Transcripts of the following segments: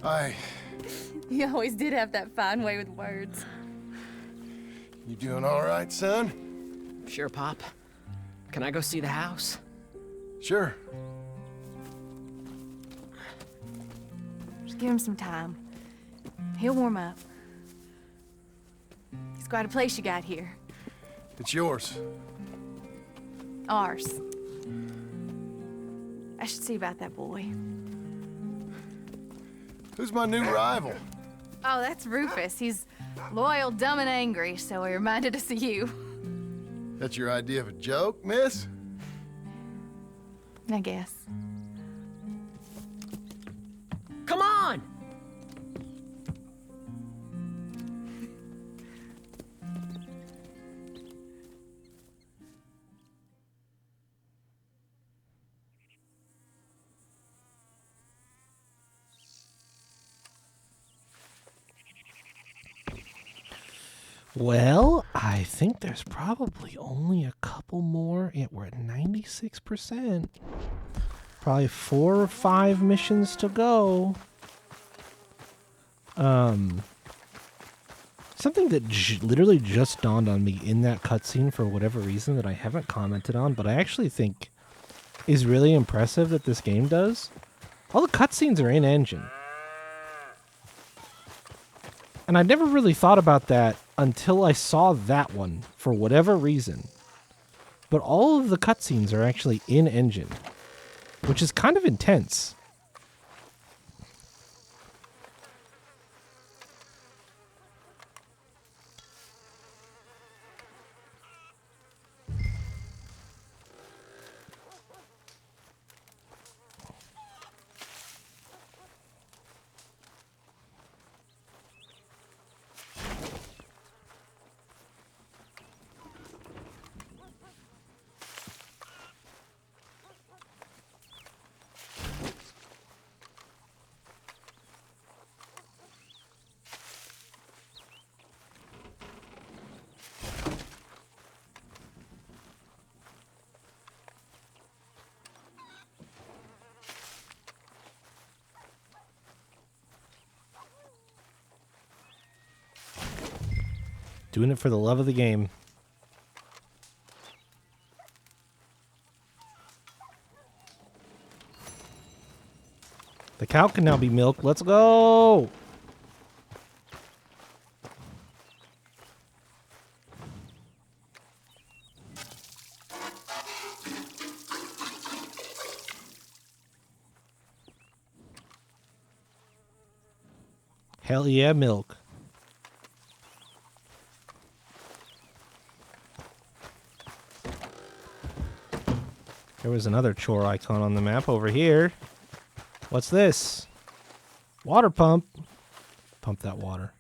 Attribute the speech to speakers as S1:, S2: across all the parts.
S1: I...
S2: You always did have that fine way with words.
S1: You doing all right, son?
S3: Sure, Pop. Can I go see the house?
S1: Sure.
S2: Just give him some time. He'll warm up. It's quite a place you got here.
S1: It's yours.
S2: Ours. I should see about that boy.
S1: Who's my new rival?
S2: Oh, that's Rufus. He's loyal, dumb, and angry, so he reminded us of you.
S1: That's your idea of a joke, miss?
S2: I guess.
S3: Come on!
S4: Well, I think there's probably only a couple more. Yeah, we're at 96%. Probably 4 or 5 missions to go. Something that literally just dawned on me in that cutscene for whatever reason that I haven't commented on, but I actually think is really impressive that this game does. All the cutscenes are in engine. And I never really thought about that until I saw that one, for whatever reason. But all of the cutscenes are actually in engine, which is kind of intense. Doing it for the love of the game. The cow can now be milked. Let's go! Hell yeah, milk. There was another chore icon on the map over here. What's this? Water pump. Pump that water.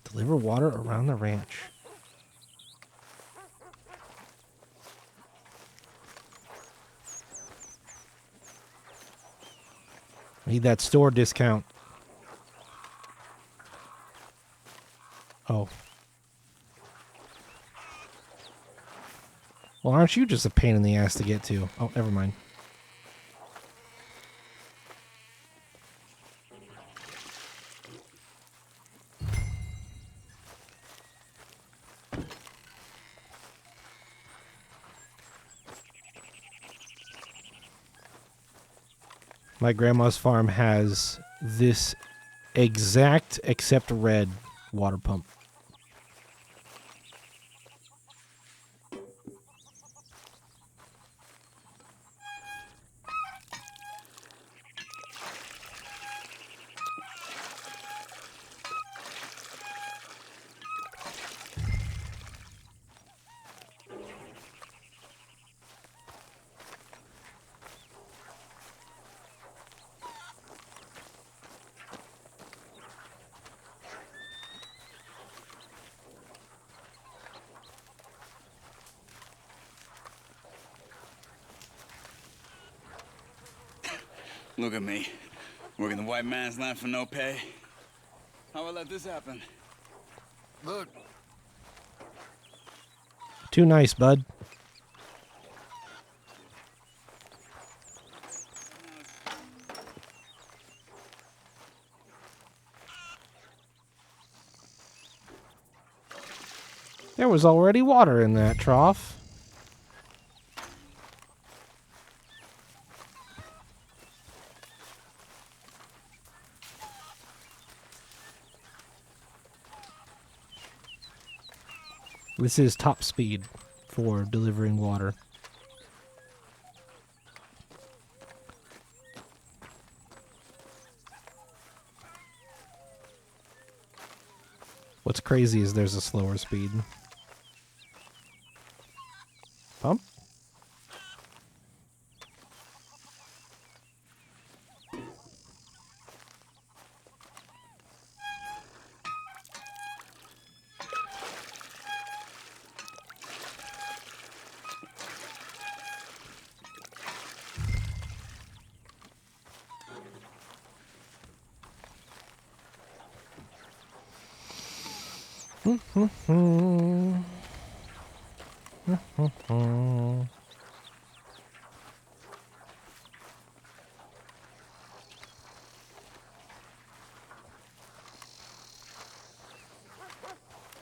S4: Deliver water around the ranch. Need that store discount. Oh. Well, aren't you just a pain in the ass to get to? Oh, never mind. My grandma's farm has this exact, except red, water pump.
S5: Look at me, working the white man's land for no pay. How I let this happen?
S1: Look,
S4: Too nice, bud. There was already water in that trough. This is top speed for delivering water. What's crazy is there's a slower speed. Pump?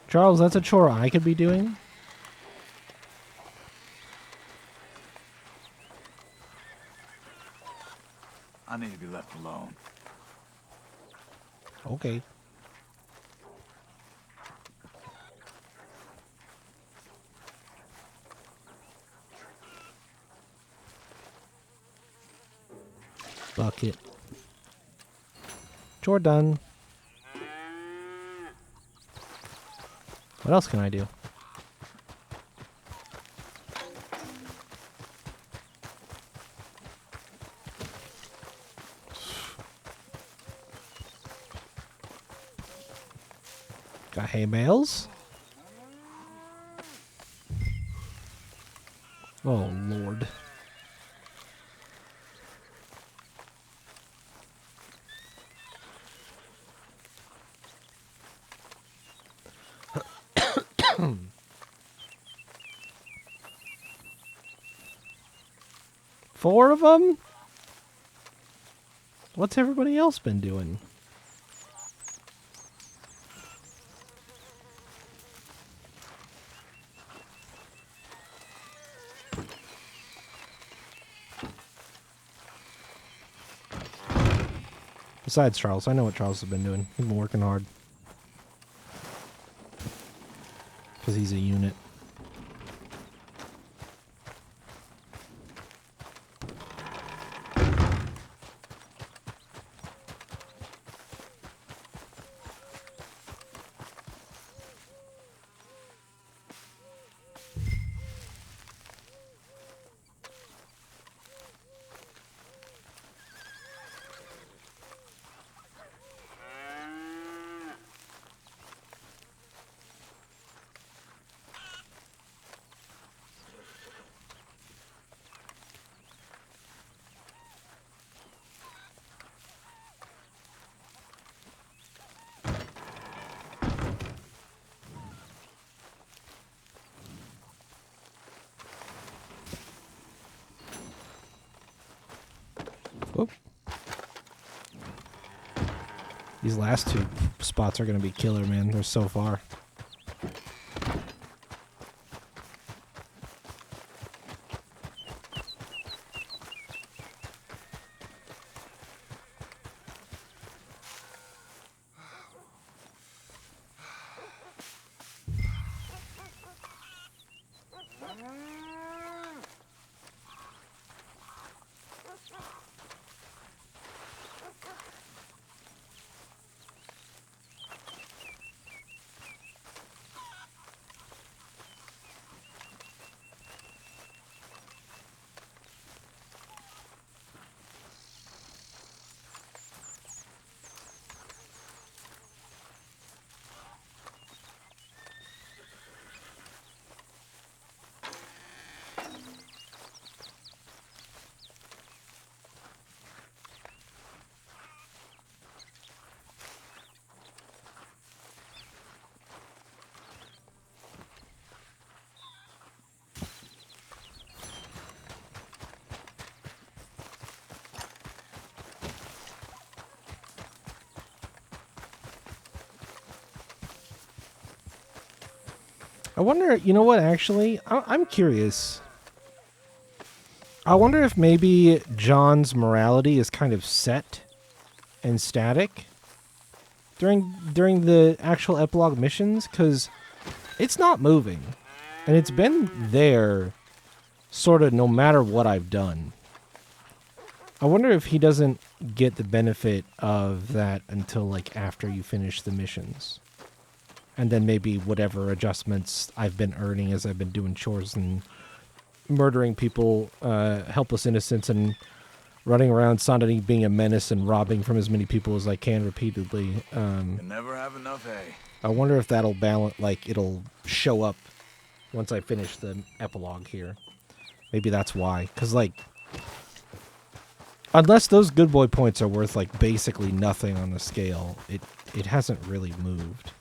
S4: Charles, that's a chore I could be doing.
S5: I need to be left alone.
S4: Okay. Bucket. Chore done. What else can I do? Got hay bales. Oh, Lord. Four of them? What's everybody else been doing? Besides Charles, I know what Charles has been doing. He's been working hard. Because he's a unit. Whoop. These last two spots are going to be killer, man. They're so far. I wonder, you know what, actually? I'm curious. I wonder if maybe John's morality is kind of set and static during the actual epilogue missions, because it's not moving. And it's been there sort of no matter what I've done. I wonder if he doesn't get the benefit of that until, like, after you finish the missions. And then maybe whatever adjustments I've been earning as I've been doing chores and murdering people, helpless innocents, and running around suddenly being a menace and robbing from as many people as I can repeatedly.
S5: Can never have enough hay.
S4: I wonder if that'll balance, like, it'll show up once I finish the epilogue here. Maybe that's why. Because, like, unless those good boy points are worth, like, basically nothing on the scale, it hasn't really moved.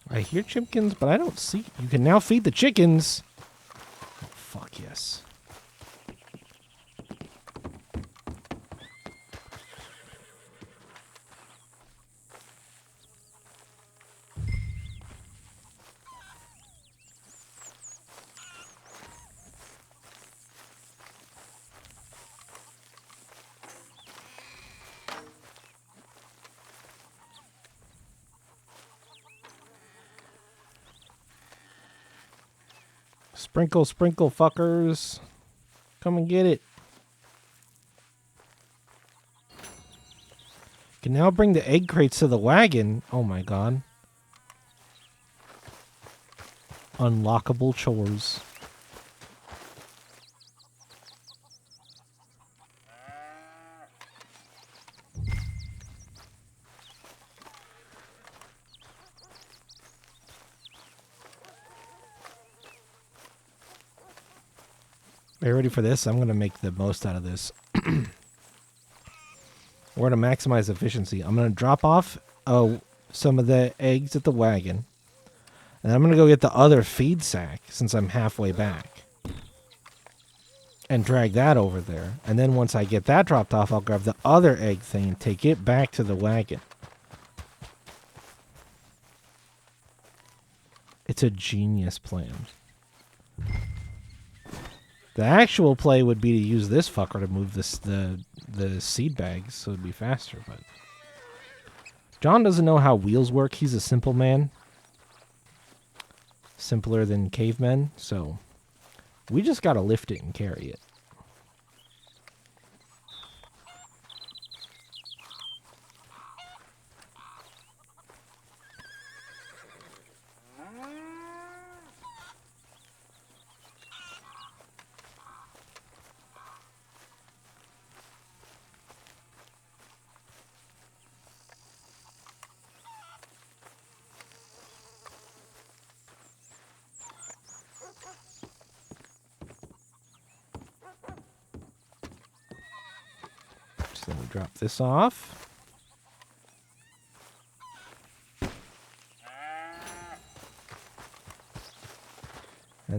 S4: I hear chimkins, but I don't see. You can now feed the chickens. Oh, fuck yes. Sprinkle, sprinkle, fuckers. Come and get it. Can now bring the egg crates to the wagon. Oh my god. Unlockable chores. Are you ready for this? I'm going to make the most out of this. We're going to maximize efficiency. I'm going to drop off some of the eggs at the wagon. And I'm going to go get the other feed sack since I'm halfway back. And drag that over there. And then once I get that dropped off, I'll grab the other egg thing and take it back to the wagon. It's a genius plan. The actual play would be to use this fucker to move the seed bags so it'd be faster, but John doesn't know how wheels work. He's a simple man. Simpler than cavemen, so we just gotta lift it and carry it. So then we drop this off. And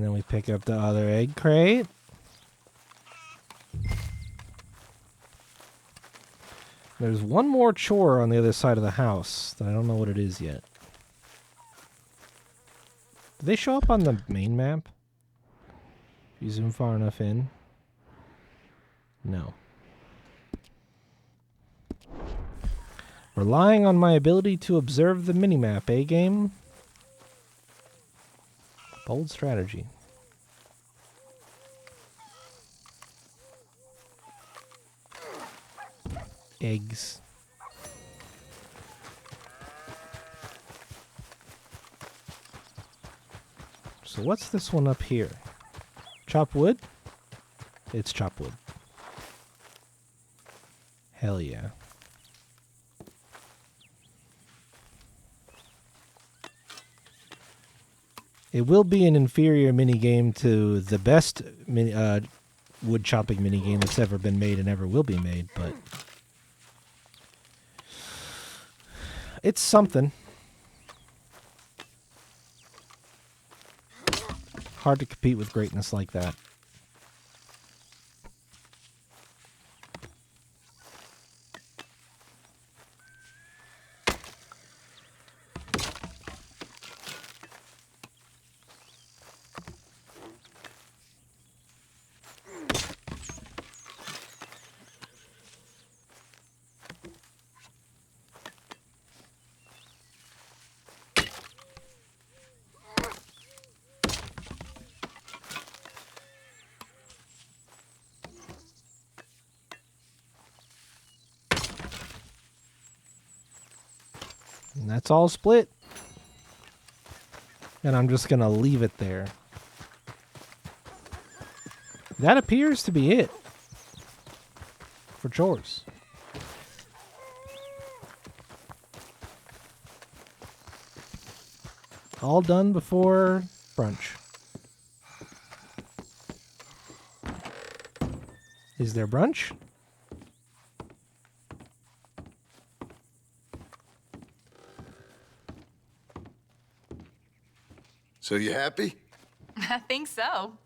S4: then we pick up the other egg crate. There's one more chore on the other side of the house that I don't know what it is yet. Do they show up on the main map? If you zoom far enough in? No. Relying on my ability to observe the minimap, eh, game? Bold strategy. Eggs. So what's this one up here? Chop wood? It's chop wood. Hell yeah. It will be an inferior minigame to the best wood chopping minigame that's ever been made and ever will be made, but it's something. Hard to compete with greatness like that. And that's all split. And I'm just going to leave it there. That appears to be it for chores. All done before brunch. Is there brunch?
S1: So you happy?
S2: I think so.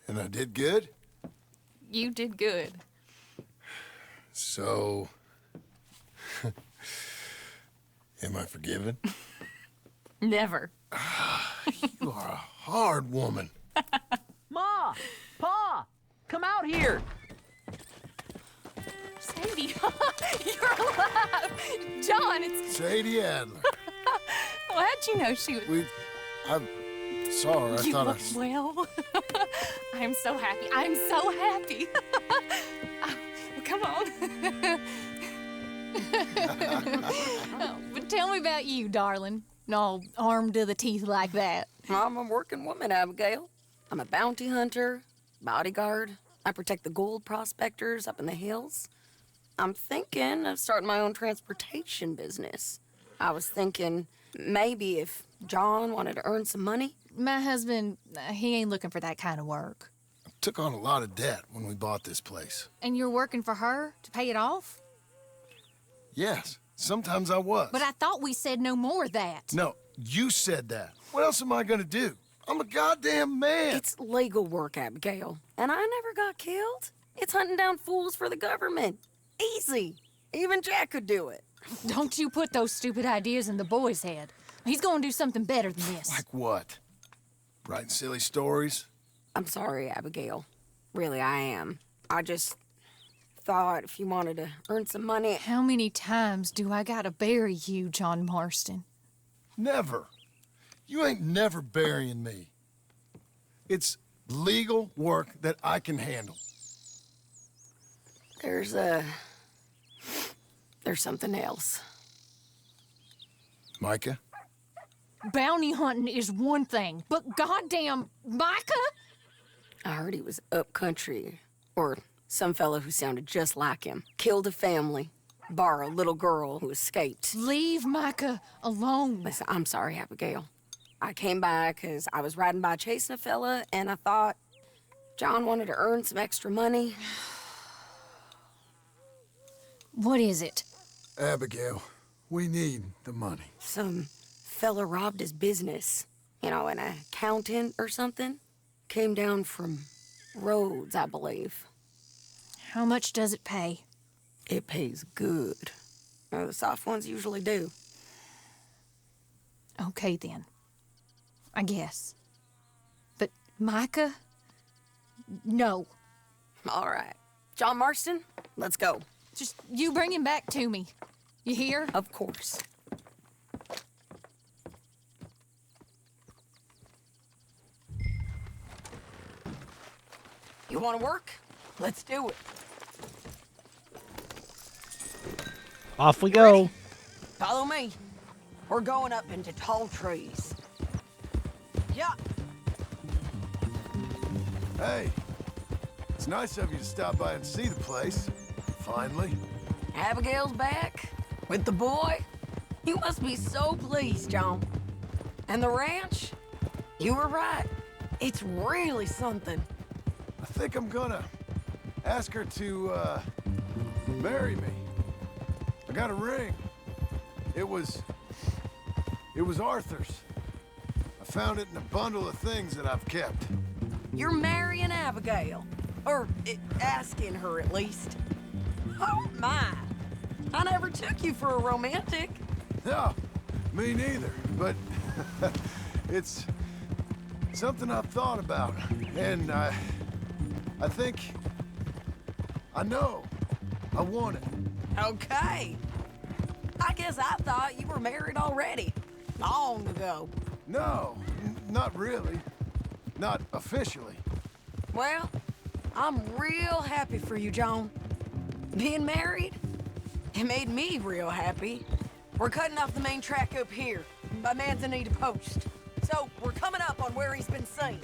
S1: And I did good?
S2: You did good.
S1: So... am I forgiven?
S2: Never.
S1: You are a hard woman.
S3: Ma! Pa! Come out here!
S2: Sadie, you're alive! John, it's...
S1: Sadie Adler.
S2: Well, how'd you know she was...
S1: I saw her. I
S2: You
S1: thought I...
S2: look well. I'm so happy. I'm so happy. Well, come on. Oh, but tell me about you, darling. All armed to the teeth like that.
S6: I'm a working woman, Abigail. I'm a bounty hunter, bodyguard. I protect the gold prospectors up in the hills. I'm thinking of starting my own transportation business. I was thinking maybe if John wanted to earn some money.
S2: My husband, he ain't looking for that kind of work.
S1: I took on a lot of debt when we bought this place.
S2: And you're working for her to pay it off?
S1: Yes, sometimes I was.
S2: But I thought we said no more of that.
S1: No, you said that. What else am I gonna do? I'm a goddamn man.
S6: It's legal work, Abigail. And I never got killed. It's hunting down fools for the government. Easy. Even Jack could do it.
S2: Don't you put those stupid ideas in the boy's head. He's gonna do something better than this.
S1: Like what? Writing silly stories?
S6: I'm sorry, Abigail. Really, I am. I just thought if you wanted to earn some money...
S2: How many times do I gotta bury you, John Marston?
S1: Never. You ain't never burying me. It's legal work that I can handle.
S6: There's something else.
S1: Micah?
S2: Bounty hunting is one thing, but goddamn, Micah?
S6: I heard he was up country, or some fellow who sounded just like him. Killed a family, bar a little girl who escaped.
S2: Leave Micah alone.
S6: Listen, I'm sorry, Abigail. I came by because I was riding by chasing a fella, and I thought John wanted to earn some extra money.
S2: What is it?
S1: Abigail, we need the money.
S6: Some fella robbed his business. You know, an accountant or something. Came down from Rhodes, I believe.
S2: How much does it pay?
S6: It pays good. Well, the soft ones usually do.
S2: Okay, then. I guess. But Micah? No.
S6: All right. John Marston, let's go.
S2: Just you bring him back to me. You hear?
S6: Of course. You want to work? Let's do it.
S4: Off we go.
S6: Follow me. We're going up into tall trees. Yeah.
S1: Hey, it's nice of you to stop by and see the place. Finally.
S6: Abigail's back? With the boy? You must be so pleased, John. And the ranch? You were right. It's really something.
S1: I think I'm gonna ask her to, marry me. I got a ring. It was Arthur's. I found it in a bundle of things that I've kept.
S6: You're marrying Abigail. Or asking her, at least. Oh, my. I never took you for a romantic.
S1: No, me neither, but it's something I've thought about, and I think I know I want it.
S6: Okay. I guess I thought you were married already. Long ago.
S1: No, not really. Not officially.
S6: Well, I'm real happy for you, John. Being married, it made me real happy. We're cutting off the main track up here by Manzanita Post. So we're coming up on where he's been seen.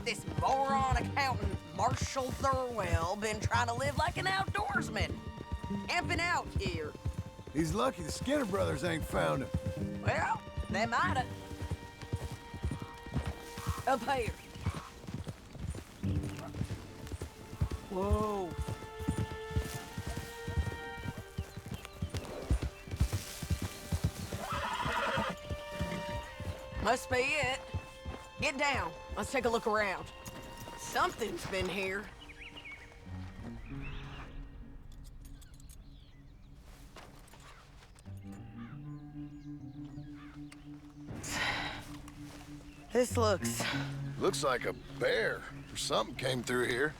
S6: This moron accountant, Marshall Thurwell, been trying to live like an outdoorsman. Camping out here.
S1: He's lucky the Skinner brothers ain't found him.
S6: Well, they might've. Up here. Whoa. Must be it. Get down. Let's take a look around. Something's been here. This looks...
S1: Looks like a bear or something came through here.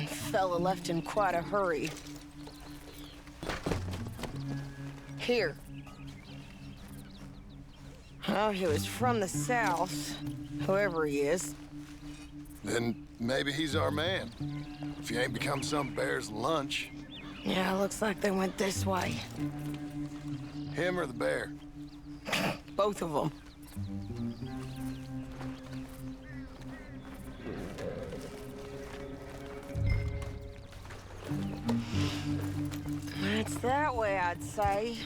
S6: Fella left in quite a hurry. Here. Oh, he was from the south, whoever he is.
S1: Then maybe he's our man. If he ain't become some bear's lunch.
S6: Yeah, looks like they went this way.
S1: Him or the bear?
S6: Both of them. That's that way, I'd say.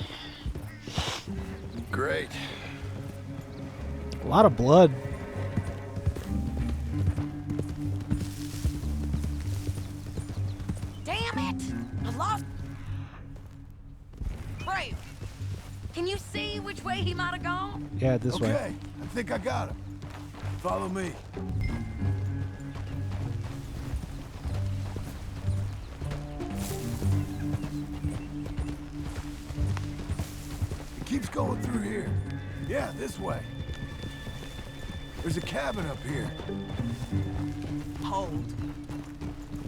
S1: Great.
S4: A lot of blood.
S6: Damn it! I lost... Trail. Can you see which way he might have gone?
S4: Yeah, this way.
S1: Okay, I think I got him. Follow me. It keeps going through here. Yeah, this way. There's a cabin up here.
S6: Hold.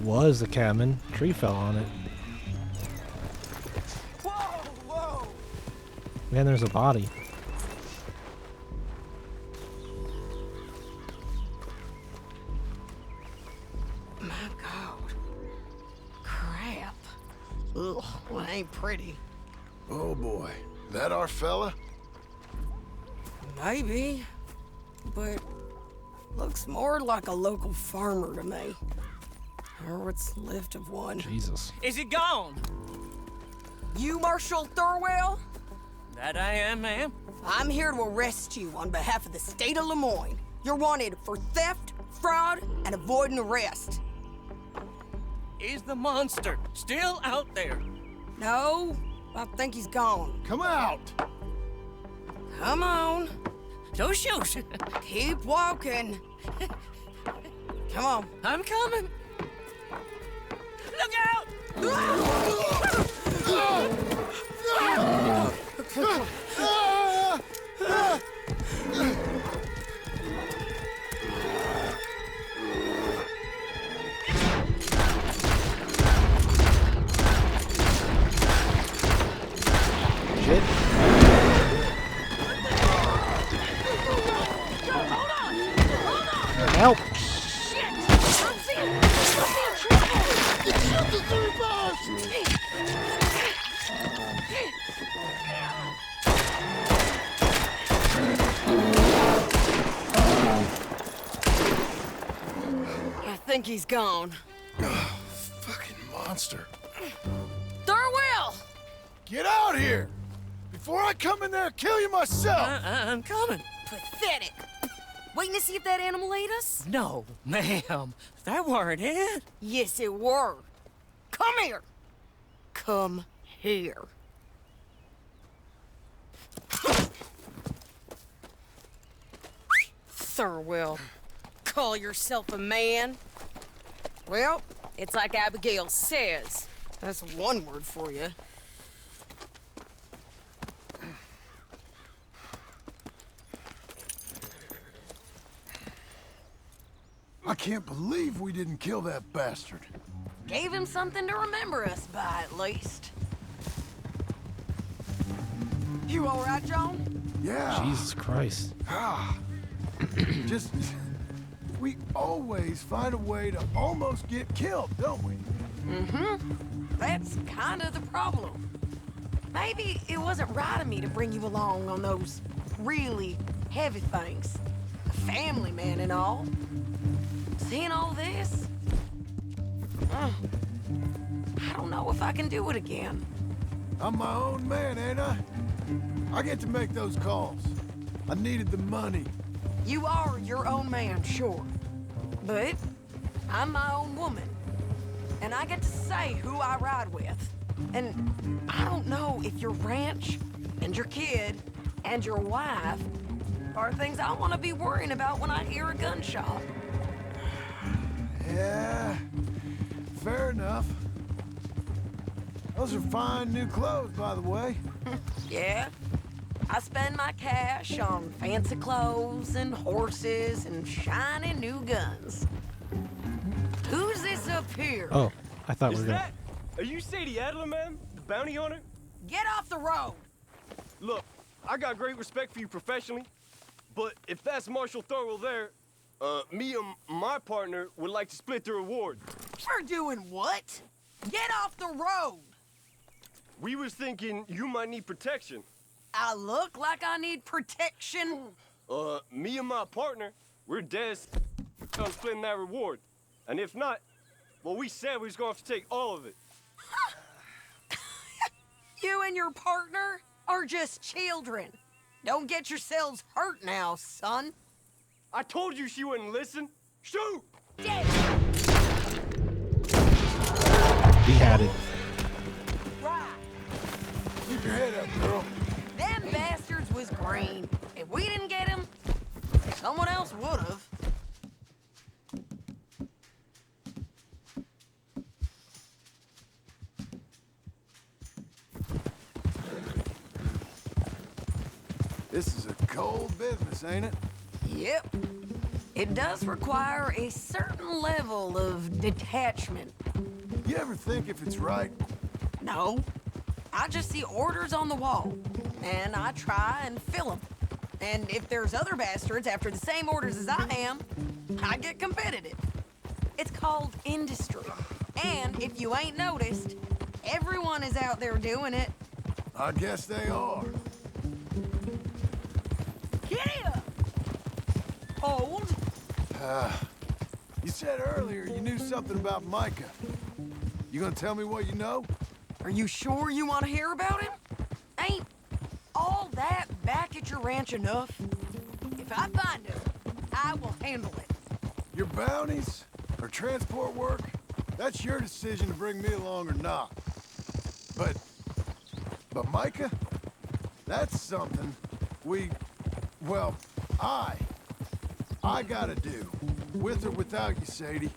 S4: Was a cabin. Tree fell on it.
S6: Whoa, whoa!
S4: Man, there's a body.
S6: My God. Crap. Ugh, well, ain't pretty.
S1: Oh boy. That our fella?
S6: Maybe. But looks more like a local farmer to me. Or what's left of one.
S4: Jesus.
S3: Is he gone?
S6: You Marshall Thurwell?
S3: That I am, ma'am.
S6: I'm here to arrest you on behalf of the state of Lemoyne. You're wanted for theft, fraud, and avoiding arrest.
S3: Is the monster still out there?
S6: No, I think he's gone.
S1: Come out!
S6: Come on,
S3: Don't shoot.
S6: keep walking. Come on.
S3: I'm coming. Look out!
S4: Help!
S6: I think he's gone.
S1: Fucking monster.
S6: Thurwell!
S1: Get out here! Before I come in there and kill you myself!
S3: I'm coming.
S6: Pathetic. Waiting to see if that animal ate us?
S3: No, ma'am. That weren't it.
S6: Yes, it were. Come here. Come here. Thurwell, call yourself a man? Well, it's like Abigail says. That's one word for you.
S1: I can't believe we didn't kill that bastard.
S6: Gave him something to remember us by, at least. You all right, John?
S1: Yeah.
S4: Jesus Christ.
S1: Just, we always find a way to almost get killed, don't we?
S6: That's kind of the problem. Maybe it wasn't right of me to bring you along on those really heavy things. A family man and all. Seeing all this, I don't know if I can do it again.
S1: I'm my own man, ain't I? I get to make those calls. I needed the money.
S6: You are your own man, sure. But I'm my own woman. And I get to say who I ride with. And I don't know if your ranch and your kid and your wife are things I want to be worrying about when I hear a gunshot.
S1: Yeah, fair enough. Those are fine new clothes, by the way.
S6: Yeah? I spend my cash on fancy clothes and horses and shiny new guns. Who's this up here?
S4: Oh, I thought we
S7: Is
S4: were gonna.
S7: that? Are you Sadie Adler, man? The bounty hunter?
S6: Get off the road!
S7: Look, I got great respect for you professionally, but if that's Marshal Thurwell there, me and my partner would like to split the reward.
S6: You're doing what? Get off the road!
S7: We was thinking you might need protection.
S6: I look like I need protection?
S7: Me and my partner, we're dead on splitting that reward. And if not, well, we said we was gonna have to take all of it.
S6: You and your partner are just children. Don't get yourselves hurt now, son.
S7: I told you she wouldn't listen. Shoot!
S4: He had it.
S6: Right.
S1: Keep your head up, girl.
S6: Them bastards was green. If we didn't get him, someone else would've.
S1: This is a cold business, ain't it?
S6: Yep. It does require a certain level of detachment.
S1: You ever think if it's right?
S6: No. I just see orders on the wall, and I try and fill them. And if there's other bastards after the same orders as I am, I get competitive. It's called industry. And if you ain't noticed, everyone is out there doing it.
S1: I guess they are.
S6: Giddy up! Hold.
S1: You said earlier you knew something about Micah. You gonna tell me what you know?
S6: Are you sure you want to hear about him? Ain't all that back at your ranch enough? If I find him, I will handle it.
S1: Your bounties or transport work? That's your decision to bring me along or not. But Micah? That's something I gotta do. With or without you, Sadie.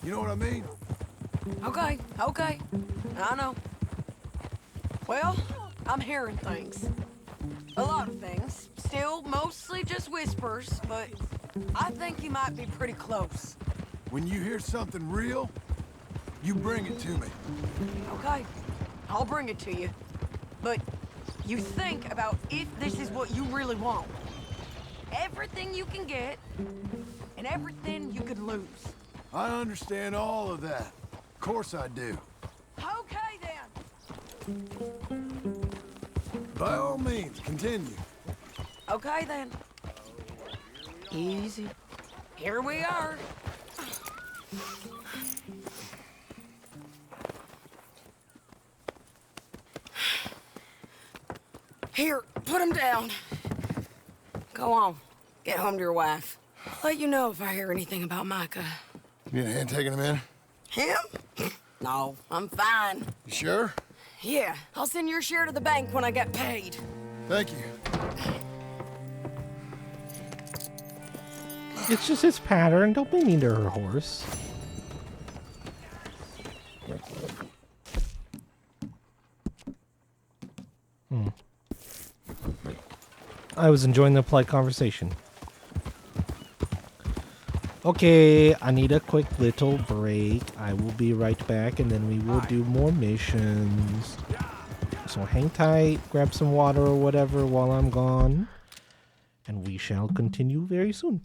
S1: You know what I mean?
S6: Okay. I know. Well, I'm hearing things. A lot of things. Still mostly just whispers, but I think you might be pretty close.
S1: When you hear something real, you bring it to me.
S6: Okay, I'll bring it to you. But you think about if this is what you really want.
S8: Everything you can get, and everything you could lose.
S1: I understand all of that. Of course I do.
S8: Okay, then.
S1: By all means, continue.
S8: Okay, then. Easy. Here we are.
S6: Here, put him down. Go on. Get home to your wife. I'll let you know if I hear anything about Micah.
S1: You need a hand taking him in?
S6: Him? No, I'm fine.
S1: You sure?
S6: Yeah, I'll send your share to the bank when I get paid.
S1: Thank you.
S4: It's just his pattern. Don't be mean to her horse. I was enjoying the polite conversation. Okay, I need a quick little break. I will be right back, and then we will do more missions. So hang tight, grab some water or whatever while I'm gone, and we shall continue very soon.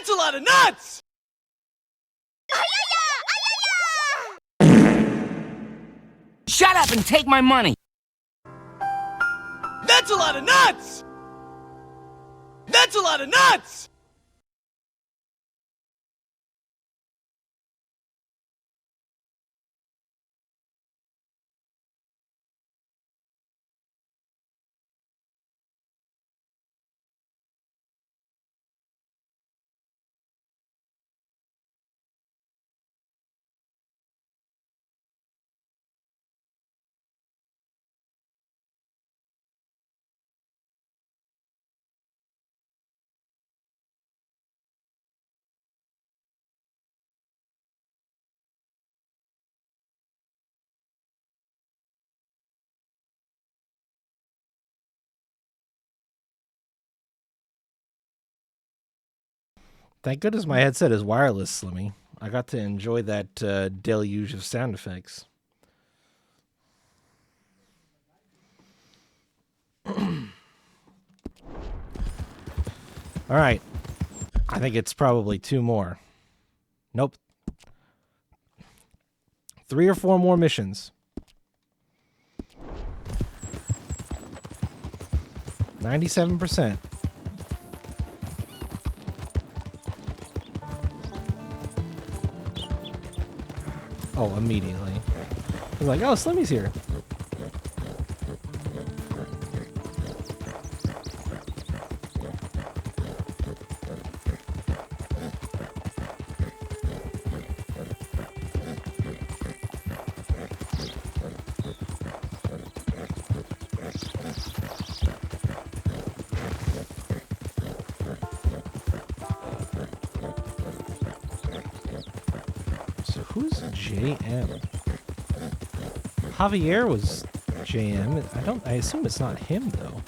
S3: That's a lot of nuts!
S9: Shut up and take my money!
S3: That's a lot of nuts! That's a lot of nuts!
S4: Thank goodness my headset is wireless, Slimmy. I got to enjoy that deluge of sound effects. All right. I think it's probably 2 more. Nope. 3 or 4 more missions. 97%. Oh, immediately. He's like, oh, Slimmy's here. So who's JM? Javier was JM. I assume it's not him though.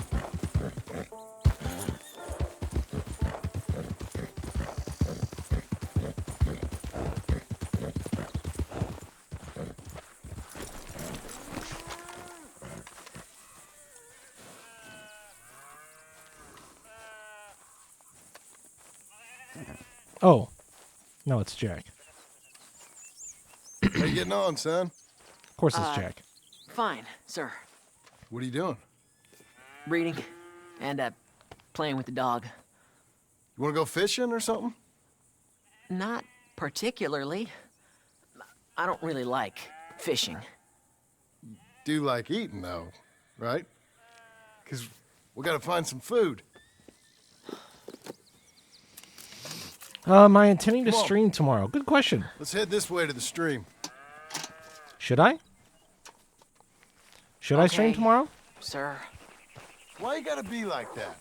S4: Oh. No, it's Jack.
S1: How you getting on, son?
S4: Of course it's Jack.
S10: Fine, sir.
S1: What are you doing?
S10: Reading and playing with the dog.
S1: You want to go fishing or something?
S10: Not particularly. I don't really like fishing.
S1: Do like eating, though, right? Because we got to find some food.
S4: Am I intending to
S1: Come on.
S4: stream tomorrow? Good question.
S1: Let's head this way to the stream.
S4: Should I? Should I stream
S10: Okay.
S4: tomorrow?
S10: Sir,
S1: Why you got to be like that?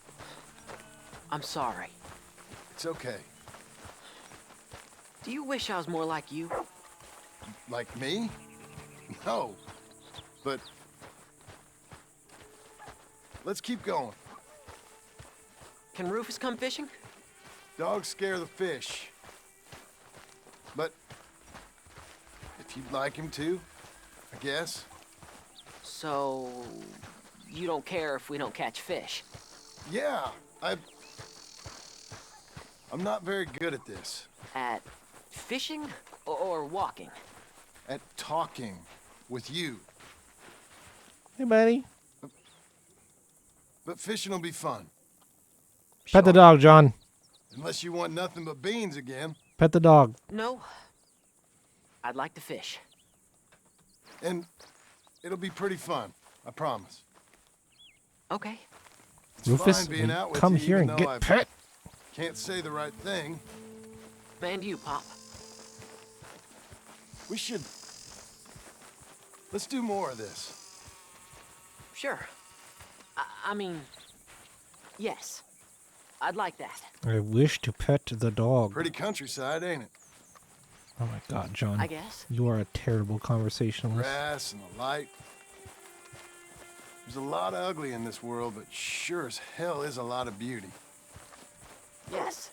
S10: I'm sorry.
S1: It's okay.
S10: Do you wish I was more like you?
S1: Like me? No. But let's keep going.
S10: Can Rufus come fishing?
S1: Dogs scare the fish. But if you'd like him to, I guess.
S10: So, you don't care if we don't catch fish?
S1: Yeah, I'm not very good at this.
S10: At fishing or walking?
S1: At talking with you.
S4: Hey, buddy.
S1: But fishing will be fun.
S4: Pet the dog, John.
S1: Unless you want nothing but beans again.
S4: Pet the dog.
S10: No. I'd like to fish.
S1: And it'll be pretty fun, I promise.
S10: Okay.
S1: It's
S4: Rufus,
S1: fine being out with
S4: come
S1: you,
S4: here
S1: even
S4: and
S1: though
S4: get
S1: I
S4: pet.
S1: can't say the right thing.
S10: And you, Pop.
S1: We should... Let's do more of this.
S10: Sure. I mean, yes. I'd like that.
S4: I wish to pet the dog.
S1: Pretty countryside, ain't it?
S4: Oh my God, John.
S10: I guess.
S4: You are a terrible conversationalist.
S1: Grass and the light. There's a lot of ugly in this world, but sure as hell is a lot of beauty.
S10: Yes.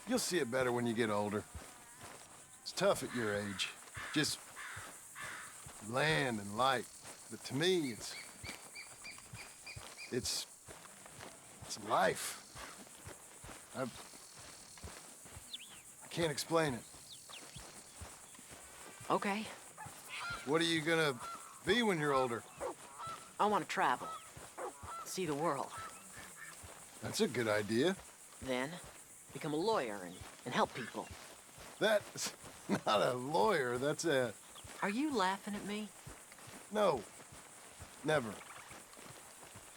S1: You'll see it better when you get older. It's tough at your age. Just land and light. But to me, it's life. I can't explain it.
S10: Okay.
S1: What are you gonna be when you're older?
S10: I want to travel. See the world.
S1: That's a good idea.
S10: Then, become a lawyer and help people.
S1: That's not a lawyer, that's a...
S10: Are you laughing at me?
S1: No. Never.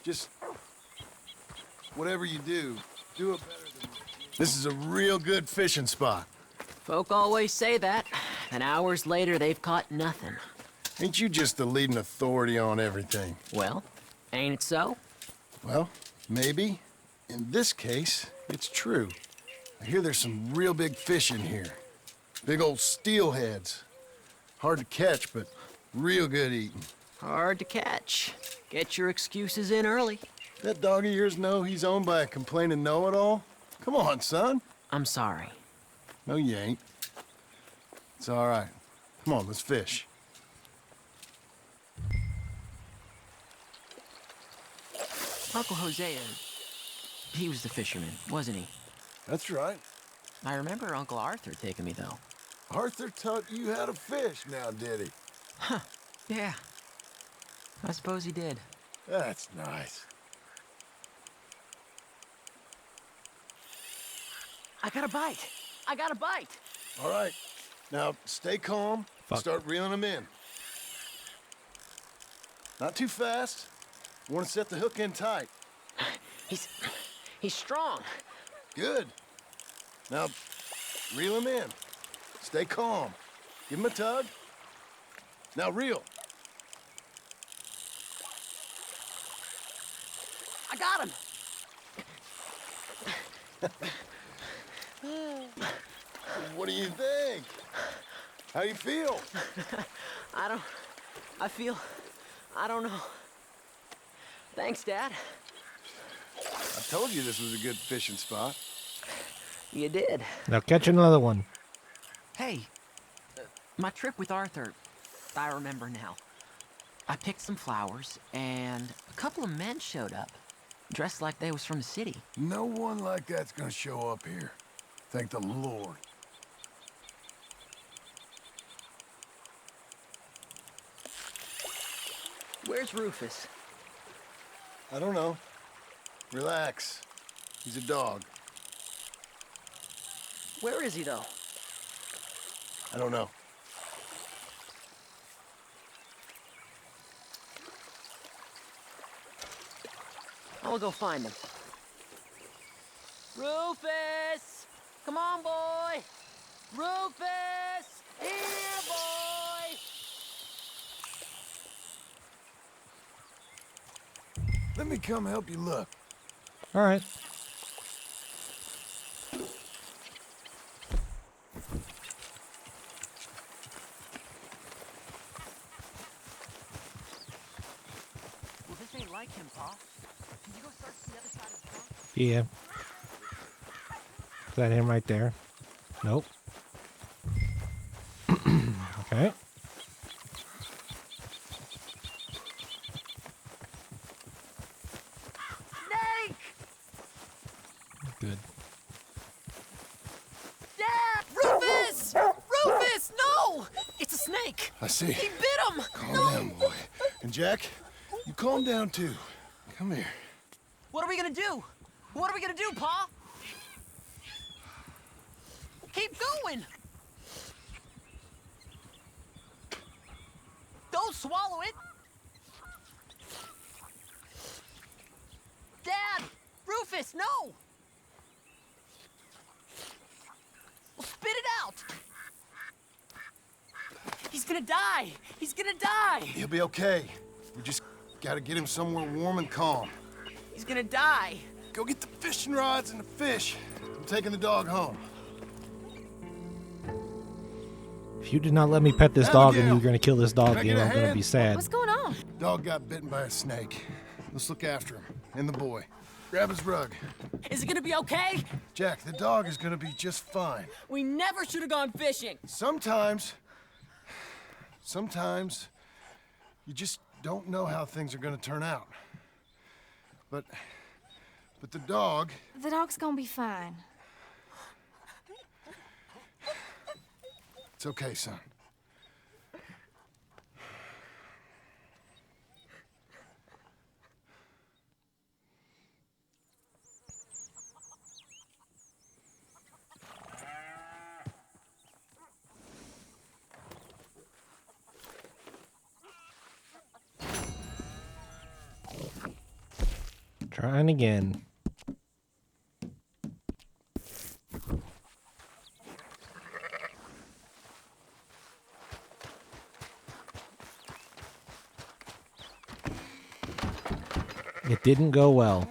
S1: Just... whatever you do it better than... This is a real good fishing spot.
S10: Folk always say that, and hours later they've caught nothing.
S1: Ain't you just the leading authority on everything?
S10: Well, ain't it so?
S1: Well, maybe. In this case, it's true. I hear there's some real big fish in here. Big old steelheads. Hard to catch, but real good eating.
S10: Hard to catch. Get your excuses in early.
S1: That dog of yours know he's owned by a complaining know-it-all? Come on, son.
S10: I'm sorry.
S1: No, you ain't. It's all right. Come on, let's fish.
S10: Uncle Hosea, he was the fisherman, wasn't he?
S1: That's right.
S10: I remember Uncle Arthur taking me, though.
S1: Arthur taught you how to fish now, did he?
S10: Huh, yeah. I suppose he did.
S1: That's nice.
S10: I got a bite. I got a bite.
S1: All right. Now, stay calm.
S4: Fuck.
S1: Start reeling them in. Not too fast. You want to set the hook in tight.
S10: He's strong.
S1: Good. Now, reel him in. Stay calm. Give him a tug. Now reel.
S10: I got him.
S1: What do you think? How you feel?
S10: I don't know. Thanks, Dad.
S1: I told you this was a good fishing spot.
S10: You did.
S4: Now catch another one.
S10: Hey, my trip with Arthur, I remember now. I picked some flowers, and a couple of men showed up, dressed like they was from the city.
S1: No one like that's gonna show up here. Thank the Lord.
S10: Where's Rufus?
S1: I don't know. Relax. He's a dog.
S10: Where is he, though?
S1: I don't know.
S10: I'll go find him. Rufus! Come on, boy! Rufus! Here, boy!
S1: Let me come help you look.
S4: All right.
S10: Well, this ain't like him, Pa. Can you go search the other side of the trunk?
S4: Yeah. Is that him right there? Nope. Okay.
S10: Snake!
S4: Good.
S10: Dad! Rufus! Rufus, no! It's a snake!
S1: I see.
S10: He bit him!
S1: Calm down, boy. And Jack, you calm down too. Come here.
S10: What are we gonna do? What are we gonna do, Pa? Keep going! Don't swallow it! Dad! Rufus, no! Well, spit it out! He's gonna die! He's gonna die!
S1: He'll be okay. We just gotta get him somewhere warm and calm.
S10: He's gonna die!
S1: Go get the fishing rods and the fish. I'm taking the dog home.
S4: If you did not let me pet this dog and
S1: Abigail,
S4: you're gonna kill this dog
S1: can I
S4: again,
S1: get a
S4: I'm gonna
S1: hand?
S4: be sad.
S2: What's going on?
S1: Dog got bitten by a snake. Let's look after him. And the boy. Grab his rug.
S10: Is it gonna be okay?
S1: Jack, the dog is gonna be just fine.
S10: We never should have gone fishing!
S1: Sometimes you just don't know how things are gonna turn out. But the dog,
S2: The dog's gonna be fine.
S1: It's okay, son.
S4: Trying again. It didn't go well.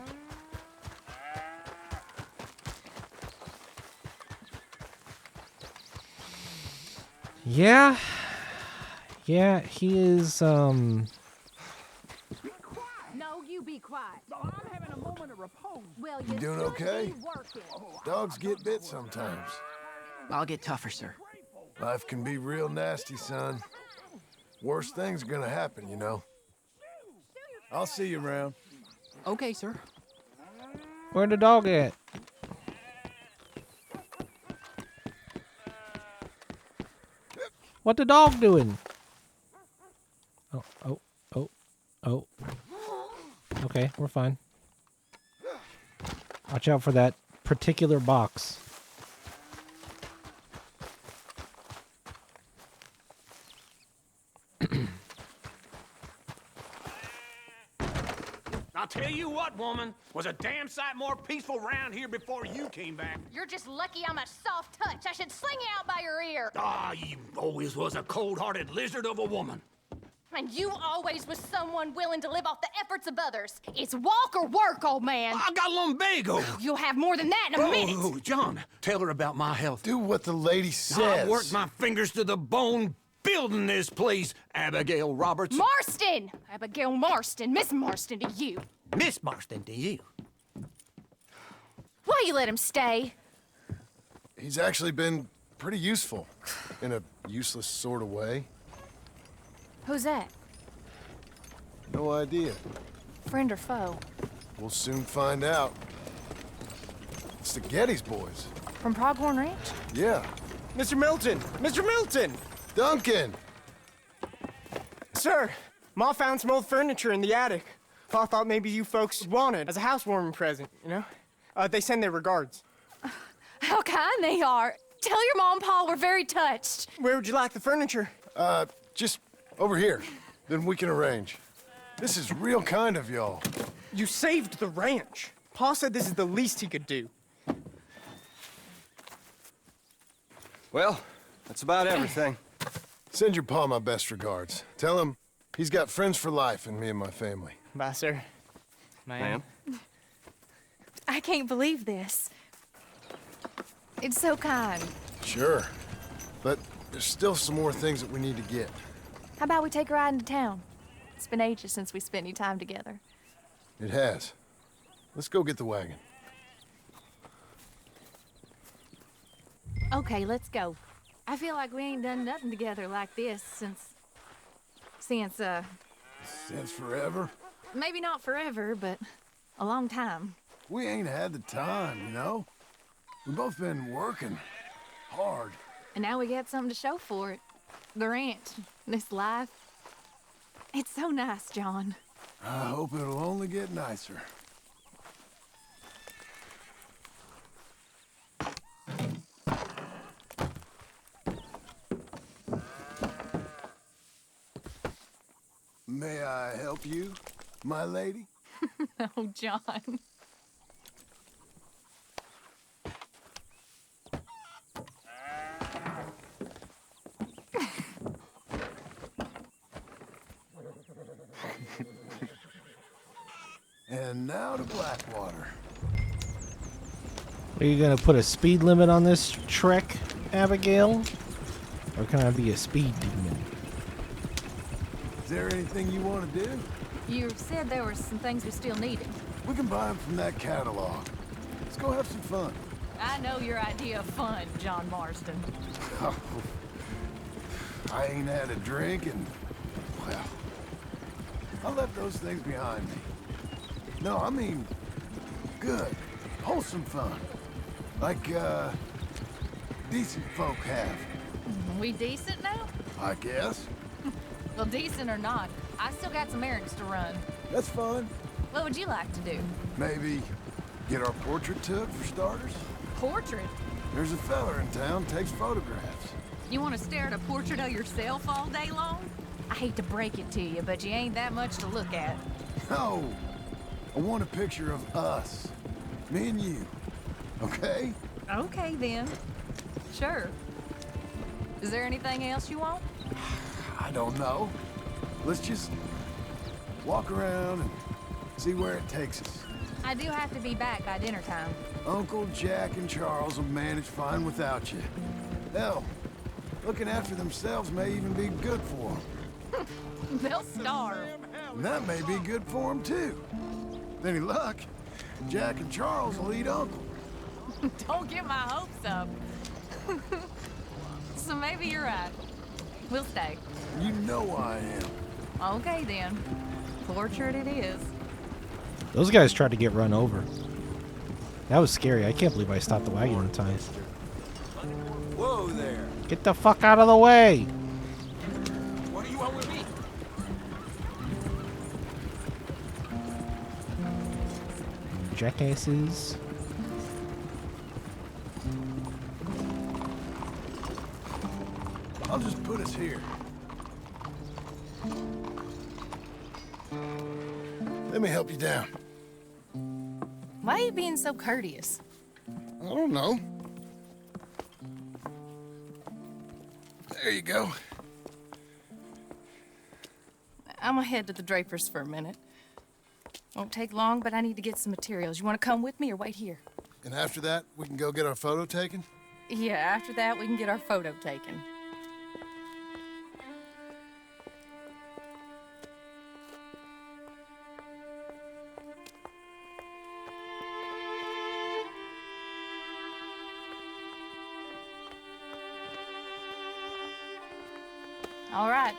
S4: Yeah. Yeah, he is,
S8: No, you be quiet.
S3: I'm having a moment of repose.
S8: Well,
S1: You doing
S8: should
S1: okay?
S8: be working.
S1: Dogs get bit sometimes.
S10: I'll get tougher, sir.
S1: Life can be real nasty, son. Worst things are gonna happen, you know. I'll see you around.
S10: Okay, sir.
S4: where the dog at? What the dog doing? Oh, oh, oh, oh. Okay, we're fine. Watch out for that particular box.
S3: I'll tell you what, woman, was a damn sight more peaceful round here before you came back.
S2: You're just lucky I'm a soft touch. I should sling you out by your ear.
S3: Ah, you always was a cold-hearted lizard of a woman.
S2: And you always was someone willing to live off the efforts of others. It's walk or work, old man.
S3: I got lumbago.
S2: You'll have more than that in a minute.
S3: Oh, John, tell her about my health.
S1: Do what the lady
S3: I
S1: says.
S3: worked my fingers to the bone building this place, Abigail Roberts.
S2: Marston! Abigail Marston. Miss Marston to you.
S3: Miss Marston to you.
S2: Why you let him stay?
S1: He's actually been pretty useful, in a useless sort of way.
S2: Who's that?
S1: No idea.
S2: Friend or foe?
S1: We'll soon find out. It's the Geddes boys.
S2: From Pronghorn Ranch?
S1: Yeah.
S7: Mr. Milton! Mr. Milton!
S1: Duncan!
S11: Sir, Ma found some old furniture in the attic. Pa thought maybe you folks would want it as a housewarming present, you know? They send their regards.
S2: How kind they are. Tell your mom and pa we're very touched.
S11: Where would you like the furniture?
S1: Just over here. Then we can arrange. This is real kind of y'all.
S11: You saved the ranch. Pa said this is the least he could do.
S7: Well, that's about everything.
S1: Send your pa my best regards. Tell him he's got friends for life in me and my family.
S11: Bye, sir.
S7: Ma'am?
S2: I can't believe this. It's so kind.
S1: Sure. But there's still some more things that we need to get.
S2: How about we take a ride into town? It's been ages since we spent any time together.
S1: It has. Let's go get the wagon.
S8: Okay, let's go. I feel like we ain't done nothing together like this since
S1: Since forever.
S8: maybe not forever, but a long time.
S1: We ain't had the time, you know? We've both been working hard.
S8: And now we got something to show for it. The ranch, this life. It's so nice, John.
S1: I hope it'll only get nicer. May I help you, my lady?
S2: Oh, John.
S1: And now to Blackwater.
S4: Are you gonna put a speed limit on this trek, Abigail? Or can I be a speed demon?
S1: Is there anything you want to do?
S8: You said there were some things we still needed.
S1: We can buy them from that catalog. Let's go have some fun.
S8: I know your idea of fun, John Marston.
S1: I ain't had a drink and, well, I left those things behind me. No, I mean, good, wholesome fun. Like, decent folk have.
S8: We decent now?
S1: I guess.
S8: Well, decent or not, I still got some errands to run.
S1: That's fun.
S8: What would you like to do?
S1: Maybe get our portrait took for starters?
S8: Portrait?
S1: There's a fella in town takes photographs.
S8: You want to stare at a portrait of yourself all day long? I hate to break it to you, but you ain't that much to look at.
S1: No. I want a picture of us. Me and you. Okay?
S8: Okay, then. Sure. Is there anything else you want?
S1: I don't know. Let's just walk around and see where it takes us.
S8: I do have to be back by dinner time.
S1: Uncle Jack and Charles will manage fine without you. Hell, looking after themselves may even be good for them.
S8: They'll starve.
S1: And that may be good for them, too. With any luck, Jack and Charles will eat Uncle.
S8: Don't get my hopes up. So maybe you're right. We'll stay.
S1: You know I am.
S8: Okay, then. Portrait it is.
S4: Those guys tried to get run over. That was scary. I can't believe I stopped the wagon in time.
S3: Whoa there.
S4: Get the fuck out of the way!
S3: What do you want with me?
S4: Jackasses.
S1: I'll just put us here. Let me help you down.
S2: Why are you being so courteous?
S1: I don't know. There you go.
S2: I'm gonna head to the Drapers for a minute. Won't take long, but I need to get some materials. You wanna come with me or wait here?
S1: And after that, we can go get our photo taken?
S2: Yeah, after that, we can get our photo taken. All right,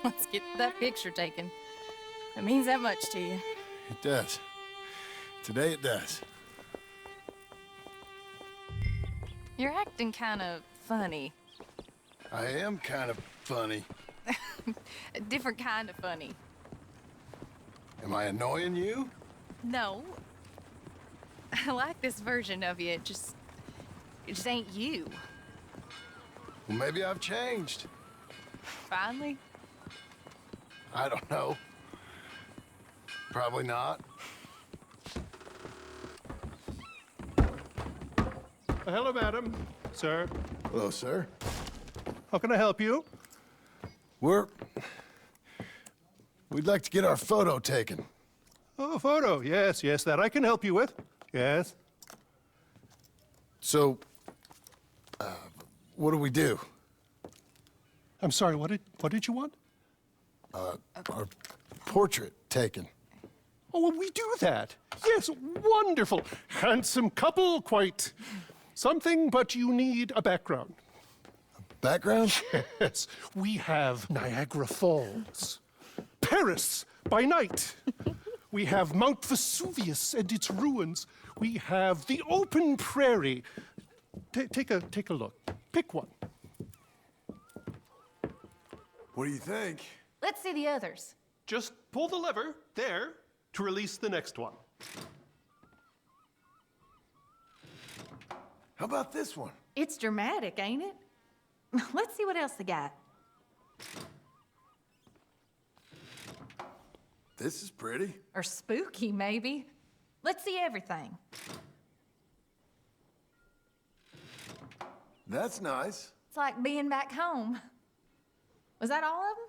S2: let's get that picture taken. It means that much to you.
S1: It does. Today it does.
S2: You're acting kind of funny.
S1: I am kind of funny.
S2: A different kind of funny.
S1: Am I annoying you?
S2: No. I like this version of you. It just ain't you.
S1: Well, maybe I've changed.
S2: Finally?
S1: I don't know. Probably not.
S12: Hello, madam. Sir.
S1: Hello, sir.
S12: How can I help you?
S1: We'd like to get our photo taken.
S12: Oh, photo. Yes, yes, that I can help you with. Yes.
S1: So, what do we do?
S12: I'm sorry, what did you want?
S1: Our portrait taken.
S12: Oh, well, we do that. Yes, wonderful. Handsome couple, quite something, but you need a background.
S1: Background?
S12: Yes, we have Niagara Falls, Paris by night. We have Mount Vesuvius and its ruins. We have the open prairie. Take a look. Pick one.
S1: What do you think?
S8: Let's see the others.
S12: Just pull the lever there to release the next one.
S1: How about this one?
S8: It's dramatic, ain't it? Let's see what else they got.
S1: This is pretty.
S8: Or spooky, maybe. Let's see everything.
S1: That's nice.
S8: It's like being back home. Was that all of them?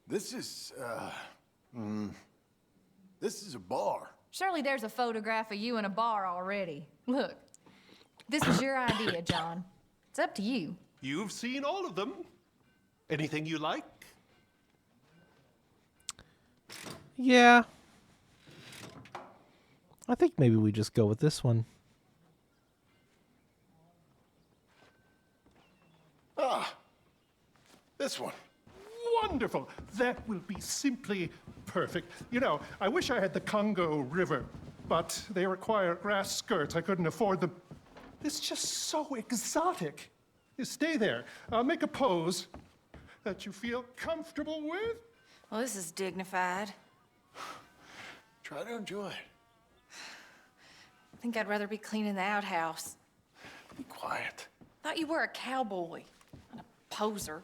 S1: This is a bar.
S8: Surely there's a photograph of you in a bar already. Look, this is your idea, John. It's up to you.
S12: You've seen all of them. Anything you like?
S4: Yeah. I think maybe we just go with this one.
S1: This one.
S12: Wonderful. That will be simply perfect. You know, I wish I had the Congo River, but they require grass skirts. I couldn't afford them. It's just so exotic. You stay there. Make a pose that you feel comfortable with.
S2: Well, this is dignified.
S1: Try to enjoy it.
S2: I think I'd rather be cleaning the outhouse.
S1: Be quiet.
S2: Thought you were a cowboy, not a poser.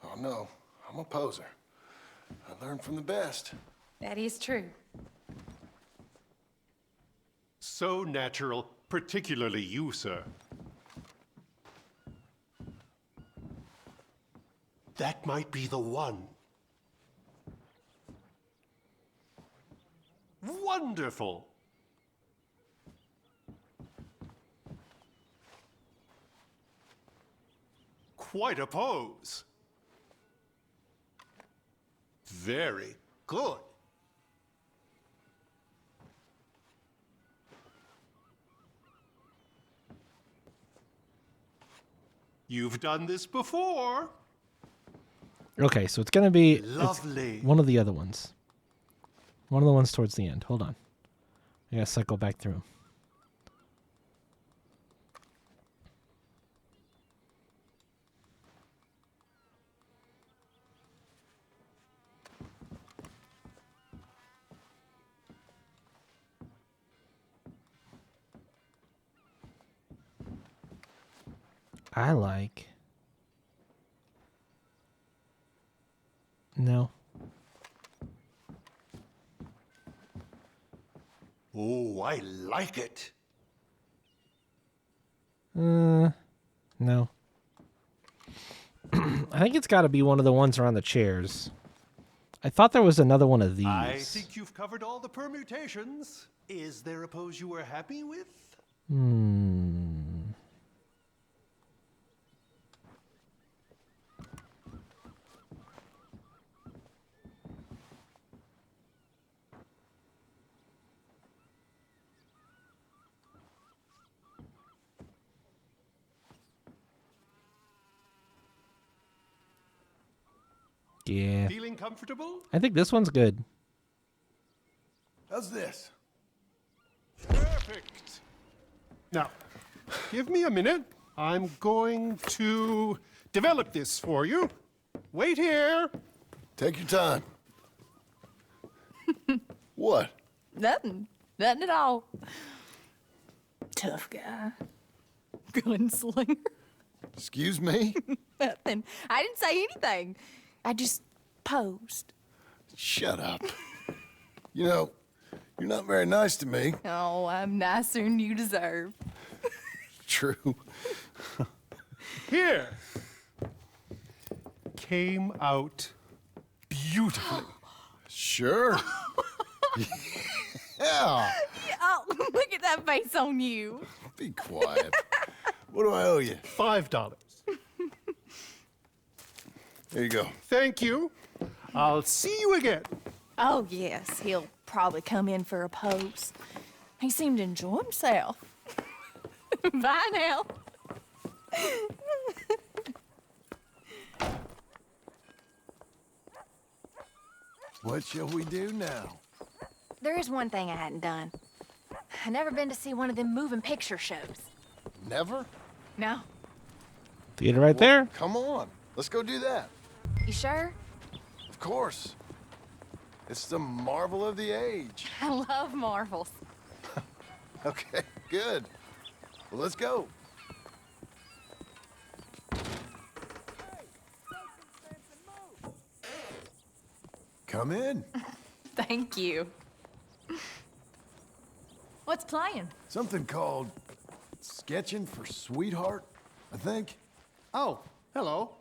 S1: Oh, no. I'm a poser. I learned from the best.
S2: That is true.
S12: So natural, particularly you, sir. That might be the one. Wonderful. Quite a pose. Very good. You've done this before.
S4: Okay, so it's gonna be it's
S12: Lovely.
S4: one of the other ones. One of the ones towards the end. Hold on. I gotta cycle back through 'em. I like. No.
S12: Oh, I like it.
S4: No. I think it's got to be one of the ones around the chairs. I thought there was another one of these.
S12: I think you've covered all the permutations. Is there a pose you were happy with?
S4: Yeah.
S12: Feeling comfortable?
S4: I think this one's good.
S1: How's this?
S12: Perfect. Now, give me a minute. I'm going to develop this for you. Wait here.
S1: Take your time. What?
S2: Nothing. Nothing at all. Tough guy. Gunslinger.
S1: Excuse me?
S2: Nothing. I didn't say anything. I just posed.
S1: Shut up. You know, you're not very nice to me.
S2: Oh, I'm nicer than you deserve.
S1: True.
S12: Here. Came out beautifully.
S1: Sure. Yeah.
S2: Oh, look at that face on you.
S1: Be quiet. What do I owe you?
S12: $5.
S1: There you go.
S12: Thank you. I'll see you again.
S2: Oh, yes. He'll probably come in for a pose. He seemed to enjoy himself. Bye now.
S1: What shall we do now?
S8: There is one thing I hadn't done. I never been to see one of them moving picture shows.
S1: Never?
S8: No.
S4: Theater right there.
S1: Come on. Let's go do that.
S8: You sure?
S1: Of course. It's the marvel of the age.
S2: I love marvels.
S1: Okay, good. Well, let's go. Come in.
S2: Thank you.
S8: What's playing?
S1: Something called Sketching for Sweetheart, I think.
S3: Oh, hello.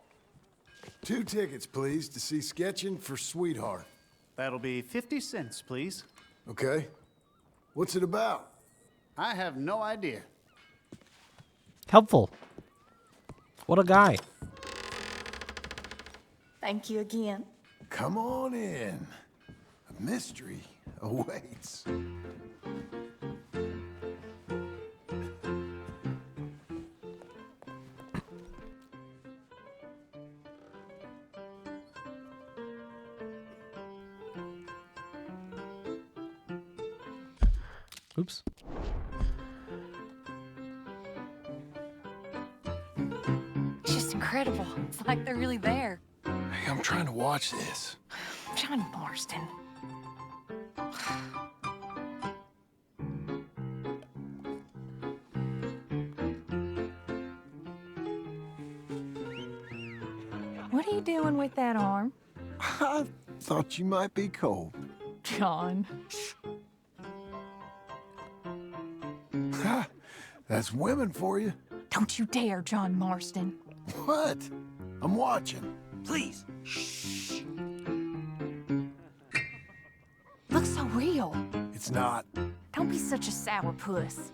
S1: 2 tickets, please, to see Sketching for Sweetheart.
S3: That'll be 50 cents, please.
S1: Okay. What's it about?
S3: I have no idea.
S4: Helpful. What a guy.
S2: Thank you again.
S1: Come on in. A mystery awaits.
S4: Oops.
S8: incredible. It's like they're really there.
S1: Hey, I'm trying to watch this.
S8: John Marston.
S2: What are you doing with that arm?
S1: I thought you might be cold.
S2: John.
S1: That's women for you.
S2: Don't you dare, John Marston.
S1: What? I'm watching.
S9: Please.
S2: Looks so real.
S1: It's not.
S2: Don't be such a sourpuss.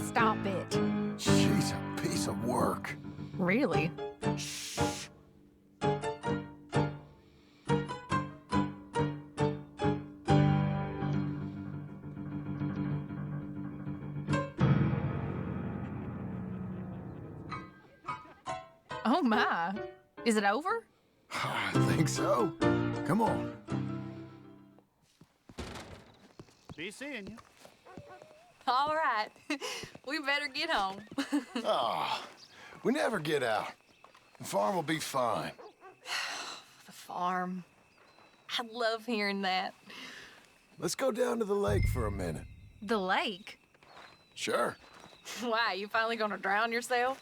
S2: Stop it.
S1: She's a piece of work.
S2: Really? Oh my. Is it over?
S1: I think so. Come on.
S13: Be seeing you.
S8: All right. We better get home.
S1: Ah, we never get out. The farm will be fine.
S8: The farm. I love hearing that.
S1: Let's go down to the lake for a minute.
S8: The lake?
S1: Sure.
S8: Why, you finally gonna drown yourself?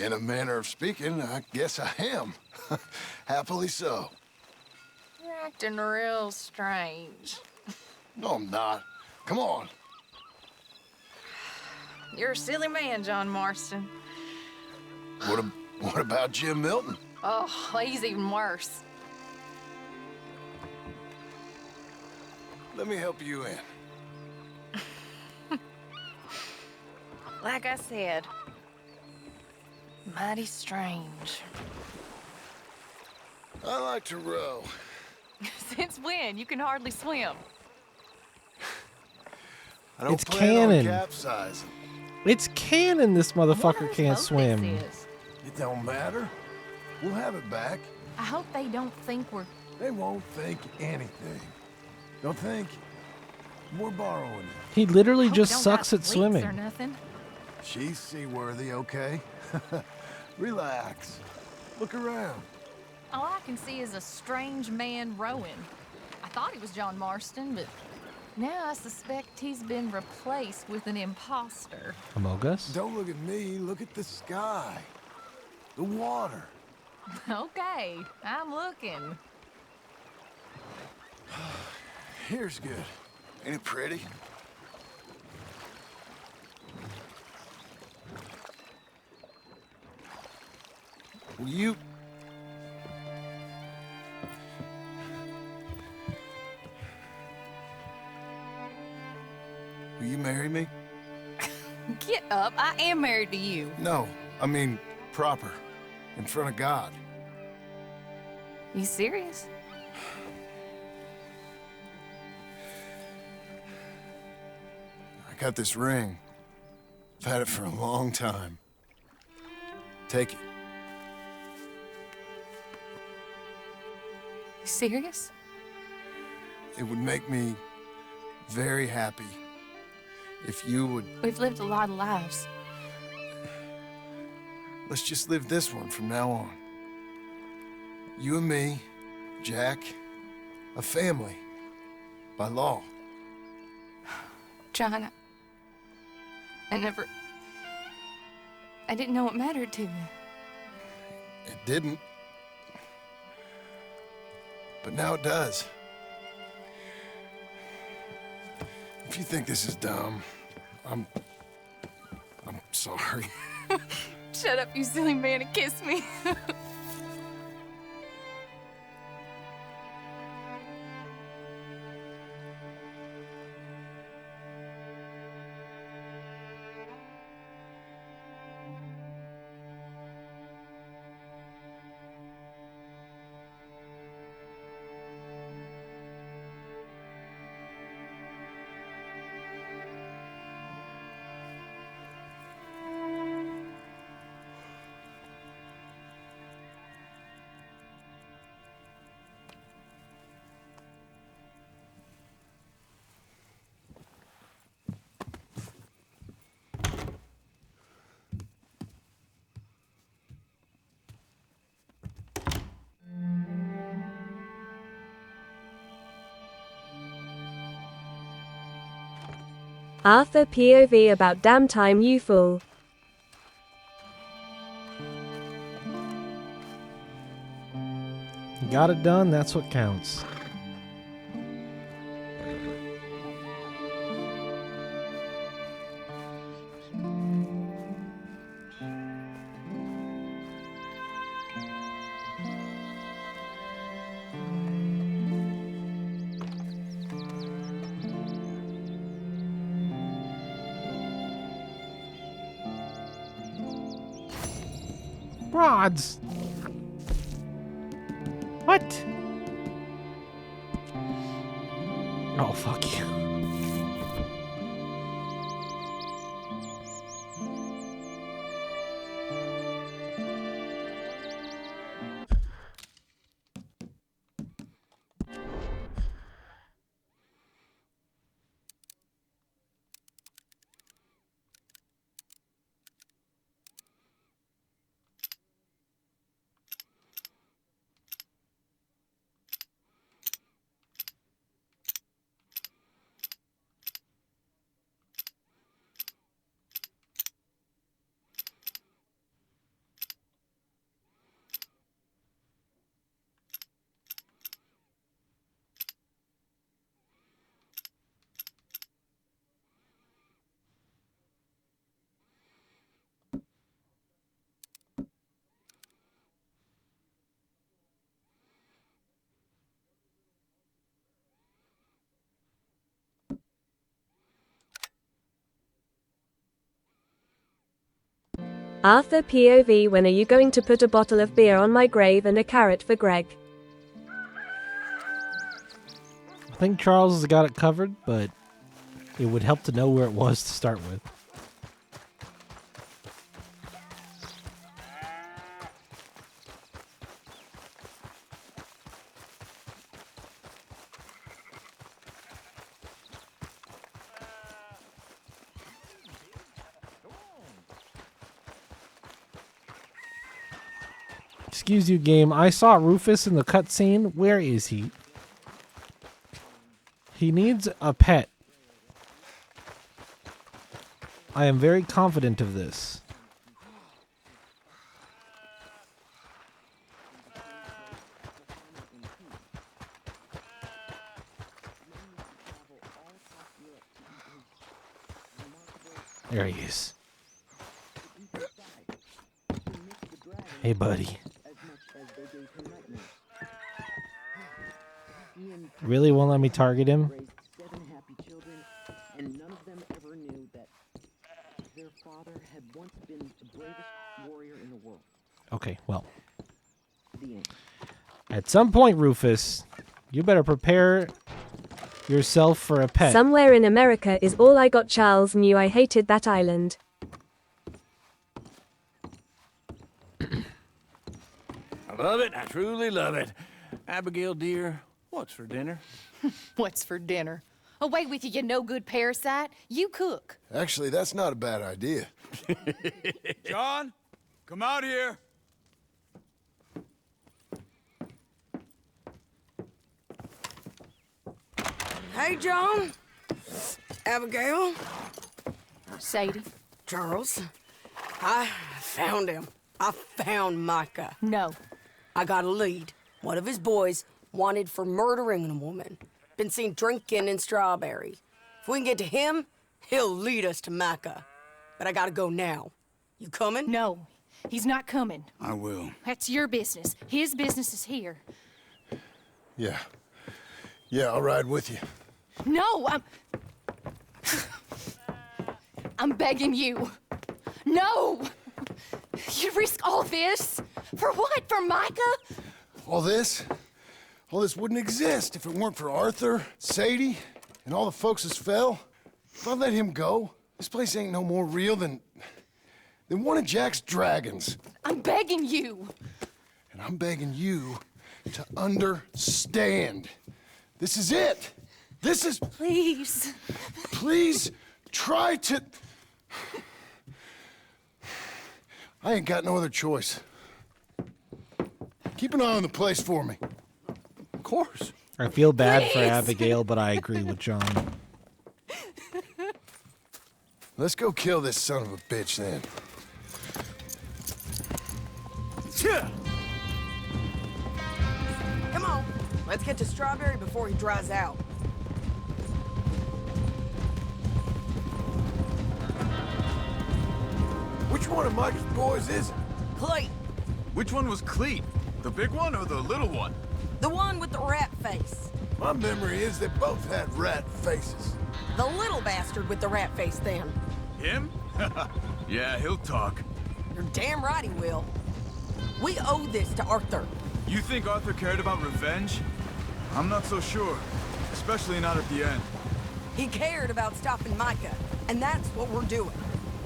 S1: In a manner of speaking, I guess I am. Happily so.
S8: You're acting real strange.
S1: No, I'm not. Come on.
S8: You're a silly man, John Marston.
S1: What about Jim Milton?
S8: Oh, he's even worse.
S1: Let me help you in.
S8: Like I said, mighty strange.
S1: I like to row.
S8: Since when? You can hardly swim.
S1: I don't
S4: It's
S1: plan
S4: canon.
S1: on capsizing.
S4: It's canon this motherfucker can't
S2: Boat
S4: swim.
S2: this is.
S1: It don't matter. We'll have it back.
S2: I hope they don't think we're...
S1: They won't think anything. They'll think we're borrowing it.
S4: He literally
S2: Hope
S4: just
S2: don't
S4: sucks
S2: got
S4: at
S2: leaks
S4: swimming.
S2: or nothing.
S1: She's seaworthy, okay? Relax. Look around.
S2: All I can see is a strange man rowing. I thought he was John Marston, but now I suspect he's been replaced with an imposter.
S4: Among Us?
S1: Don't look at me. Look at the sky. The water.
S2: Okay, I'm looking.
S1: Here's good. Ain't it pretty? Will you... Will you marry me?
S8: Get up. I am married to you.
S1: No, I mean proper. In front of God.
S8: You serious?
S1: I got this ring. I've had it for a long time. Take it.
S8: You serious?
S1: It would make me very happy if you would...
S8: We've lived a lot of lives.
S1: Let's just live this one from now on. You and me, Jack, a family, by law.
S8: John, I didn't know it mattered to you.
S1: It didn't. But now it does. If you think this is dumb, I'm sorry.
S8: Shut up, you silly man, and kiss me.
S14: Arthur POV about damn time you fool.
S4: Got it done, that's what counts. Rods. What? Oh, fuck you.
S14: Arthur POV, when are you going to put a bottle of beer on my grave and a carrot for Greg?
S4: I think Charles has got it covered, but it would help to know where it was to start with. Excuse you, game. I saw Rufus in the cutscene. Where is he? He needs a pet. I am very confident of this. There he is. Hey, buddy. Really won't let me target him?
S10: And none of them ever knew that their father had once been the bravest warrior in the world.
S4: Okay, well.
S10: The end.
S4: At some point, Rufus, you better prepare yourself for a pet.
S14: Somewhere in America is all I got. Charles knew I hated that island.
S5: I love it. I truly love it. Abigail, dear, what's for dinner?
S2: What's for dinner? Away with you, you no-good parasite. You cook.
S1: Actually, that's not a bad idea.
S5: John, come out here.
S6: Hey, John. Abigail.
S2: Sadie.
S6: Charles. I found him. I found Micah.
S2: No.
S6: I got a lead. One of his boys wanted for murdering a woman. Been seen drinking in Strawberry. If we can get to him, he'll lead us to Micah. But I gotta go now. You coming?
S2: No, he's not coming.
S5: I will.
S2: That's your business. His business is here.
S1: Yeah. Yeah, I'll ride with you.
S2: No, I'm begging you. No! You risk all this? For what? For Micah?
S1: All this wouldn't exist if it weren't for Arthur, Sadie, and all the folks as fell. If I let him go, this place ain't no more real than one of Jack's dragons.
S2: I'm begging you.
S1: And I'm begging you to understand. This is it. This is...
S2: Please.
S1: Please try to... I ain't got no other choice. Keep an eye on the place for me.
S5: Of course.
S4: I feel bad for
S2: Please.
S4: Abigail, but I agree with John.
S1: Let's go kill this son of a bitch then.
S6: Come on, let's get to Strawberry before he dries out.
S1: Which one of Mike's boys is it?
S6: Cleet,
S15: Which one was Cleet? The big one or the little one?
S6: the one with the rat face.
S1: My memory is they both had rat faces.
S6: The little bastard with the rat face then.
S15: Him? Yeah, he'll talk.
S6: You're damn right he will. We owe this to Arthur.
S15: You think Arthur cared about revenge? I'm not so sure. Especially not at the end.
S6: He cared about stopping Micah, and that's what we're doing.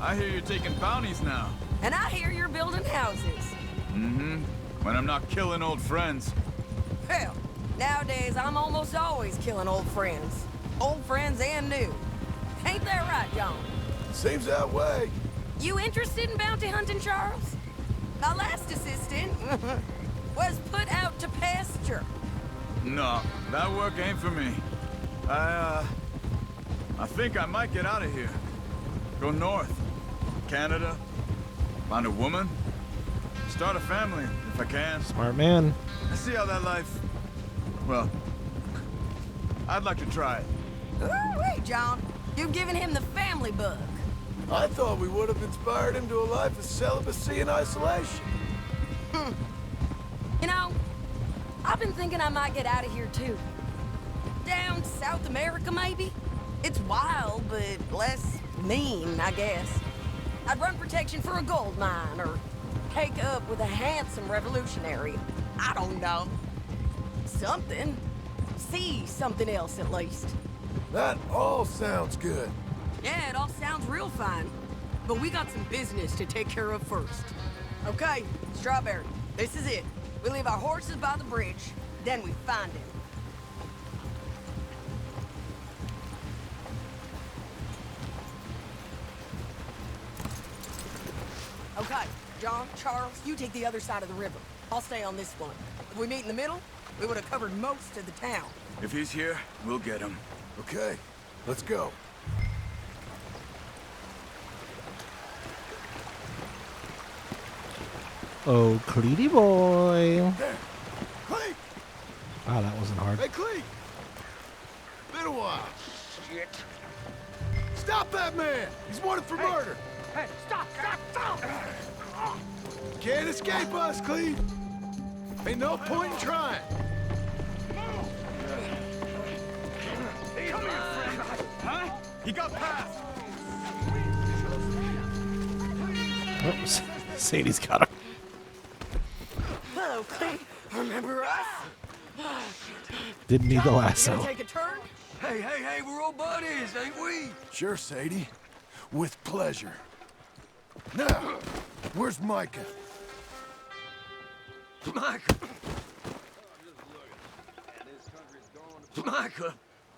S15: I hear you're taking bounties now.
S6: And I hear you're building houses.
S15: Mm-hmm. When I'm not killing old friends.
S6: Hell, nowadays I'm almost always killing old friends. Old friends and new. Ain't that right, John?
S1: Seems that way.
S6: You interested in bounty hunting, Charles? My last assistant was put out to pasture.
S15: No, that work ain't for me. I think I might get out of here. Go north. Canada. Find a woman. Start a family, if I can.
S4: Smart man.
S15: I see how that life... Well, I'd like to try it.
S6: Ooh-wee, John. You've given him the family bug.
S1: I thought we would have inspired him to a life of celibacy and isolation.
S6: You know, I've been thinking I might get out of here, too. Down South America, maybe? It's wild, but less mean, I guess. I'd run protection for a gold mine, or take up with a handsome revolutionary. I don't know. Something. See something else, at least.
S1: That all sounds good.
S6: Yeah, it all sounds real fine. But we got some business to take care of first. Okay, Strawberry, this is it. We leave our horses by the bridge, then we find him. Okay, John, Charles, you take the other side of the river. I'll stay on this one. If we meet in the middle, we would have covered most of the town.
S15: If he's here, we'll get him.
S1: Okay, let's go.
S4: Oh, Cleety boy.
S1: There. Cleet!
S4: Wow, that wasn't hard.
S1: Hey, Cleet! Been a while. Shit. Stop that man! He's wanted for murder!
S3: Hey, stop!
S1: Can't escape us, Cleet! Ain't no point in trying.
S15: Come here, friend! Huh? He got past!
S4: Oops. Sadie's got him.
S6: Hello, Cleet. Remember us?
S4: Didn't need the lasso.
S6: Gonna take a turn?
S3: Hey, we're old buddies, ain't we?
S1: Sure, Sadie. With pleasure. Now, where's Micah?
S3: Micah! Micah!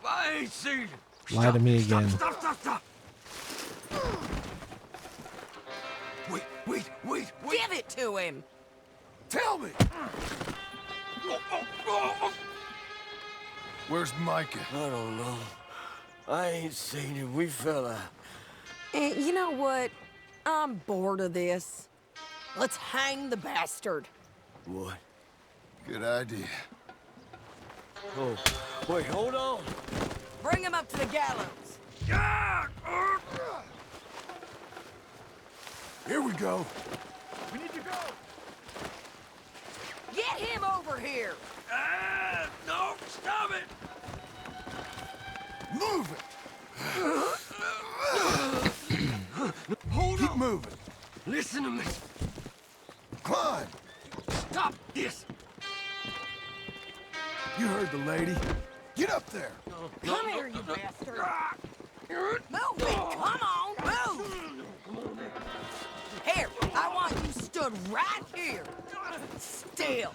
S3: I ain't seen him!
S4: Lie to me again.
S3: Stop! Wait!
S6: Give it to him!
S1: Tell me! Where's Micah?
S3: I don't know. I ain't seen him. We fell out.
S6: You know what? I'm bored of this. Let's hang the bastard.
S3: What?
S1: Good idea.
S3: Oh, wait, hold on.
S6: Bring him up to the gallows.
S1: Here we go.
S3: We need to go.
S6: Get him over here.
S3: No, stop it.
S1: Move it!
S3: Hold
S1: Keep
S3: on.
S1: moving.
S3: Listen to me.
S1: Climb!
S3: Stop this.
S1: You heard the lady. Get up there!
S6: Come here, you bastard. Move it. Come on, move. Here, I want you stood right here. Still.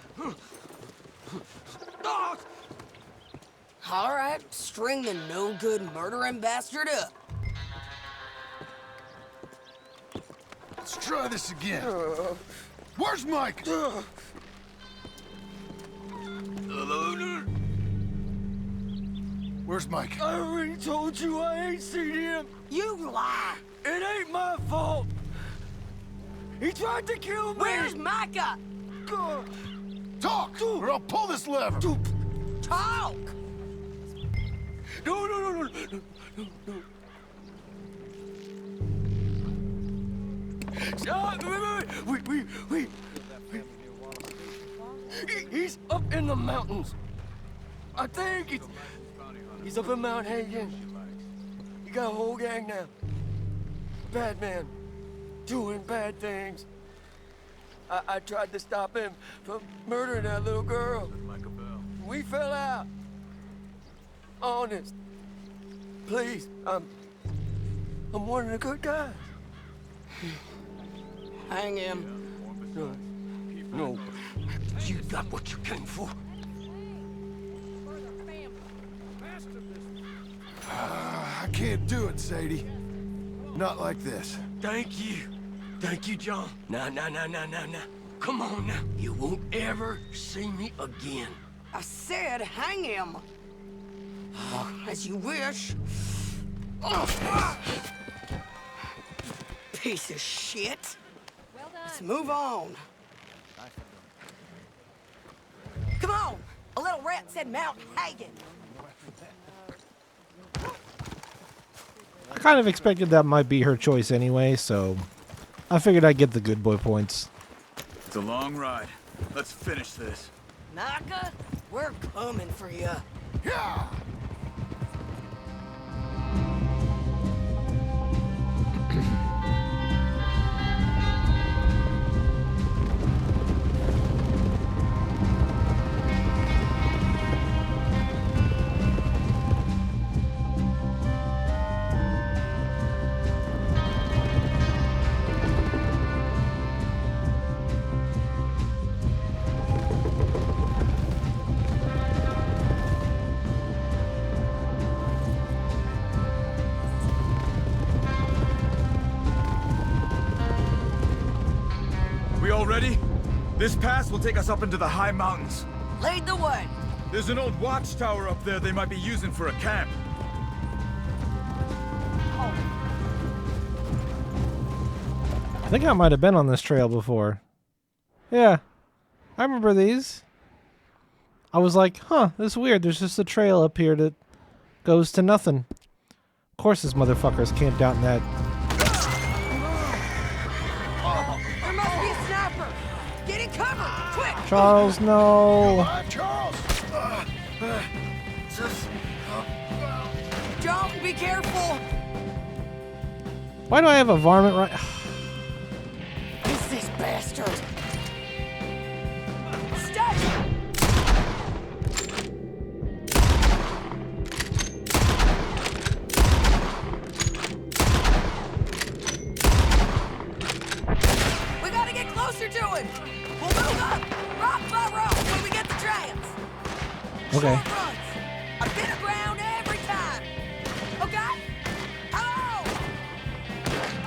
S6: All right, string the no-good murdering bastard up.
S1: Let's try this again. Where's Micah? Where's Micah?
S3: I already told you I ain't seen him.
S6: You lie.
S3: It ain't my fault. He tried to kill me.
S6: Where's Micah?
S1: Talk, or I'll pull this lever.
S6: Talk!
S3: No. Stop! Wait. He's up in the mountains. I think he's up in Mount Hagen. He got a whole gang now. Bad man, doing bad things. I tried to stop him from murdering that little girl. We fell out. Honest. Please, I'm one of the good guys.
S6: Hang him.
S3: No. You got what you came for.
S1: I can't do it, Sadie. Not like this.
S3: Thank you, John. Nah. Come on now. You won't ever see me again.
S6: I said hang him. As you wish. Piece of shit.
S8: Well done.
S6: Let's move on. Come on. A little rat said Mount Hagen.
S4: I kind of expected that might be her choice anyway, so I figured I'd get the good boy points.
S15: It's a long ride. Let's finish this.
S6: Micah, we're coming for you.
S1: Yeah!
S15: Ready? This pass will take us up into the high mountains.
S6: Lead the way.
S15: There's an old watchtower up there they might be using for a camp.
S4: I think I might have been on this trail before. Yeah, I remember these. I was like, huh, this is weird. There's just a trail up here that goes to nothing. Of course this motherfucker's camped out in that.
S6: There must be a sniper. Get in cover, quick.
S4: Charles, no.
S1: Charles!
S6: John, be careful.
S4: Why do I have a varmint right?
S6: Who's this bastard? Stay! We gotta get closer to him. We'll move up, rock by rock, when we get the chance.
S4: Okay.
S6: Short runs. A bit of ground every time. Okay? Hello!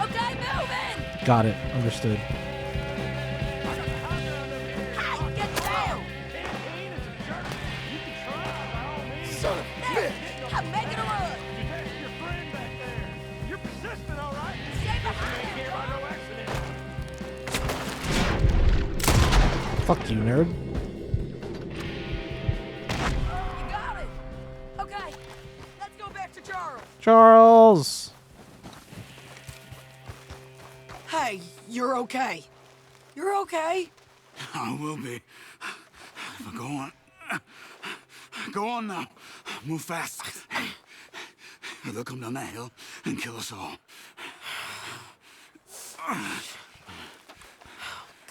S6: Okay, moving!
S4: Got it. Understood.
S6: Hey, get down!
S1: Son of a bitch!
S6: I'm making a run!
S13: Your friend back there. You're persistent, all right?
S6: Stay behind him!
S13: By no accident.
S4: Fuck you, nerd.
S6: You got it! Okay, let's go back to Charles.
S4: Charles!
S6: Hey, you're okay. You're okay.
S15: I will be. But go on. Go on now. Move fast. They'll come down that hill and kill us all.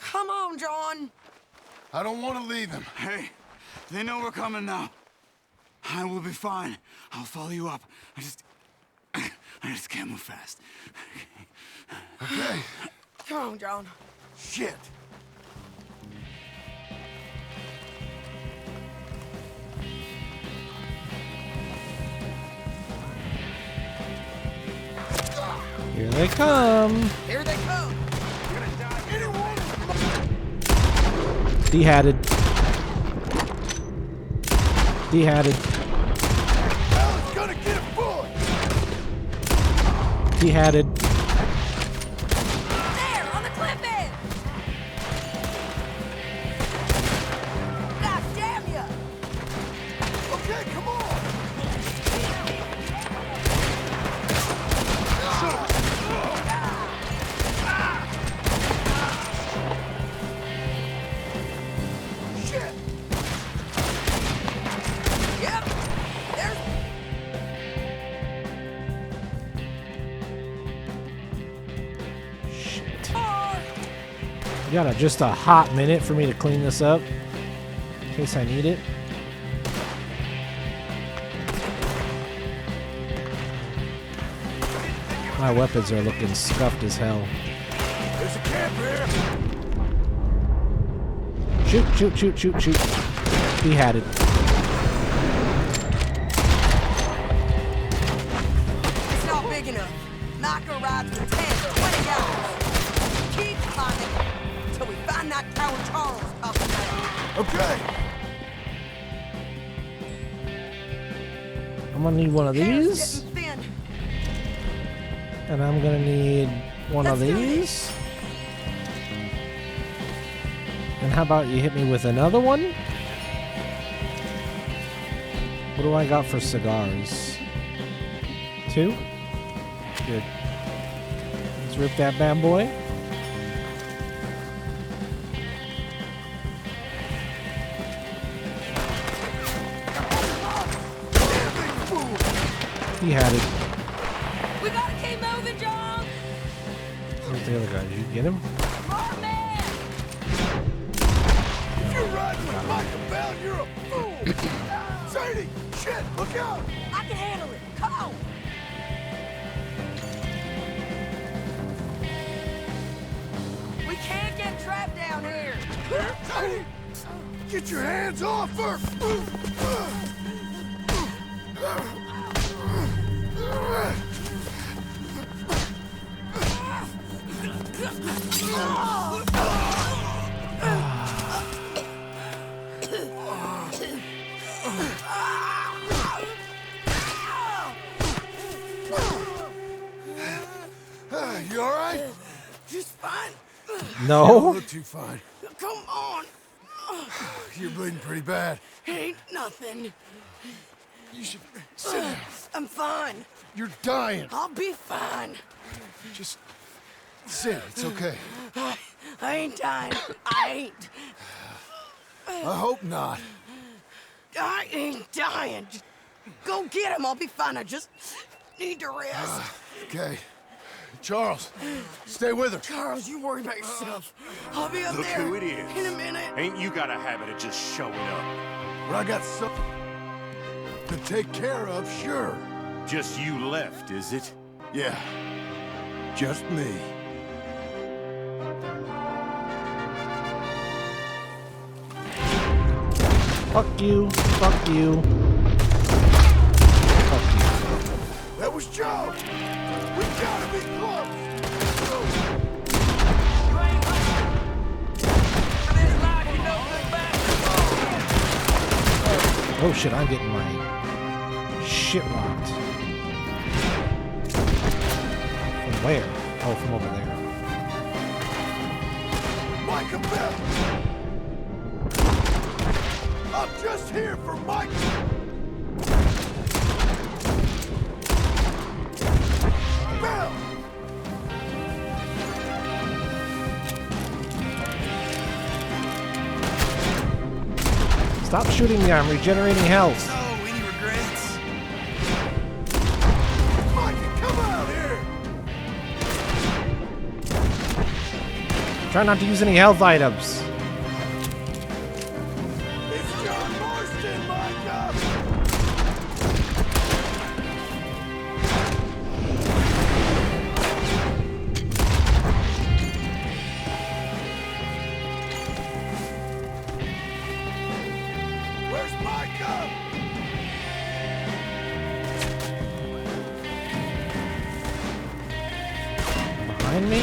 S6: Come on, John.
S1: I don't want to leave him.
S15: Hey, they know we're coming now. I will be fine. I'll follow you up. I just can't move fast.
S1: Okay.
S6: Come on, John.
S1: Shit.
S4: Here they come.
S6: Here they come.
S4: Dehatted. Dehatted.
S1: Hell, it's gonna get a bullet.
S4: Dehatted. You got just a hot minute for me to clean this up in case I need it. My weapons are looking scuffed as hell.
S15: There's a camp here.
S4: Shoot, shoot, shoot, shoot, shoot. He had it.
S16: It's not big enough. Knocker rides with 10, 20 guys. Keep climbing until we find that tower Charles talking about.
S1: Okay.
S4: I'm gonna need one of these.
S16: Getting thin.
S4: And I'm gonna need one of these. And how about you hit me with another one? What do I got for cigars? 2? Good. Let's rip that bad boy. He had it.
S16: We gotta keep moving, John.
S4: Where's the other guy? Did you get him?
S15: If you're riding with Michael Bell, you're a fool. Sadie, shit, look out.
S16: I can handle it. Come on. We can't get trapped down here.
S15: Sadie, get your hands off her. You all right?
S16: Just fine.
S4: No.
S15: You don't look too fine.
S16: Come on.
S15: You're bleeding pretty bad.
S16: Ain't nothing.
S15: You should sit down.
S16: I'm fine.
S15: You're dying.
S16: I'll be fine.
S15: Just sit. It's okay.
S16: I ain't dying. I ain't.
S15: I hope not.
S16: I ain't dying. Just go get him. I'll be fine. I just need to rest.
S15: Okay. Charles, stay with her.
S16: Charles, you worry about yourself. I'll be up
S13: Look
S16: there
S13: who it is.
S16: in a minute.
S13: Ain't you got a habit of just showing up?
S15: Well, I got something to take care of, sure.
S13: Just you left, is it?
S15: Yeah. Just me.
S4: Fuck you. Fuck you. Fuck you.
S15: That was Joe. We gotta be close.
S4: Oh shit, I'm getting my shit rocked. From where? Oh, from over there.
S15: Micah Bell. I'm just here for Mike. Bell.
S4: Stop shooting me, I'm regenerating health.
S15: So, any regrets? Micah, come out here.
S4: Try not to use any health items.
S15: It's John Marston, Micah. Where's Micah?
S4: Behind me?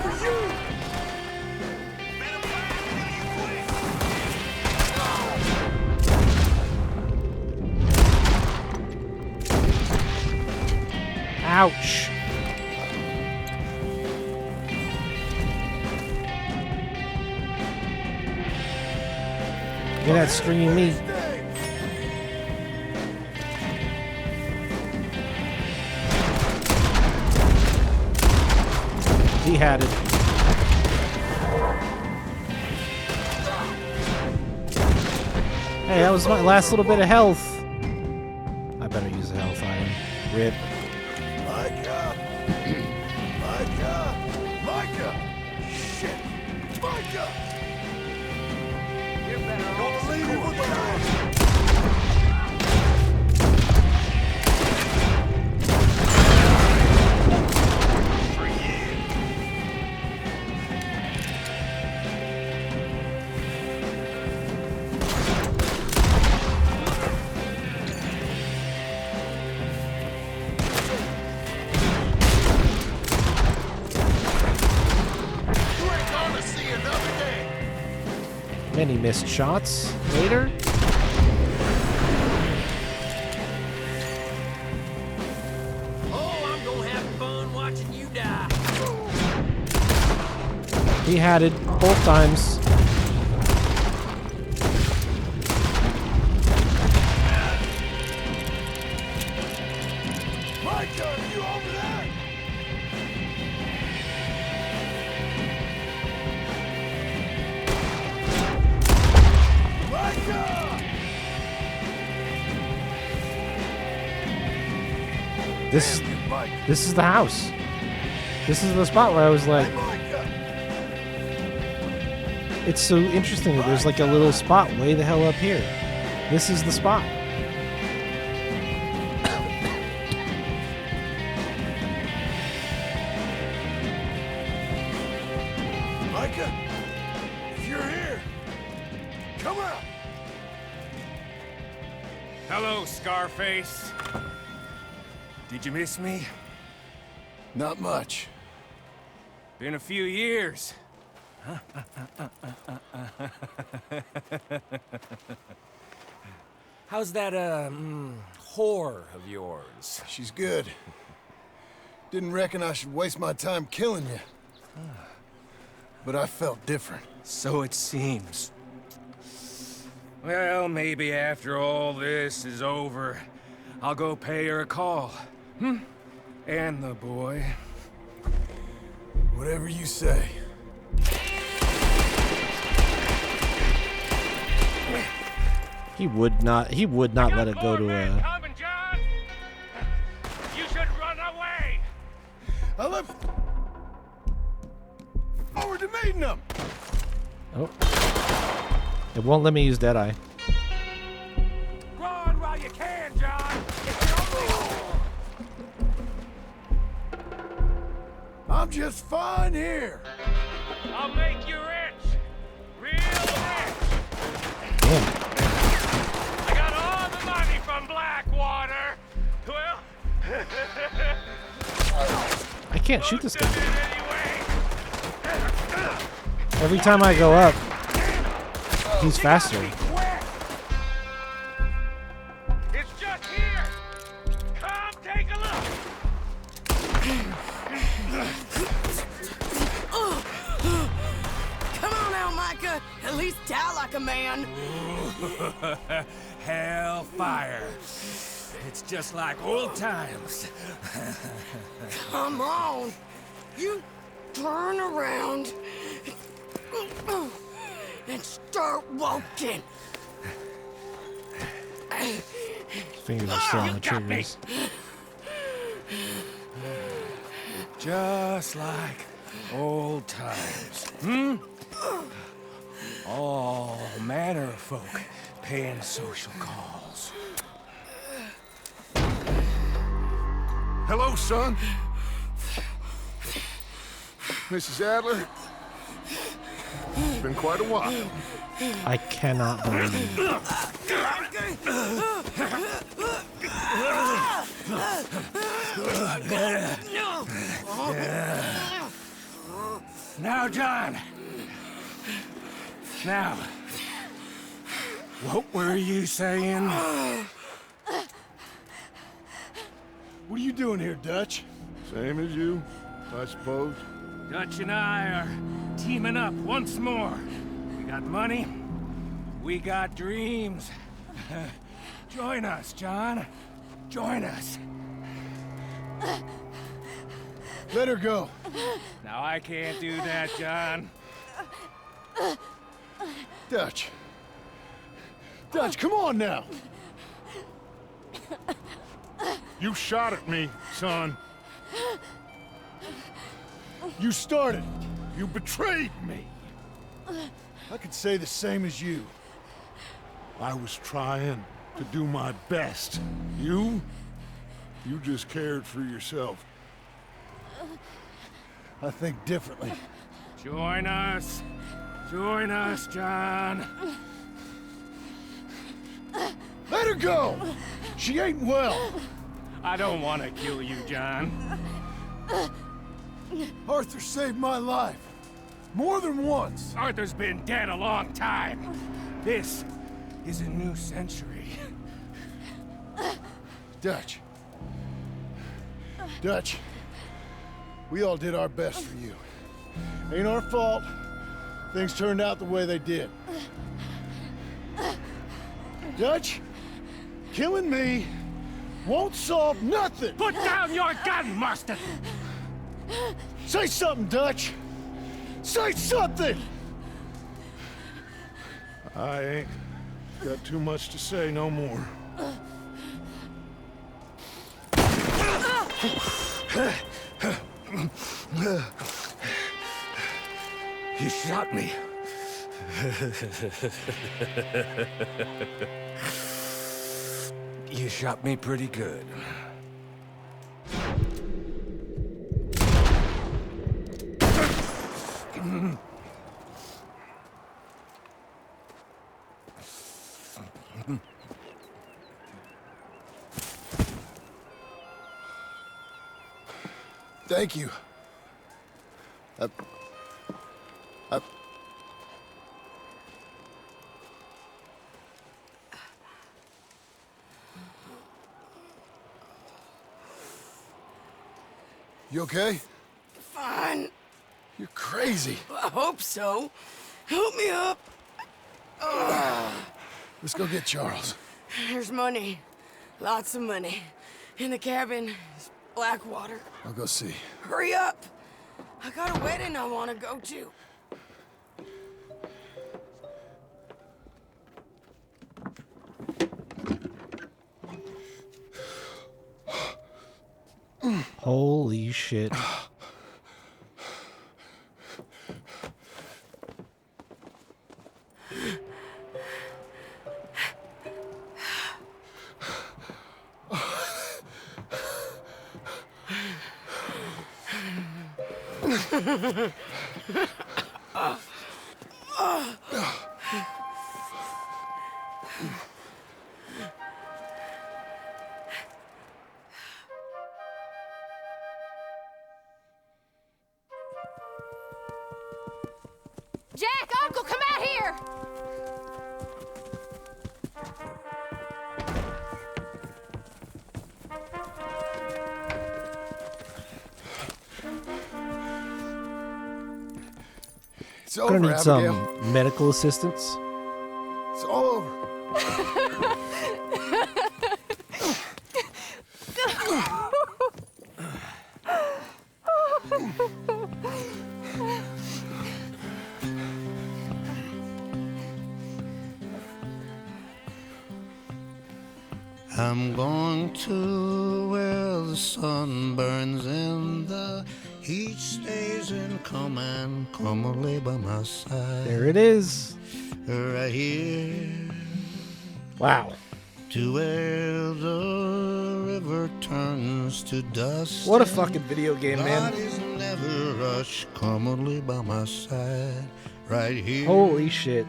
S15: For you.
S4: Ouch. Get that stringy meat. He had it. Hey, that was my last little bit of health. I better use a health item. Rip.
S15: Micah.
S1: Micah! Micah! Shit! Micah!
S16: You're better
S1: Don't
S16: off.
S1: believe it with the eyes!
S4: Many missed shots later.
S9: Oh, I'm gonna have fun watching you die.
S4: He had it both times.
S1: Micah, are you over there? Micah!
S4: This is the house. This is the spot where I was like, it's so interesting that there's like a little spot way the hell up here. This is the spot.
S1: Micah, if you're here, come out.
S5: Hello, Scarface. Did you miss me?
S1: Not much.
S5: Been a few years. How's that, whore of yours?
S1: She's good. Didn't reckon I should waste my time killing you. But I felt different.
S5: So it seems. Well, maybe after all this is over, I'll go pay her a call. And the boy.
S1: Whatever you say.
S4: He would not let it go to a...
S13: Coming, John! You should run away!
S1: I left forward to meeting them.
S4: Oh. It won't let me use Deadeye.
S13: Run while you can, John!
S1: I'm just fine here.
S13: I'll make you rich! Real rich!
S4: Damn.
S13: I got all the money from Blackwater! Well...
S4: I can't shoot this guy. Every time I go up, he's faster.
S13: It's just here! Come take a look!
S16: Come on now, Micah. At least die like a man.
S5: Hellfire. It's just like old times.
S16: Come on. You turn around and start walking.
S4: Fingers are still on the triggers.
S5: Just like old times. All manner of folk paying social calls.
S1: Hello, son. Mrs. Adler. It's been quite a while.
S4: I cannot believe it.
S5: Now, John. Now. What were you saying?
S1: What are you doing here, Dutch? Same as you, I suppose.
S5: Dutch and I are teaming up once more. We got money. We got dreams. Join us, John. Join us.
S1: Let her go.
S5: Now, I can't do that, John.
S1: Dutch. Dutch, come on now.
S12: You shot at me, son.
S1: You started it. You betrayed me. I could say the same as you.
S12: I was trying to do my best. You just cared for yourself.
S1: I think differently.
S5: Join us. Join us, John.
S1: Let her go! She ain't well.
S5: I don't want to kill you, John.
S1: Arthur saved my life. More than once.
S5: Arthur's been dead a long time. This is a new century.
S1: Dutch. Dutch. We all did our best for you. Ain't our fault. Things turned out the way they did. Dutch, killing me won't solve nothing.
S5: Put down your gun, Marston!
S1: Say something, Dutch. Say something!
S12: I ain't got too much to say no more.
S5: You shot me. You shot me pretty good.
S1: Thank you. You okay?
S16: Fine.
S1: You're crazy.
S16: I hope so. Help me up.
S1: Let's go get Charles.
S16: There's money. Lots of money. In the cabin is Blackwater.
S1: I'll go see.
S16: Hurry up. I got a wedding I want to go to.
S4: Holy shit.
S2: Jack, Uncle, come out here!
S1: It's
S4: Gonna
S1: over,
S4: need
S1: Abigail.
S4: some medical assistance.
S1: It's all over.
S17: I'm going to where the sun burns and the heat stays in command. Come and lay by my side.
S4: There it is.
S17: Right here.
S4: Wow.
S17: To where the river turns to dust.
S4: What a fucking video game, man.
S17: Bodies never rush. Come and lay by my side. Right here.
S4: Holy shit.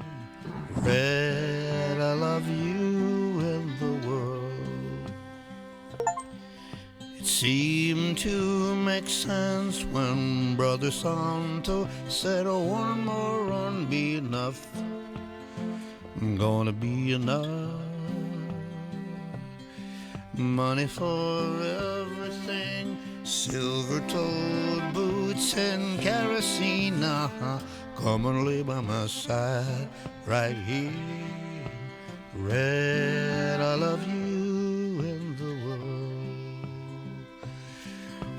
S17: Red, I love you and the world. It seemed to make sense when Brother Santo said, oh, one more run be enough. Gonna be enough. Money for everything, silver-toed boots and kerosene. Come and lay by my side right here. Red, I love you and the world.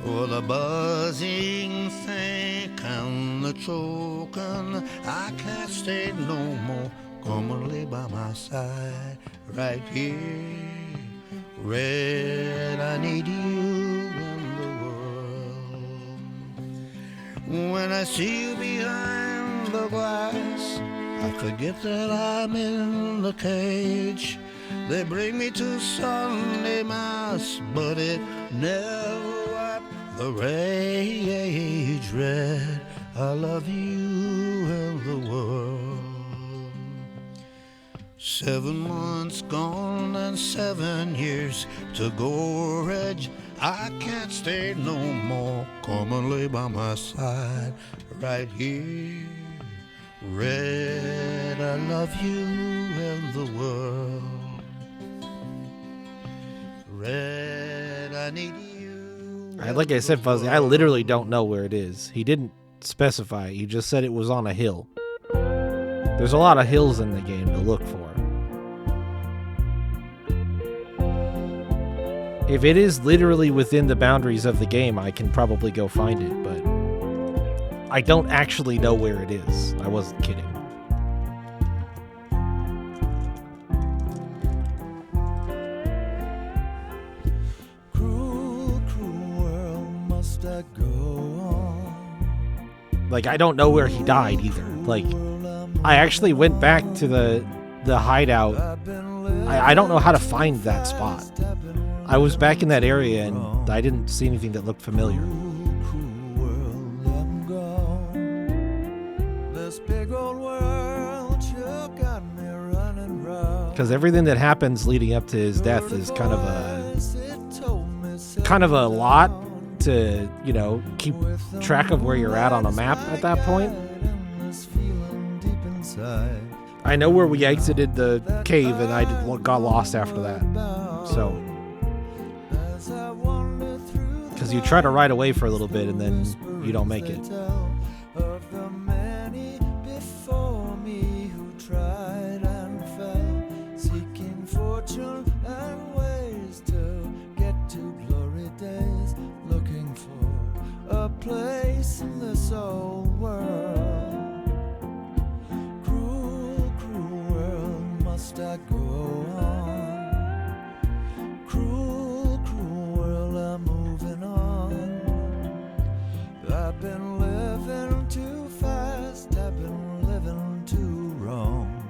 S17: Oh, the buzzing think and the choking, I can't stay no more. Come and lay by my side right here. Red, I need you in the world. I see you behind the glass, I forget that I'm in the cage. They bring me to Sunday Mass, but it never wiped the rage red. I love you and the world. 7 months gone and 7 years to go, Reg. I can't stay no more. Come and lay by my side right here. Red, I love you and the world. Red, I need you.
S4: Like I said, Fuzzy, I literally don't know where it is. He didn't specify. He just said it was on a hill. There's a lot of hills in the game to look for. If it is literally within the boundaries of the game, I can probably go find it, but I don't actually know where it is. I wasn't kidding.
S18: Cruel, cruel world, must I go on?
S4: Like, I don't know where he died either. Like, I actually went back to the hideout. I don't know how to find that spot. I was back in that area and I didn't see anything that looked familiar. Because everything that happens leading up to his death is kind of a lot to, you know, keep track of where you're at on a map at that point. I know where we exited the cave and I got lost after that. So, because you try to ride away for a little bit and then you don't make it.
S18: Place in this old world. Cruel, cruel world, must I go on? Cruel, cruel world, I'm moving on. I've been living too fast, I've been living too wrong.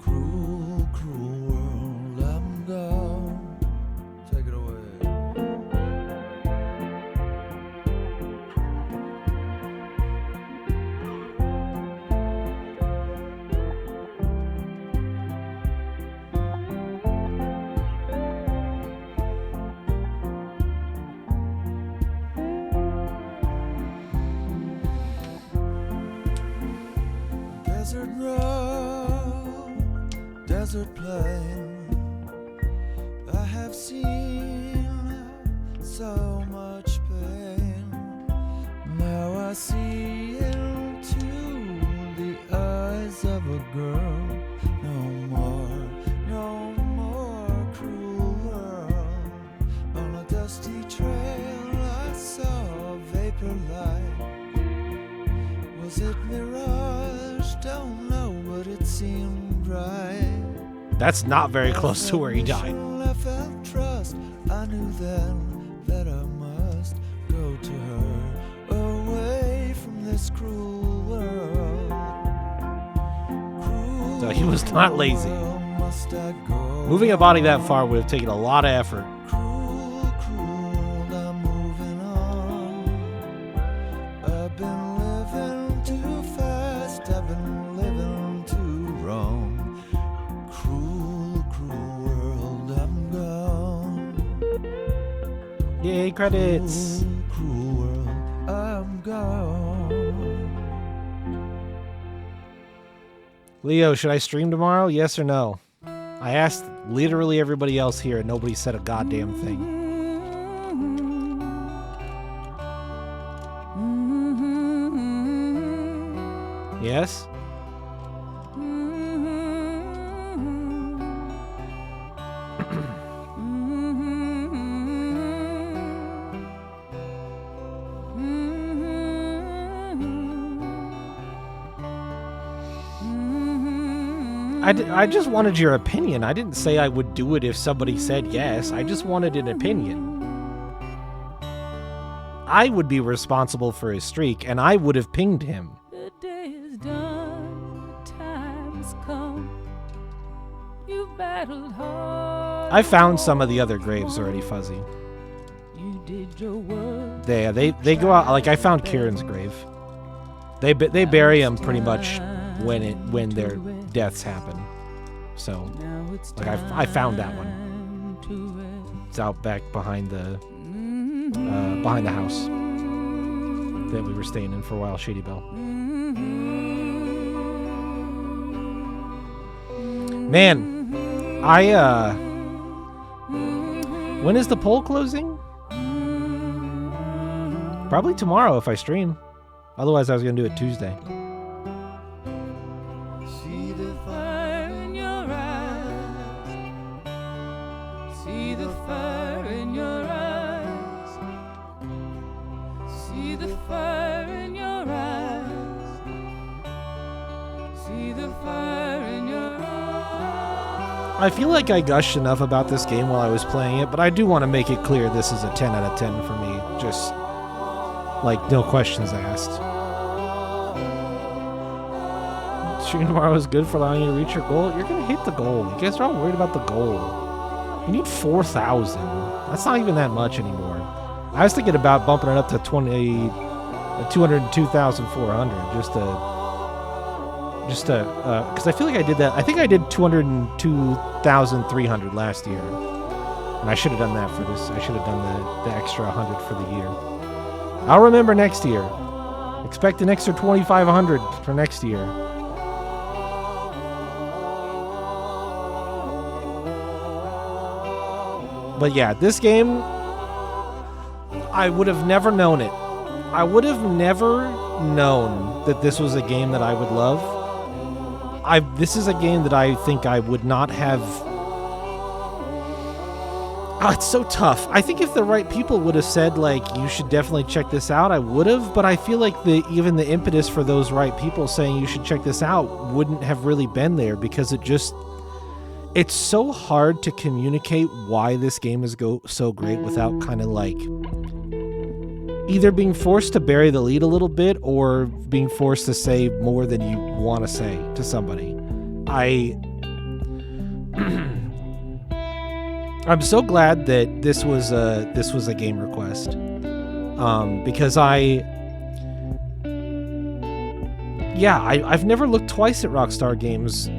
S18: Cruel, cruel world, I'm gone. Take it away. Desert road, desert plain, I have seen so much pain. Now I see into the eyes of a girl. No more cruel world. On a dusty trail I saw a vapor light. Was it mirage? Don't know, but it seemed right.
S4: That's not very close to where he died.
S18: I felt trust. I knew then that I must go to her, away from this cruel world.
S4: So he was not lazy. Moving a body that far would have taken a lot of effort.
S18: I've been living too fast, I've been living too wrong. Cruel, cruel world, I'm gone.
S4: Yay, credits!
S18: Cruel world, I'm gone.
S4: Leo, should I stream tomorrow? Yes or no? I asked literally everybody else here and nobody said a goddamn thing. Yes? I just wanted your opinion. I didn't say I would do it if somebody said yes. I just wanted an opinion. I would be responsible for his streak, and I would have pinged him.
S19: The day is done, the time has come. You battled hard.
S4: I found some of the other graves already, Fuzzy.
S19: You did your work.
S4: They go out, like I found Kieran's grave. They bury him pretty much when their deaths happen. So, like I found that one. It's out back behind the house that we were staying in for a while, Shady Belle. Man, when is the poll closing? Probably tomorrow if I stream. Otherwise, I was gonna do it Tuesday.
S19: See the fire in your eyes. See the fire in your eyes. See the fire in your eyes. See the fire in your eyes.
S4: I feel like I gushed enough about this game while I was playing it, but I do want to make it clear this is a 10 out of 10 for me. Just, like, no questions asked. Stream tomorrow is good for allowing you to reach your goal. You're going to hit the goal. You guys are all worried about the goal. You need 4,000. That's not even that much anymore. I was thinking about bumping it up to 202,400 just to, because I feel like I did that. I think I did 202,300 last year. And I should have done that for this. I should have done the extra 100 for the year. I'll remember next year. Expect an extra 2,500 for next year. But yeah, this game, I would have never known it. I would have never known that this was a game that I would love. This is a game that I think I would not have... Oh, it's so tough. I think if the right people would have said, like, you should definitely check this out, I would have, but I feel like even the impetus for those right people saying you should check this out wouldn't have really been there, because it's so hard to communicate why this game is so great without kind of like either being forced to bury the lead a little bit or being forced to say more than you want to say to somebody. I'm so glad that this was a game request, because I've never looked twice at Rockstar games.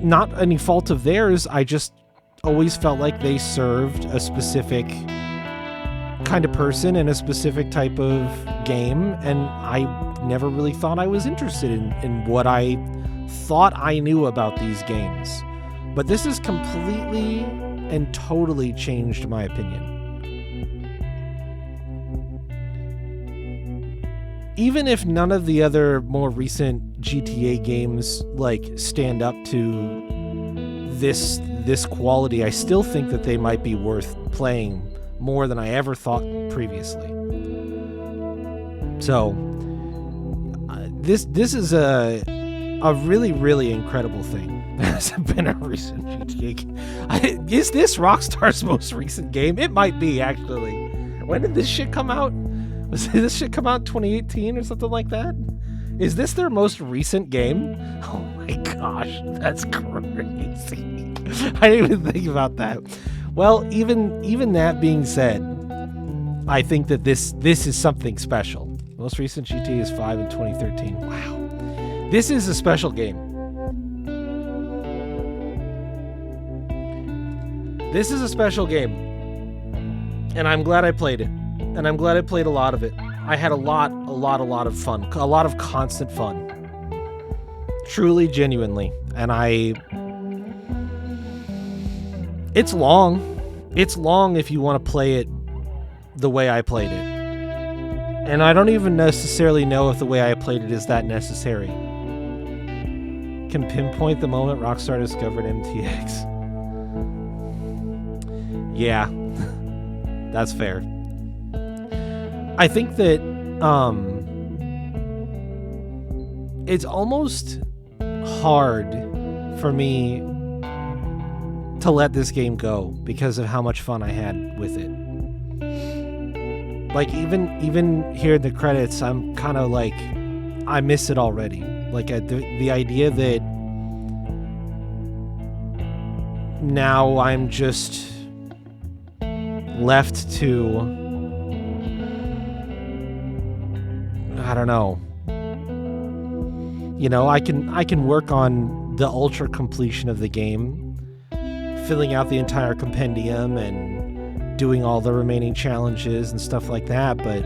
S4: Not any fault of theirs. I just always felt like they served a specific kind of person and a specific type of game, and I never really thought I was interested in what I thought I knew about these games. But this has completely and totally changed my opinion. Even if none of the other more recent GTA games like stand up to this quality, I still think that they might be worth playing more than I ever thought previously. So this is a really, really incredible thing that has been a recent GTA game. Is this Rockstar's most recent game? It might be, actually. When did this shit come out? Was this shit come out in 2018 or something like that? Is this their most recent game? Oh my gosh, that's crazy. I didn't even think about that. Well, even that being said, I think that this is something special. Most recent GTA is 5 in 2013. Wow. This is a special game. This is a special game. And I'm glad I played it. And I'm glad I played a lot of it. I had a lot of fun. A lot of constant fun. Truly, genuinely. And it's long. It's long if you want to play it the way I played it. And I don't even necessarily know if the way I played it is that necessary. Can pinpoint the moment Rockstar discovered MTX. Yeah. That's fair. I think that it's almost hard for me to let this game go because of how much fun I had with it. Like, even here in the credits, I'm kind of like, I miss it already. Like, the idea that now I'm just left to, I don't know. You know, I can work on the ultra completion of the game, filling out the entire compendium and doing all the remaining challenges and stuff like that, but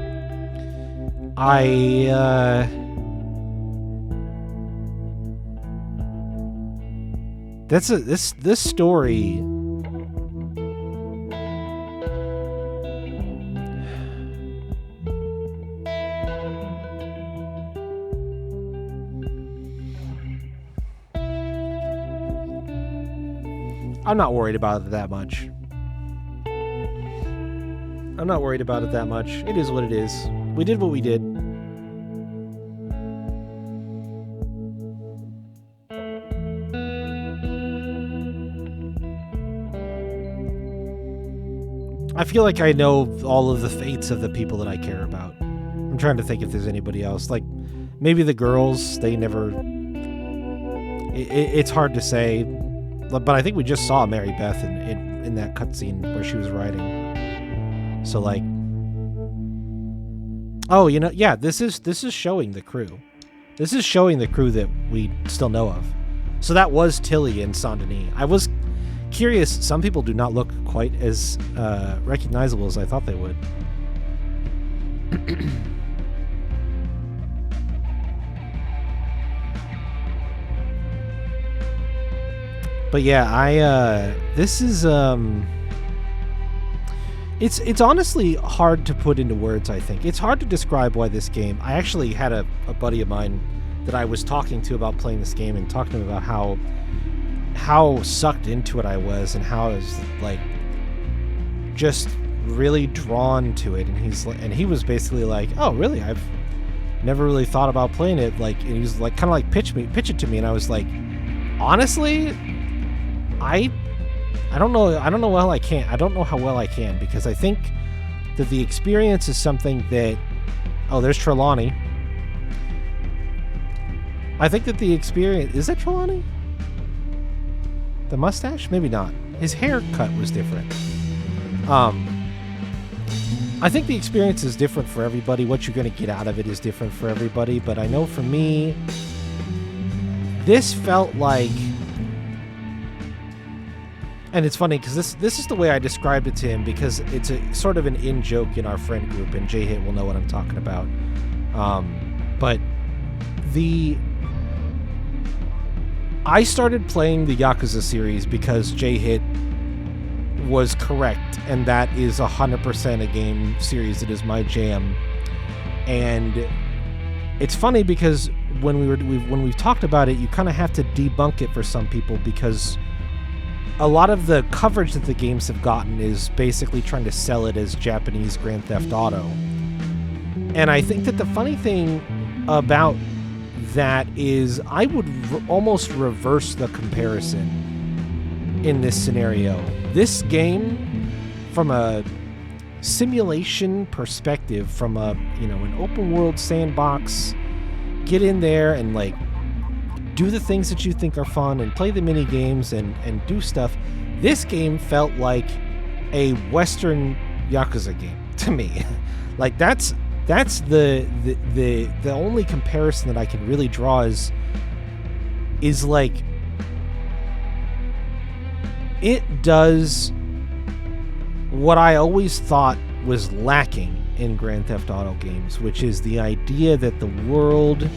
S4: this story, I'm not worried about it that much. I'm not worried about it that much. It is what it is. We did what we did. I feel like I know all of the fates of the people that I care about. I'm trying to think if there's anybody else. Like, maybe the girls, they never... It's hard to say. But I think we just saw Mary Beth in that cutscene where she was riding. So, like... Oh, you know, yeah, this is showing the crew. This is showing the crew that we still know of. So that was Tilly and Saint-Denis. I was curious. Some people do not look quite as recognizable as I thought they would. But yeah, this is it's honestly hard to put into words, I think. It's hard to describe why this game... I actually had a buddy of mine that I was talking to about playing this game and talking to him about how sucked into it I was and how I was, like, just really drawn to it. And he was basically like, oh, really? I've never really thought about playing it. Like, and he was like, kind of like, pitch it to me. And I was like, honestly... I don't know how well I can, because I think that the experience is something that... Oh, there's Trelawney. I think that the experience... Is that Trelawney? The mustache? Maybe not. His haircut was different. I think the experience is different for everybody. What you're going to get out of it is different for everybody, but I know for me, this felt like... And it's funny because this is the way I described it to him, because it's a sort of an in-joke in our friend group, and J-Hit will know what I'm talking about. But I started playing the Yakuza series because J-Hit was correct, and that is 100% a game series that is my jam. And it's funny because when we've talked about it, you kind of have to debunk it for some people, because a lot of the coverage that the games have gotten is basically trying to sell it as Japanese Grand Theft Auto. And I think that the funny thing about that is I would almost reverse the comparison in this scenario. This game, from a simulation perspective, from a, an open world sandbox, get in there and, like, do the things that you think are fun and play the mini games and do stuff. This game felt like a Western Yakuza game to me. Like, that's the only comparison that I can really draw is like, it does what I always thought was lacking in Grand Theft Auto games, which is the idea that the world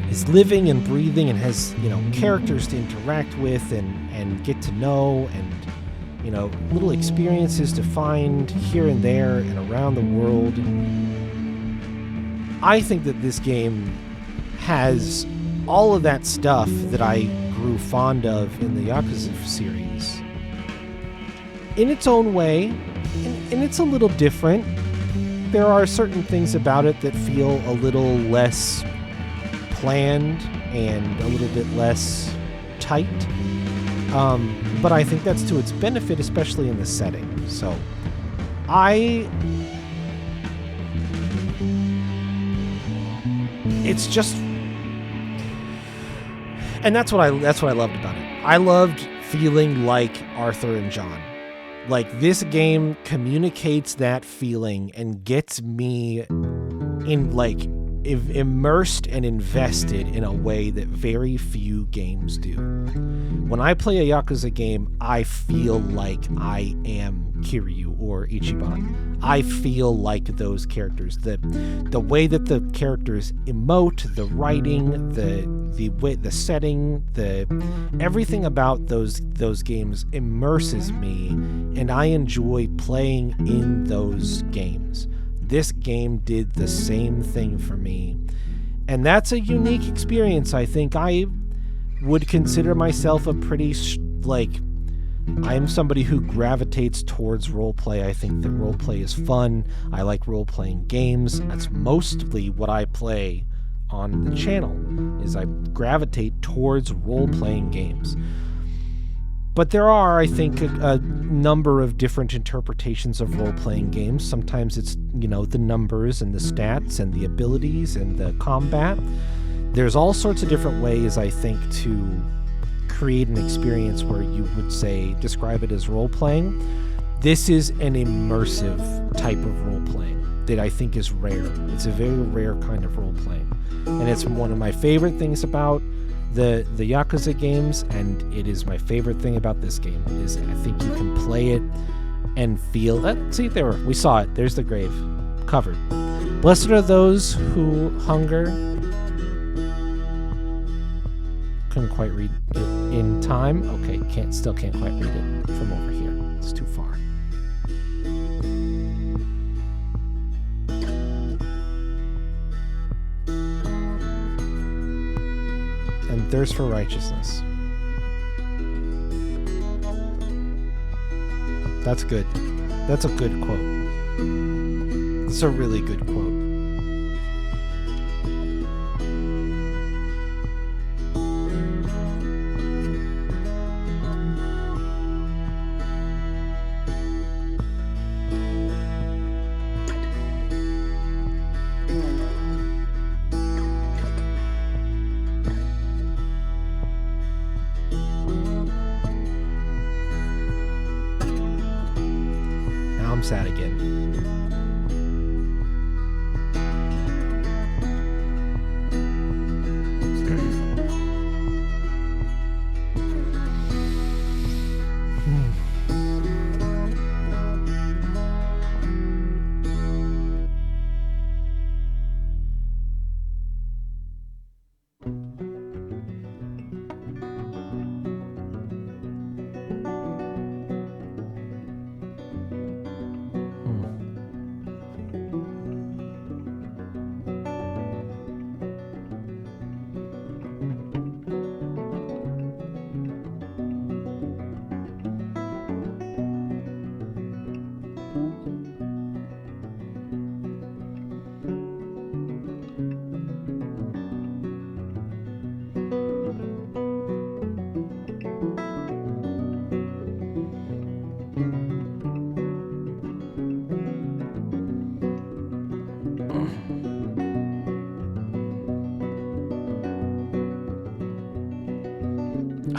S4: is living and breathing and has, characters to interact with and get to know, and, little experiences to find here and there and around the world. I think that this game has all of that stuff that I grew fond of in the Yakuza series in its own way, and it's a little different. There are certain things about it that feel a little less planned and a little bit less tight, but I think that's to its benefit, especially in the setting. So I it's just, and that's what I loved about it. I loved feeling like Arthur and John. Like, this game communicates that feeling and gets me in, like, immersed and invested in a way that very few games do. When I play a Yakuza game, I feel like I am Kiryu or Ichiban. I feel like those characters. The way that the characters emote, the writing, the way, the setting, everything about those games immerses me, and I enjoy playing in those games. This game did the same thing for me, and that's a unique experience. I think I would consider myself a pretty, I'm somebody who gravitates towards roleplay. I think that roleplay is fun. I like role-playing games. That's mostly what I play on the channel, is I gravitate towards role-playing games. But there are, I think, a number of different interpretations of role-playing games. Sometimes it's, the numbers and the stats and the abilities and the combat. There's all sorts of different ways, I think, to create an experience where you would describe it as role-playing. This is an immersive type of role-playing that I think is rare. It's a very rare kind of role-playing. And it's one of my favorite things about the Yakuza games, and it is my favorite thing about this game, is I think you can play it and feel it. See, we saw it. There's the grave. Covered. Blessed are those who hunger. Couldn't quite read it in time. Okay, still can't quite read it from over here. It's too far. And thirst for righteousness. That's good. That's a good quote. It's a really good quote. I'm sad again.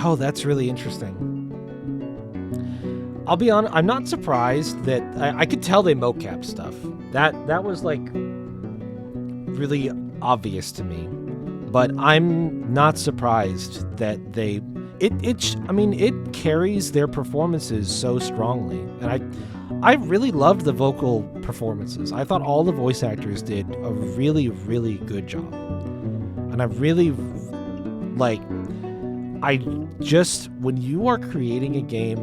S4: Oh, that's really interesting. I'll be honest, I'm not surprised that I could tell they mocap stuff. That was like really obvious to me. But I'm not surprised that it carries their performances so strongly. And I really loved the vocal performances. I thought all the voice actors did a really, really good job. And I really when you are creating a game,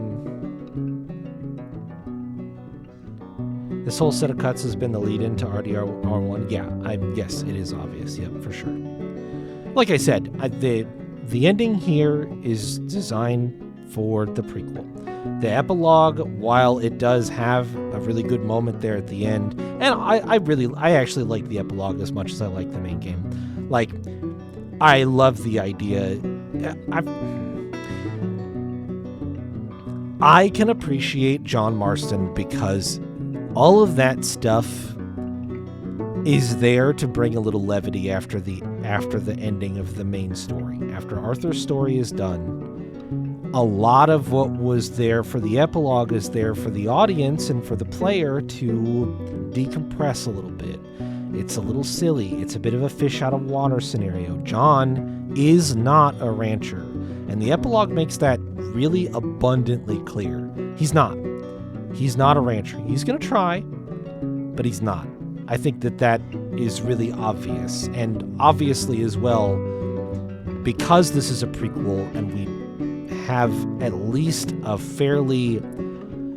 S4: this whole set of cuts has been the lead into RDR1. Yeah, yes, it is obvious. Yep, for sure. Like I said, the ending here is designed for the prequel. The epilogue, while it does have a really good moment there at the end, and I actually like the epilogue as much as I like the main game. Like, I love the idea. I can appreciate John Marston because all of that stuff is there to bring a little levity after the after the ending of the main story. After Arthur's story is done, a lot of what was there for the epilogue is there for the audience and for the player to decompress a little bit. It's a little silly. It's a bit of a fish out of water scenario. John is not a rancher, and the epilogue makes that really abundantly clear. He's not. He's not a rancher. He's going to try, but he's not. I think that is really obvious, and obviously as well, because this is a prequel and we have at least a fairly...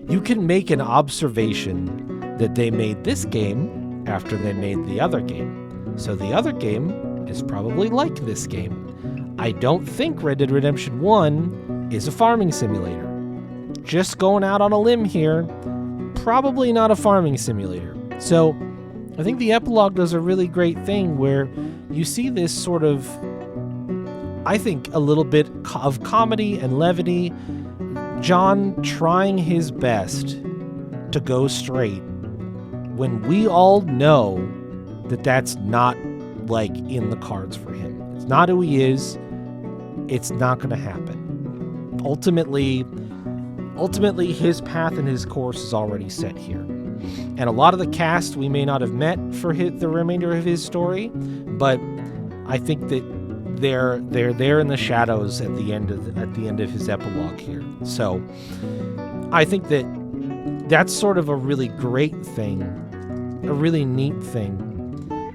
S4: You can make an observation that they made this game after they made the other game. So the other game is probably like this game. I don't think Red Dead Redemption 1 is a farming simulator. Just going out on a limb here, probably not a farming simulator. So I think the epilogue does a really great thing where you see this sort of, I think, a little bit of comedy and levity. John trying his best to go straight when we all know that that's not, like, in the cards for him. It's not who he is. It's not going to happen. Ultimately, his path and his course is already set here. And a lot of the cast we may not have met for the remainder of his story, but I think that they're there in the shadows at the end of his epilogue here. So I think that's sort of a really great thing, a really neat thing.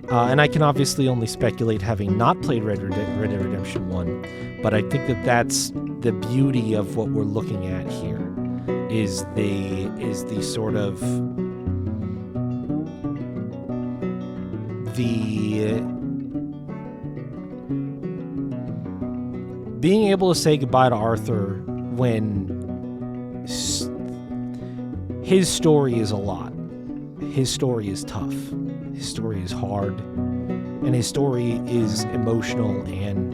S4: And I can obviously only speculate, having not played Red Dead Redemption 1, but I think that's the beauty of what we're looking at here is the sort of the being able to say goodbye to Arthur when his story is a lot. His story is tough. His story is hard. And his story is emotional, and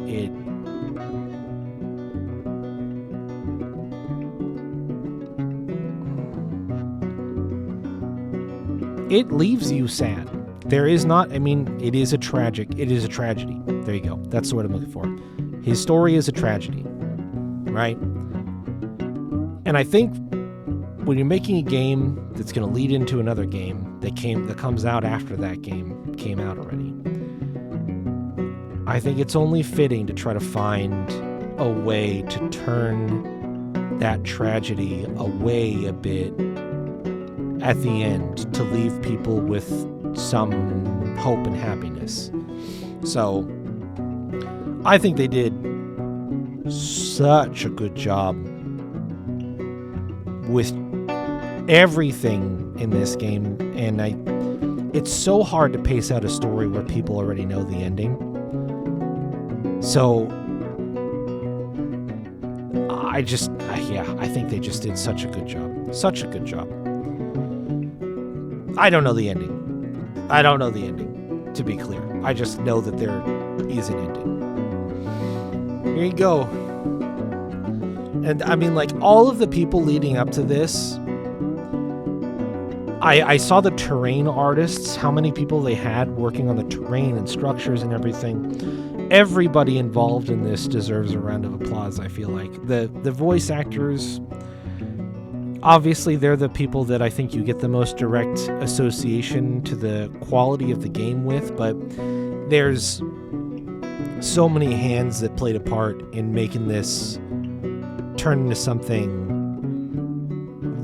S4: it leaves you sad. There is not, it is a tragedy. There you go. That's the word I'm looking for. His story is a tragedy, right? And I think when you're making a game that's going to lead into another game that comes out after that game came out already, I think it's only fitting to try to find a way to turn that tragedy away a bit at the end to leave people with some hope and happiness. So I think they did such a good job with everything in this game, and it's so hard to pace out a story where people already know the ending. So I think they just did such a good job. Such a good job. I don't know the ending, to be clear. I just know that there is an ending. Here you go. And all of the people leading up to this, I saw the terrain artists, how many people they had working on the terrain and structures and everything. Everybody involved in this deserves a round of applause, I feel like. The voice actors, obviously they're the people that I think you get the most direct association to the quality of the game with, but there's so many hands that played a part in making this turn into something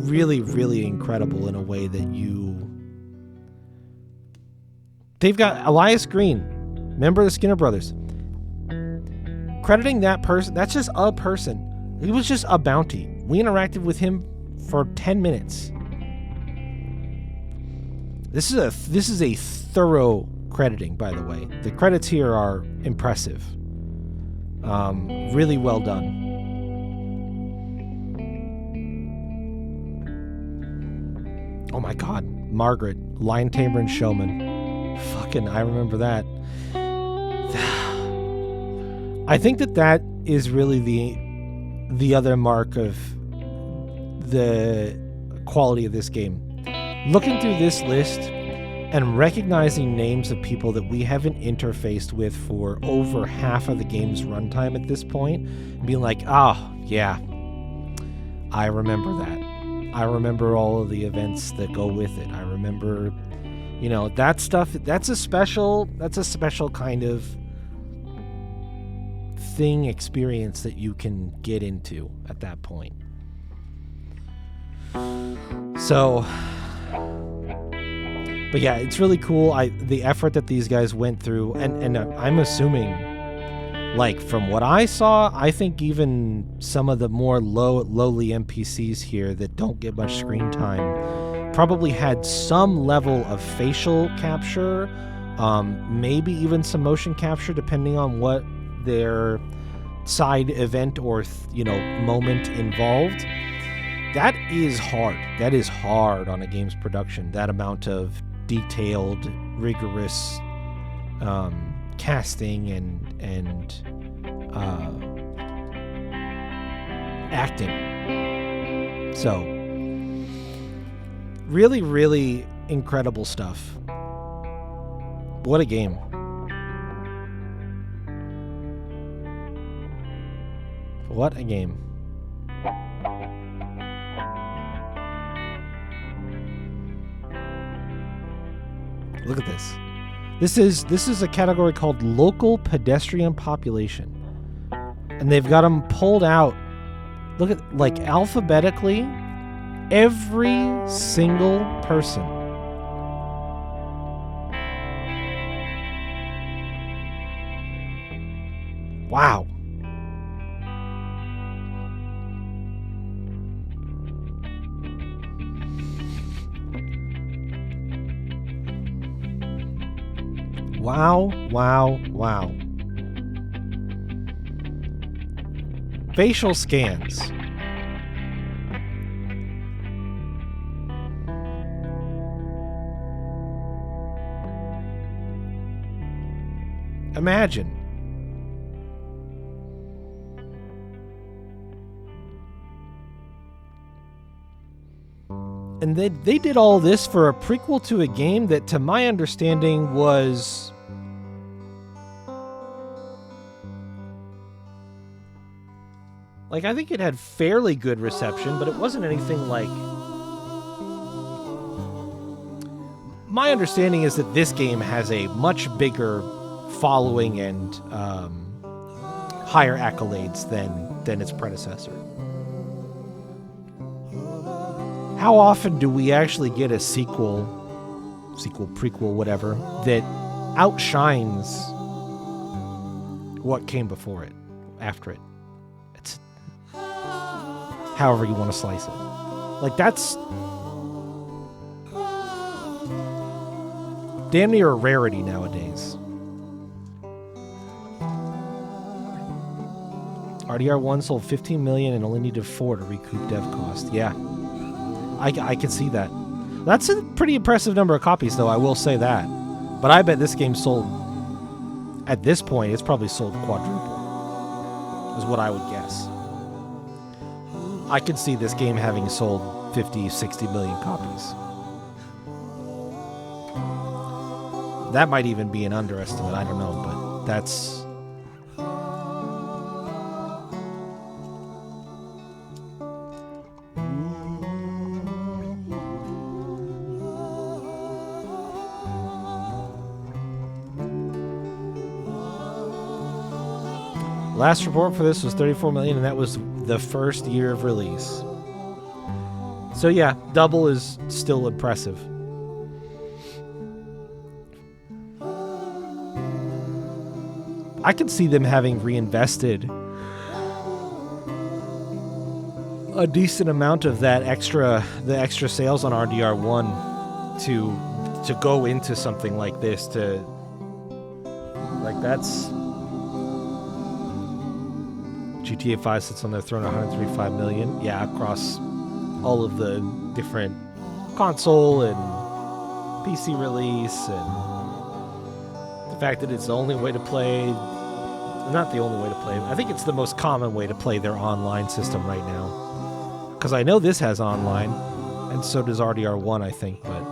S4: really, really incredible in a way that they've got Elias Green, member of the Skinner Brothers, crediting that person. That's just a person. He was just a bounty. We interacted with him for 10 minutes. This is a thorough crediting, by the way. The credits here are impressive. Really well done. Oh my God, Margaret, Lion Tamer and Showman. Fucking, I remember that. I think that is really the other mark of the quality of this game. Looking through this list and recognizing names of people that we haven't interfaced with for over half of the game's runtime at this point, and being like, oh, yeah, I remember that. I remember all of the events that go with it. I remember, you know, that stuff. That's a special kind of thing, experience that you can get into at that point. So, but yeah, it's really cool. The effort that these guys went through, and I'm assuming, like, from what I saw, I think even some of the more lowly NPCs here that don't get much screen time probably had some level of facial capture, maybe even some motion capture, depending on what their side event or moment involved. That is hard. That is hard on a game's production. That amount of detailed, rigorous casting and acting. So, really, really incredible stuff. What a game. What a game. Look at this. This is a category called local pedestrian population. And they've got them pulled out. Look at, like, alphabetically, every single person. Wow. Wow, wow, wow. Facial scans. Imagine. And they did all this for a prequel to a game that, to my understanding, was... like, I think it had fairly good reception, but it wasn't anything like... My understanding is that this game has a much bigger following and higher accolades than its predecessor. How often do we actually get a sequel, prequel, whatever, that outshines what came before it, after it? It's however you want to slice it. Like, that's damn near a rarity nowadays. RDR1 sold 15 million and only needed 4 to recoup dev cost. Yeah. I can see that. That's a pretty impressive number of copies, though, I will say that. But I bet this game sold, at this point, it's probably sold quadruple, is what I would guess. I could see this game having sold 50, 60 million copies. That might even be an underestimate, I don't know, but that's... Last report for this was 34 million, and that was the first year of release. So yeah, double is still impressive. I could see them having reinvested a decent amount of the extra sales on RDR1 to go into something like this, to like, that's... GTA 5 sits on their throne at 135 million. Yeah, across all of the different console and PC release, and the fact that it's the only way to play, not the only way to play, I think it's the most common way to play their online system right now. Because I know this has online, and so does RDR1, I think, but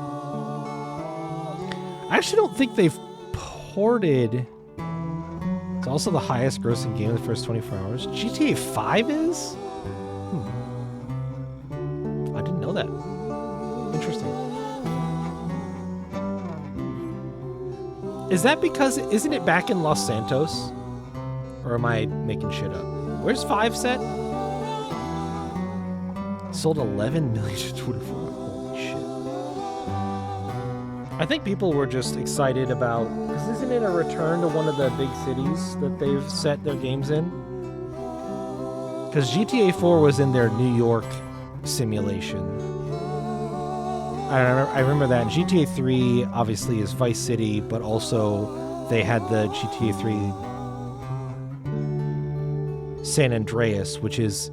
S4: I actually don't think they've ported. It's also the highest grossing game in the first 24 hours. GTA 5 is? I didn't know that. Interesting. Is that because, isn't it back in Los Santos? Or am I making shit up? Where's 5 set? Sold 11 million to 24. Holy shit. I think people were just excited about, because isn't it a return to one of the big cities that they've set their games in? Because GTA 4 was in their New York simulation. I remember that. And GTA 3 obviously is Vice City, but also they had the GTA 3 San Andreas, which is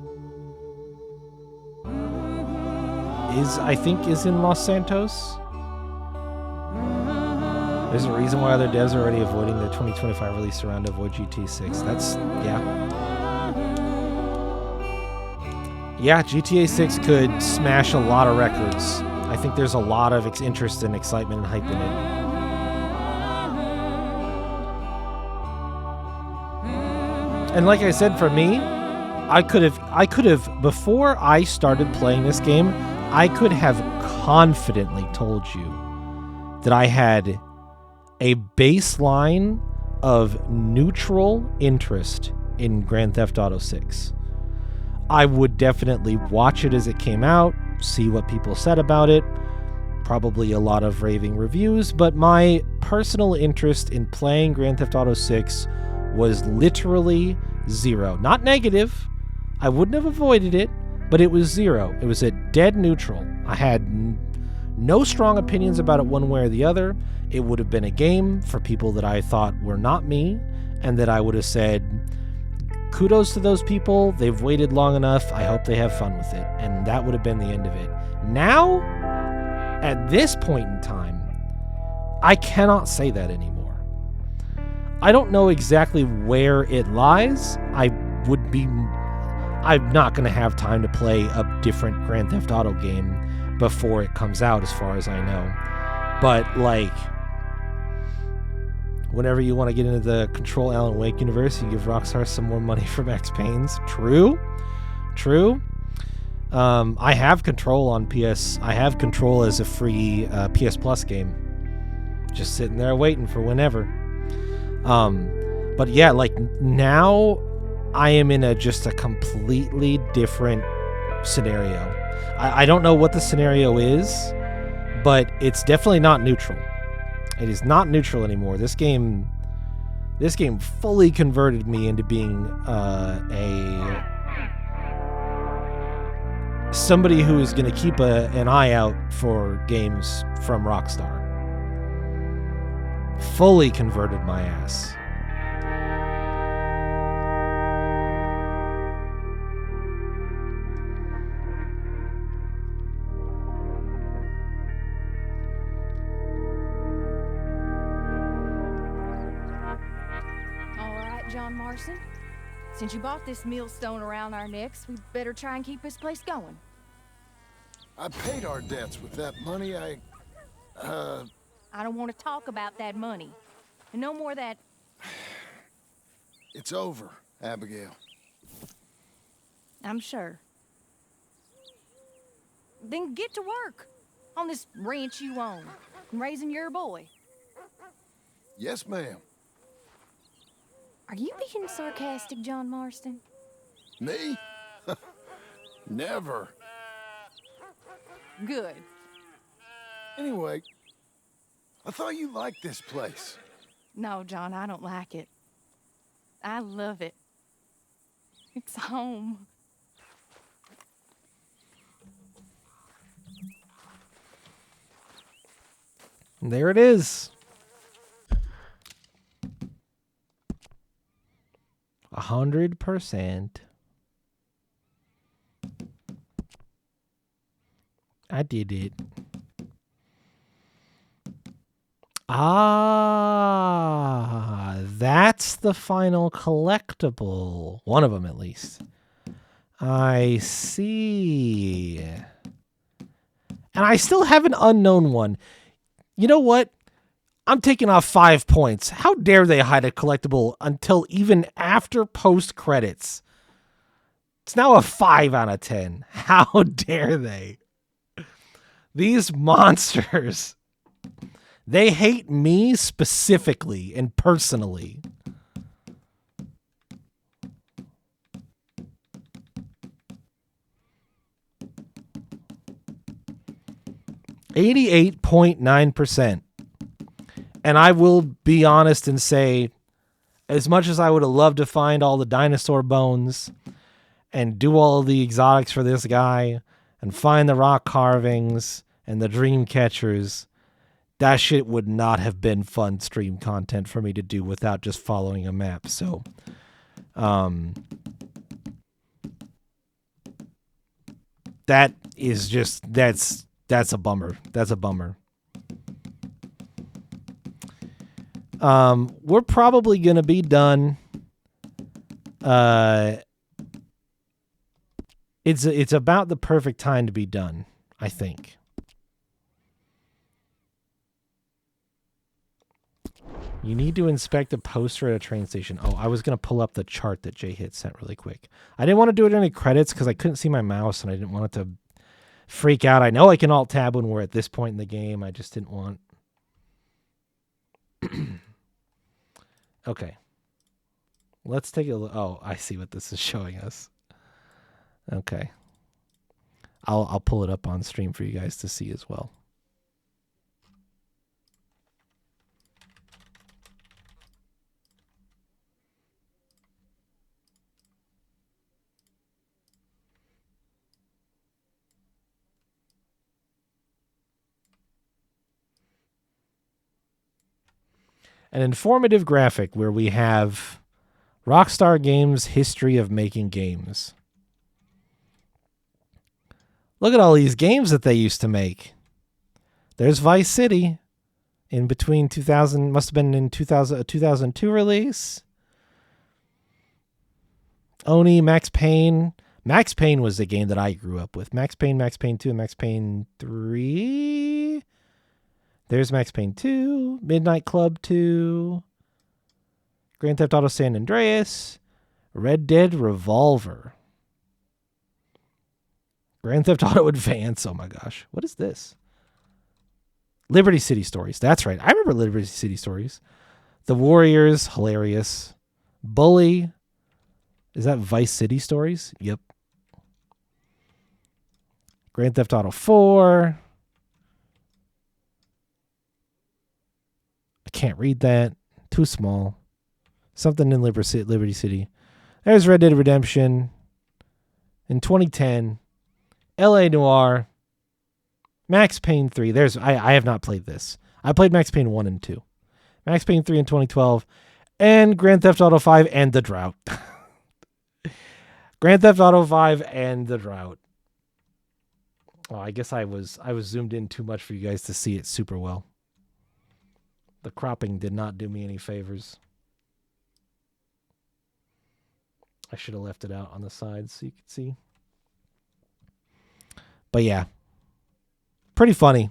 S4: I think in Los Santos. There's a reason why other devs are already avoiding the 2025 release around to avoid GTA 6. That's, yeah. Yeah, GTA 6 could smash a lot of records. I think there's a lot of interest and excitement and hype in it. And like I said, for me, I could have, before I started playing this game, I could have confidently told you that I had a baseline of neutral interest in Grand Theft Auto 6. I would definitely watch it as it came out, see what people said about it, probably a lot of raving reviews, but my personal interest in playing Grand Theft Auto 6 was literally zero. Not negative. I wouldn't have avoided it, but it was zero. It was a dead neutral. I had no strong opinions about it one way or the other. It would have been a game for people that I thought were not me, and that I would have said, kudos to those people. They've waited long enough. I hope they have fun with it. And that would have been the end of it. Now, at this point in time, I cannot say that anymore. I don't know exactly where it lies. I'm not going to have time to play a different Grand Theft Auto game before it comes out, as far as I know. But, like, whenever you want to get into the Control Alan Wake universe, you give Rockstar some more money for Max Payne's. True. I have Control on PS. I have Control as a free PS Plus game. Just sitting there waiting for whenever. But yeah, like, now I am in just a completely different scenario. I don't know what the scenario is, but it's definitely not neutral. It is not neutral anymore. This game fully converted me into being somebody who is going to keep an eye out for games from Rockstar. Fully converted my ass.
S2: John Marston, since you bought this millstone around our necks, we better try and keep this place going.
S1: I paid our debts with that money. I
S2: don't want to talk about that money. And no more of that.
S1: It's over, Abigail.
S2: I'm sure. Then get to work on this ranch you own and raising your boy.
S1: Yes, ma'am.
S2: Are you being sarcastic, John Marston?
S1: Me? Never.
S2: Good.
S1: Anyway, I thought you liked this place.
S2: No, John, I don't like it. I love it. It's home.
S4: There it is. 100%. I did it. Ah, that's the final collectible. One of them, at least. I see. And I still have an unknown one. You know what? I'm taking off 5 points. How dare they hide a collectible until even after post credits? It's now a 5 out of 10. How dare they? These monsters. They hate me specifically and personally. %88.9%. And I will be honest and say, as much as I would have loved to find all the dinosaur bones and do all of the exotics for this guy and find the rock carvings and the dream catchers, that shit would not have been fun stream content for me to do without just following a map. So, that is just, that's a bummer. That's a bummer. We're probably going to be done. It's about the perfect time to be done, I think. You need to inspect a poster at a train station. Oh, I was going to pull up the chart that Jay Hit sent really quick. I didn't want to do it in any credits because I couldn't see my mouse and I didn't want it to freak out. I know I can Alt-Tab when we're at this point in the game. I just didn't want... Okay. Let's take a look. Oh, I see what this is showing us. Okay. I'll pull it up on stream for you guys to see as well. An informative graphic where we have Rockstar Games' history of making games. Look at all these games that they used to make. There's Vice City in between 2000, must have been in 2000, a 2002 release. Oni, Max Payne. Max Payne was the game that I grew up with. Max Payne 2, and Max Payne 3. There's Max Payne 2, Midnight Club 2, Grand Theft Auto San Andreas, Red Dead Revolver, Grand Theft Auto Advance. Oh my gosh. What is this? Liberty City Stories. That's right. I remember Liberty City Stories. The Warriors. Hilarious. Bully. Is that Vice City Stories? Yep. Grand Theft Auto 4. I can't read that. Too small. Something in Liberty City. There's Red Dead Redemption. In 2010. L.A. Noire. Max Payne 3. I have not played this. I played Max Payne 1 and 2. Max Payne 3 in 2012. And Grand Theft Auto 5 and The Drought. Grand Theft Auto 5 and The Drought. Oh, I guess I was zoomed in too much for you guys to see it super well. The cropping did not do me any favors. I should have left it out on the sides so you could see. But yeah. Pretty funny.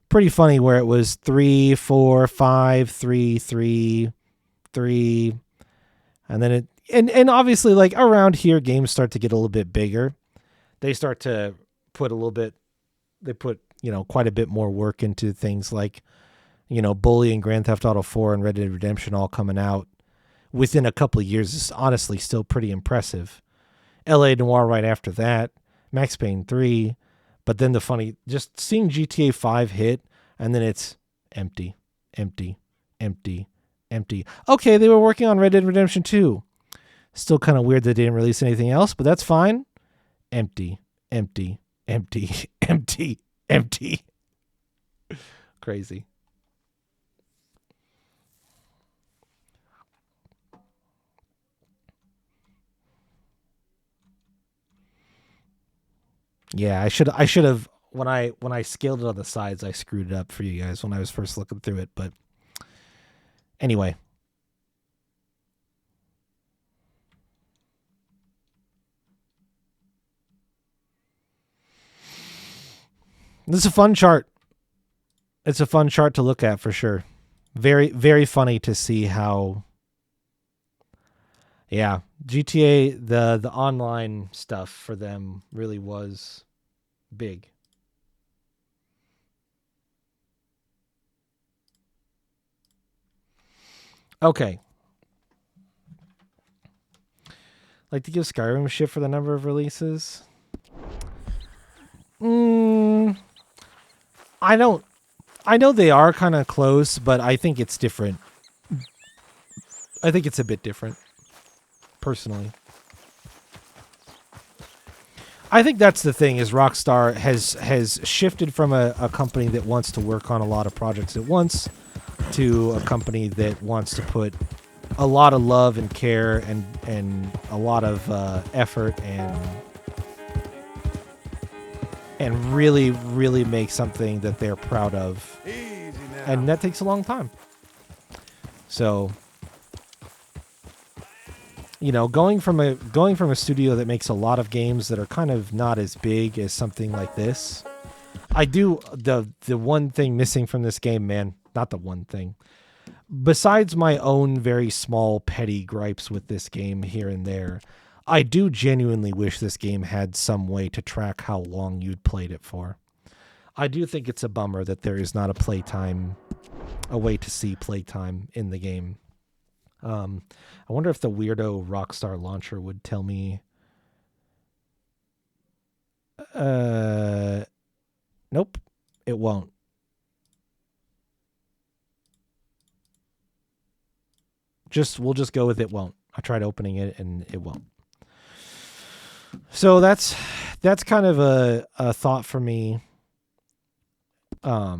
S4: Pretty funny where it was 3, 4, 5, 3, 3, 3. And then it... And obviously, like, around here, games start to get a little bit bigger. They start to put a little bit... They put, quite a bit more work into things like... Bully and Grand Theft Auto 4 and Red Dead Redemption all coming out within a couple of years is honestly still pretty impressive. L.A. Noire right after that, Max Payne 3, but then just seeing GTA 5 hit, and then it's empty, empty, empty, empty. Okay, they were working on Red Dead Redemption 2. Still kind of weird that they didn't release anything else, but that's fine. Empty, empty, empty, empty, empty. Crazy. Yeah, I should have when I scaled it on the sides, I screwed it up for you guys when I was first looking through it, but anyway. This is a fun chart. It's a fun chart to look at for sure. very, very funny to see how, yeah, GTA, the online stuff for them really was big. Okay. Like to give Skyrim a shit for the number of releases? I don't. I know they are kind of close, but I think it's different. I think it's a bit different, personally. I think that's the thing, is Rockstar has shifted from a company that wants to work on a lot of projects at once to a company that wants to put a lot of love and care and a lot of effort and really, really make something that they're proud of. And that takes a long time. So, you know, going from a studio that makes a lot of games that are kind of not as big as something like this, I do the one thing missing from this game, man, not the one thing. Besides my own very small petty gripes with this game here and there, I do genuinely wish this game had some way to track how long you'd played it for. I do think it's a bummer that there is not a way to see playtime in the game. I wonder if the weirdo Rockstar launcher would tell me. Nope, it won't. We'll just go with it won't. I tried opening it and it won't. So that's kind of a thought for me. I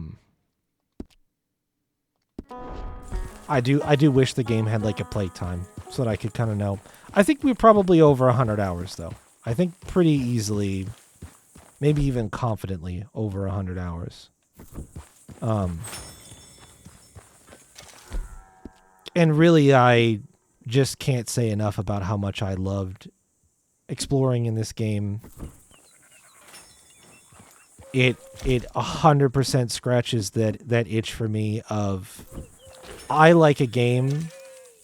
S4: do wish the game had like a playtime so that I could kind of know. I think we're probably over 100 hours though. I think pretty easily, maybe even confidently over 100 hours. And really, I just can't say enough about how much I loved exploring in this game. It 100% scratches that itch for me of, I like a game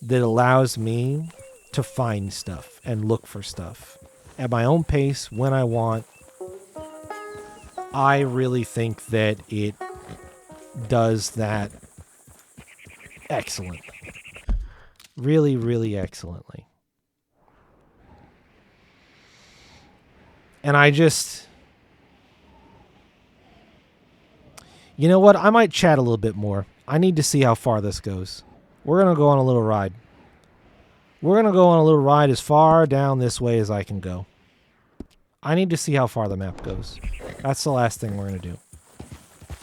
S4: that allows me to find stuff and look for stuff at my own pace when I want. I really think that it does that excellently. Really, really excellently. And I just... You know what? I might chat a little bit more. I need to see how far this goes. We're going to go on a little ride. We're going to go on a little ride as far down this way as I can go. I need to see how far the map goes. That's the last thing we're going to do.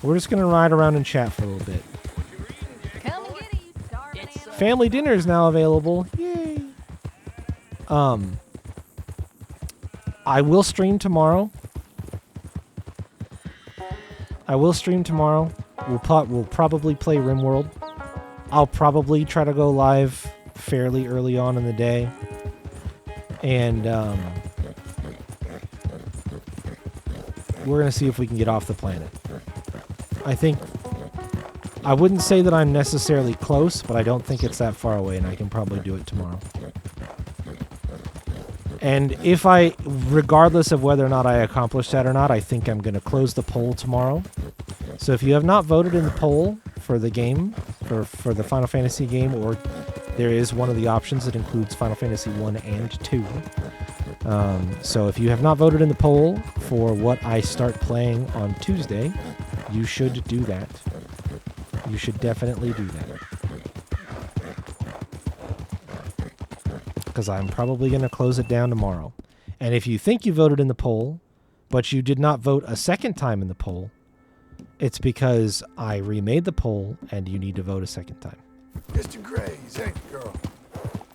S4: We're just going to ride around and chat for a little bit. Family dinner is now available. Yay. I will stream tomorrow. We'll probably play RimWorld. I'll probably try to go live fairly early on in the day. And we're going to see if we can get off the planet. I wouldn't say that I'm necessarily close, but I don't think it's that far away, and I can probably do it tomorrow. And regardless of whether or not I accomplish that or not, I think I'm going to close the poll tomorrow. So if you have not voted in the poll for the game, for the Final Fantasy game, or there is one of the options that includes Final Fantasy 1 and 2. So if you have not voted in the poll for what I start playing on Tuesday, you should do that. You should definitely do that. Because I'm probably going to close it down tomorrow. And if you think you voted in the poll, but you did not vote a second time in the poll, it's because I remade the poll and you need to vote a second time.
S1: Mr. Graves, hey, girl.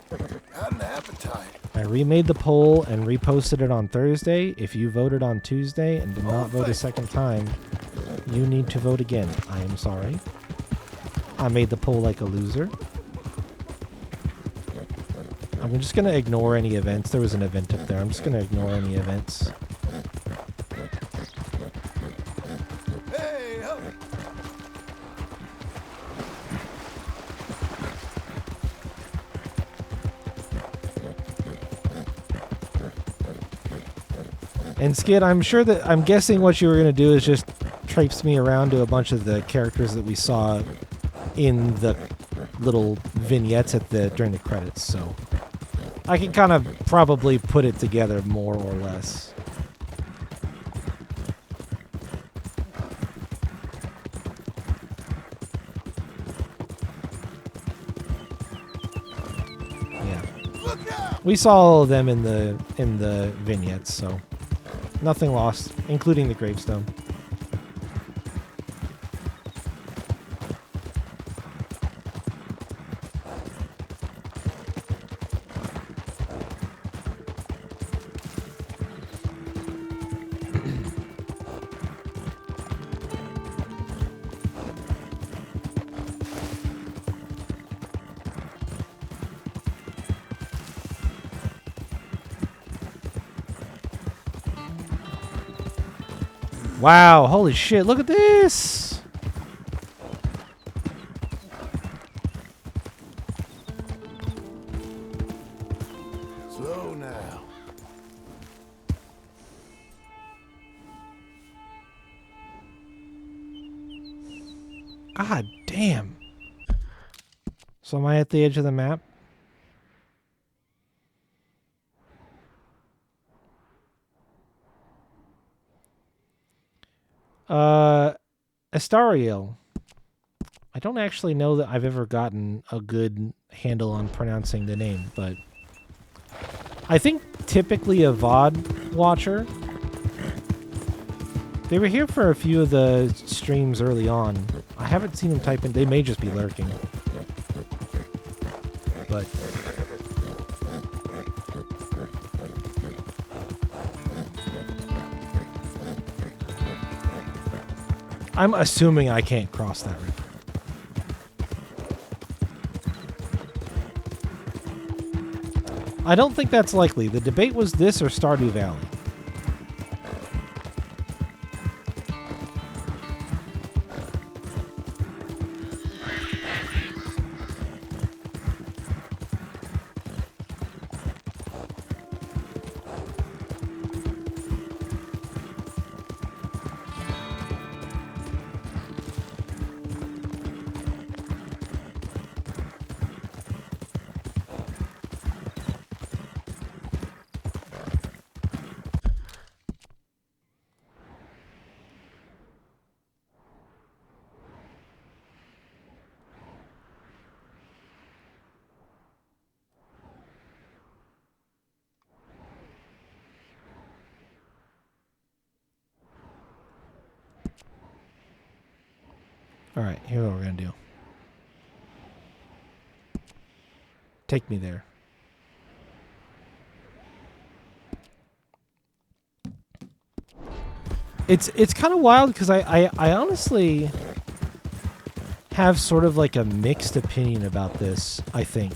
S1: Had an appetite.
S4: I remade the poll and reposted it on Thursday. If you voted on Tuesday and did not vote a second time, you need to vote again. I am sorry. I made the poll like a loser. I'm just going to ignore any events. There was an event up there. I'm just going to ignore any events.
S1: Hey,
S4: And Skid, I'm guessing what you were going to do is just traipse me around to a bunch of the characters that we saw in the little vignettes during the credits, so I can kind of probably put it together more or less. Yeah. We saw all of them in the vignettes, so nothing lost, including the gravestone. Wow, holy shit, look at this!
S1: Slow now.
S4: God damn. So am I at the edge of the map? Astariel. I don't actually know that I've ever gotten a good handle on pronouncing the name, but I think typically a VOD watcher. They were here for a few of the streams early on. I haven't seen them type in. They may just be lurking. But I'm assuming I can't cross that river. I don't think that's likely. The debate was this or Stardew Valley. Alright, here's what we're gonna do. Take me there. It's kind of wild because I honestly have sort of like a mixed opinion about this, I think.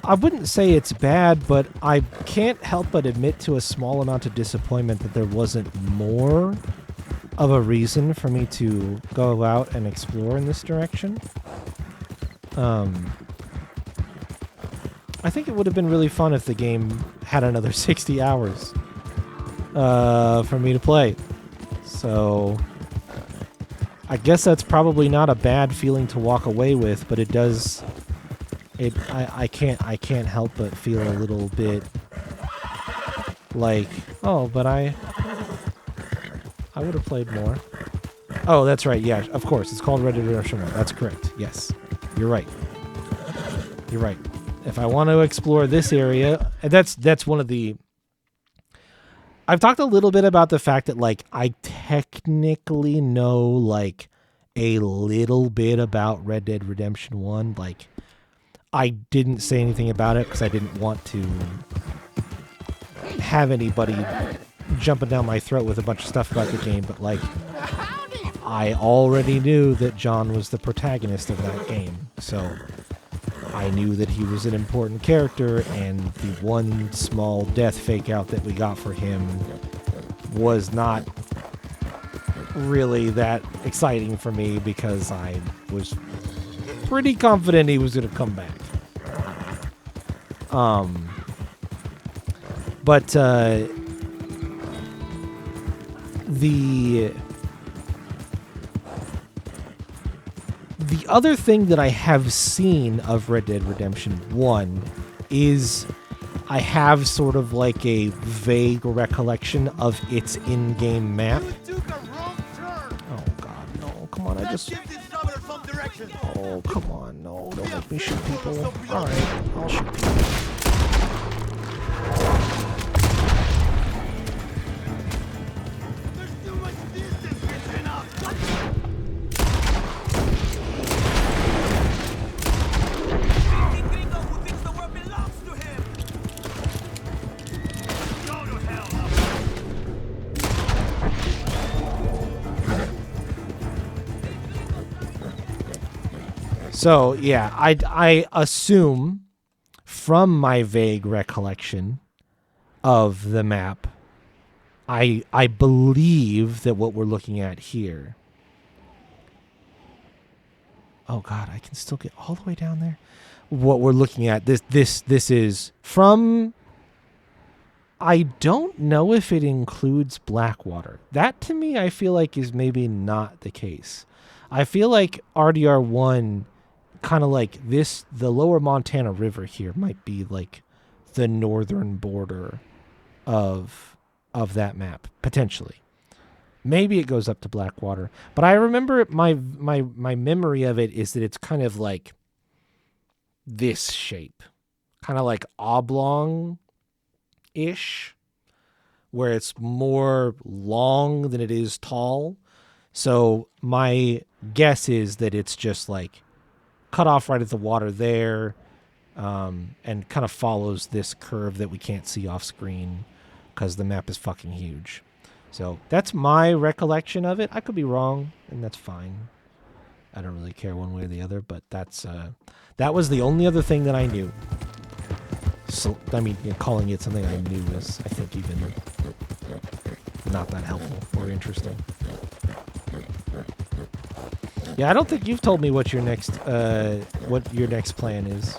S4: I wouldn't say it's bad, but I can't help but admit to a small amount of disappointment that there wasn't more of a reason for me to go out and explore in this direction. I think it would have been really fun if the game had another 60 hours for me to play. So I guess that's probably not a bad feeling to walk away with, but it does. I can't help but feel a little bit like, oh, but I would have played more. Oh, that's right. Yeah, of course. It's called Red Dead Redemption 1. That's correct. Yes. You're right. You're right. If I want to explore this area, and that's one of the... I've talked a little bit about the fact that, like, I technically know, like, a little bit about Red Dead Redemption 1. Like, I didn't say anything about it because I didn't want to have anybody jumping down my throat with a bunch of stuff about the game, but like I already knew that John was the protagonist of that game, so I knew that he was an important character, and the one small death fake out that we got for him was not really that exciting for me because I was pretty confident he was going to come back. The other thing that I have seen of Red Dead Redemption 1 is I have sort of like a vague recollection of its in-game map. Oh god, no, come on, I just... Oh, come on, no, don't make me shoot people. Alright, I'll shoot people. So, yeah, I assume from my vague recollection of the map, I believe that what we're looking at here... Oh, God, I can still get all the way down there? What we're looking at, this is from... I don't know if it includes Blackwater. That, to me, I feel like is maybe not the case. I feel like RDR1... kind of like this, the lower Montana River here might be like the northern border of that map, potentially. Maybe it goes up to Blackwater, but I remember my memory of it is that it's kind of like this shape, kind of like oblong-ish, where it's more long than it is tall. So my guess is that it's just like cut off right at the water there, and kind of follows this curve that we can't see off screen because the map is fucking huge. So that's my recollection of it. I could be wrong, and that's fine. I don't really care one way or the other, but that's that was the only other thing that I knew. So I mean, calling it something I knew is, I think, even not that helpful or interesting. Yeah, I don't think you've told me what your next plan is.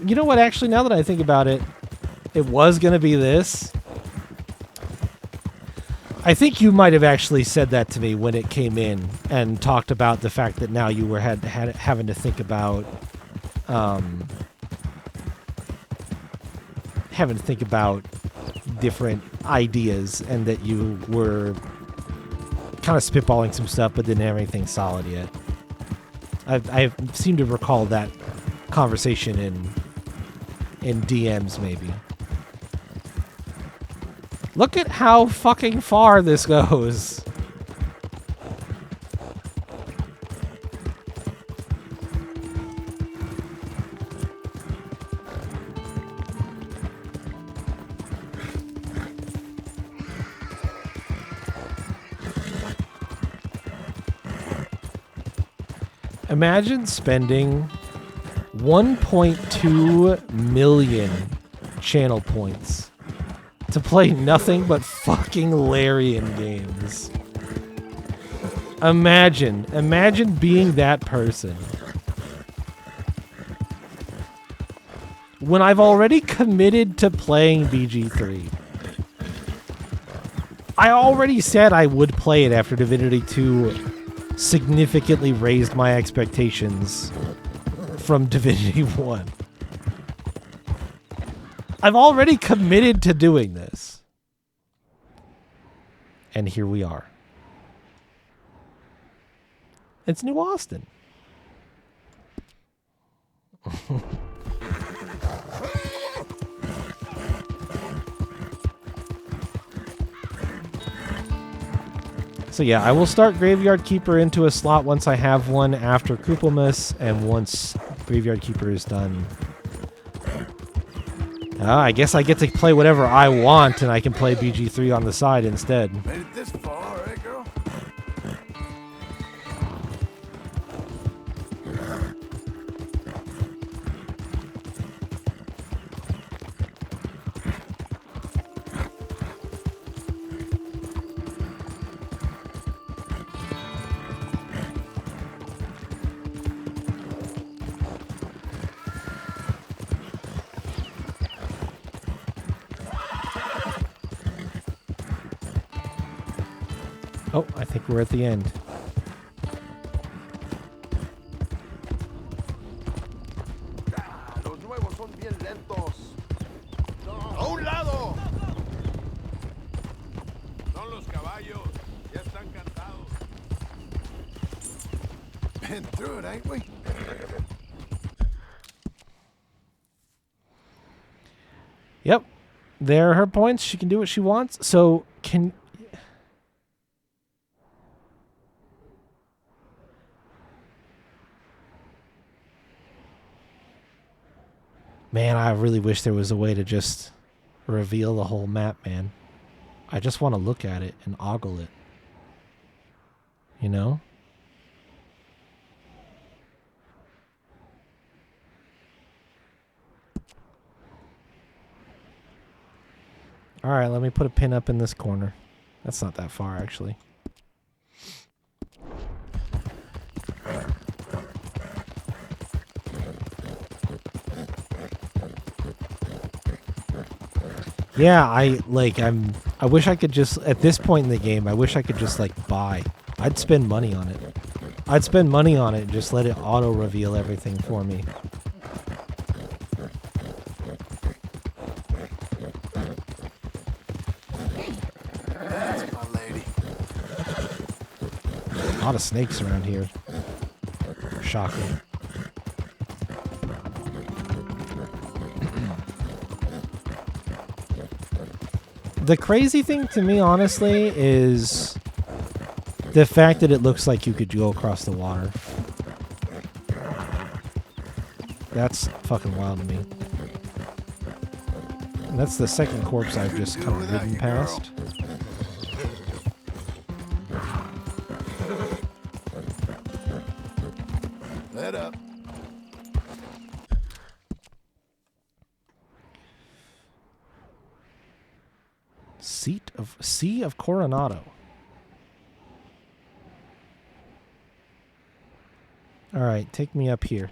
S4: You know what, actually, now that I think about it, it was going to be this. I think you might have actually said that to me when it came in and talked about the fact that now you were having to think about different ideas, and that you were kind of spitballing some stuff but didn't have anything solid yet. I seem to recall that conversation in DMs, maybe. Look at how fucking far this goes. Imagine spending 1.2 million channel points to play nothing but fucking Larian games. Imagine being that person. When I've already committed to playing BG3. I already said I would play it after Divinity 2 significantly raised my expectations from Divinity 1. I've already committed to doing this. And here we are. It's New Austin. So yeah, I will start Graveyard Keeper into a slot once I have one after Kupelmas, and once Graveyard Keeper is done, I guess I get to play whatever I want, and I can play BG3 on the side instead.
S15: Made it this far, right, girl?
S4: Oh, I think we're at the end.
S1: Los nuevos son bien lentos. ¡A un lado!
S13: Son los caballos. Ya están cansados.
S1: Been through it, ain't we?
S4: Yep. There are her points. She can do what she wants. So, can... Man, I really wish there was a way to just reveal the whole map, man. I just want to look at it and ogle it. You know? Alright, let me put a pin up in this corner. That's not that far, actually. Yeah, I wish I could just, at this point in the game, I wish I could just, like, buy. I'd spend money on it. I'd spend money on it and just let it auto-reveal everything for me.
S1: That's my lady.
S4: A lot of snakes around here. Shocking. The crazy thing to me, honestly, is the fact that it looks like you could go across the water. That's fucking wild to me. And that's the second corpse I've just kind of ridden past.
S1: Let up.
S4: Sea of Coronado. All right, take me up here.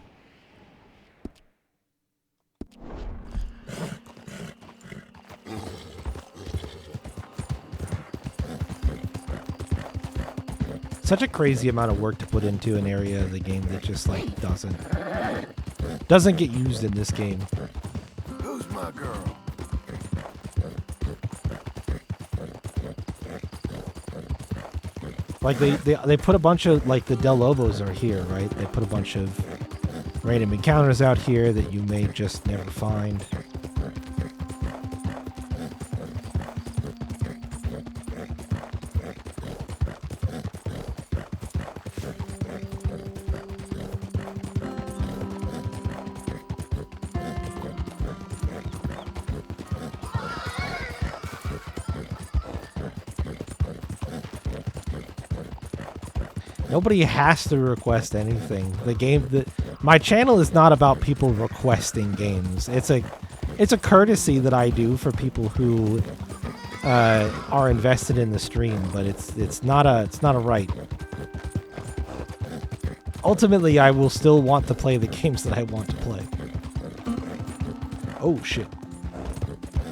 S4: Such a crazy amount of work to put into an area of the game that just like doesn't get used in this game.
S1: Who's my girl?
S4: Like they put a bunch of, like, the Del Lobos are here, right? They put a bunch of random encounters out here that you may just never find. Nobody has to request anything. My channel is not about people requesting games. It's a courtesy that I do for people who are invested in the stream, but it's not a right. Ultimately, I will still want to play the games that I want to play. Oh shit!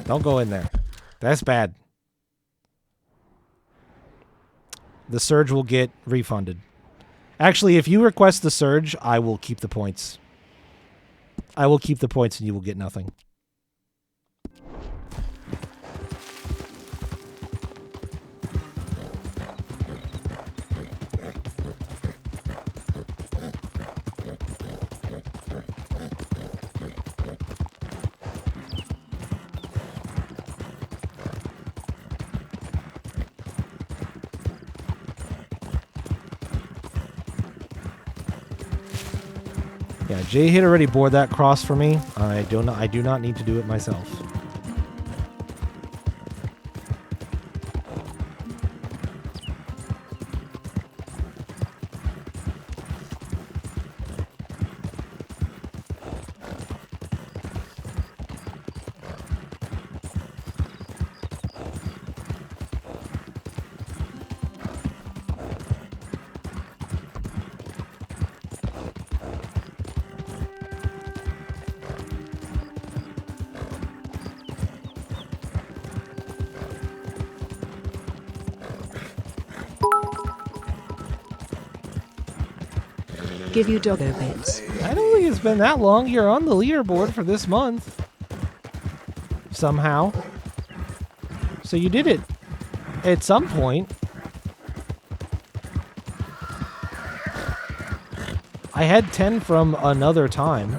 S4: Don't go in there. That's bad. The surge will get refunded. Actually, if you request the surge, I will keep the points. I will keep the points and you will get nothing. Yeah, Jay had already bored that cross for me. I do not need to do it myself.
S14: give you doggo bits.
S4: I don't think it's been that long. You're on the leaderboard for this month. Somehow. So you did it at some point. I had 10 from another time.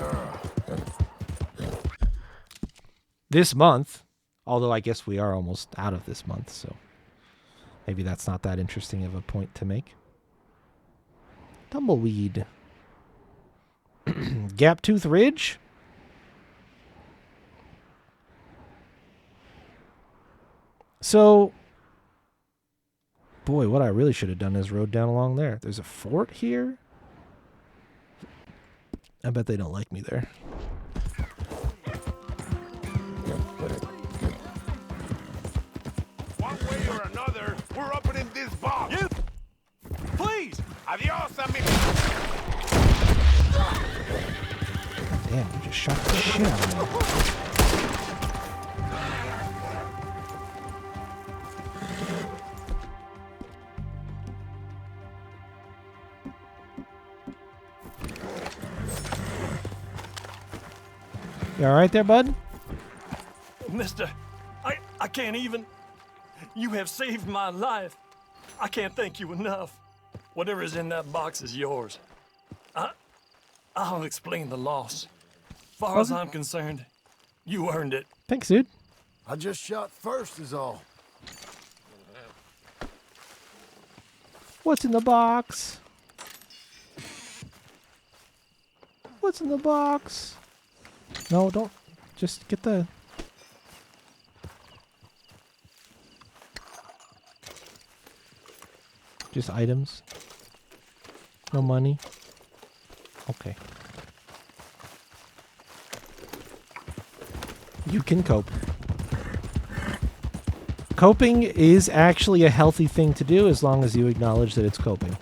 S4: This month. Although I guess we are almost out of this month, so maybe that's not that interesting of a point to make. Tumbleweed. Gaptooth Ridge. So, boy, what I really should have done is rode down along there. There's a fort here. I bet they don't like me there.
S13: One way or another, we're up in this box. You, please. Adios, amigo.
S4: Damn, you just shot the shit out of me. You alright there, bud?
S20: Mister, I can't even. You have saved my life. I can't thank you enough. Whatever is in that box is yours. I'll explain the loss. Far as I'm concerned, you earned it.
S4: Thanks, dude.
S1: I just shot first is all.
S4: What's in the box? What's in the box? No, don't. Just get the... Just items. No money. Okay. You can cope. Coping is actually a healthy thing to do as long as you acknowledge that it's coping.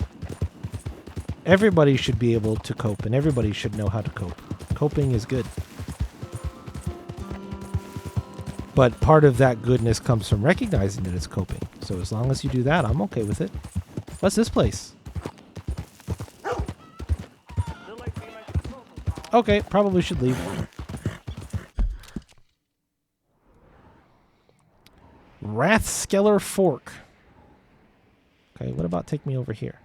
S4: Everybody should be able to cope, and everybody should know how to cope. Coping is good. But part of that goodness comes from recognizing that it's coping. So as long as you do that, I'm okay with it. What's this place? Okay, probably should leave. Rathskeller Fork. Okay, what about take me over here?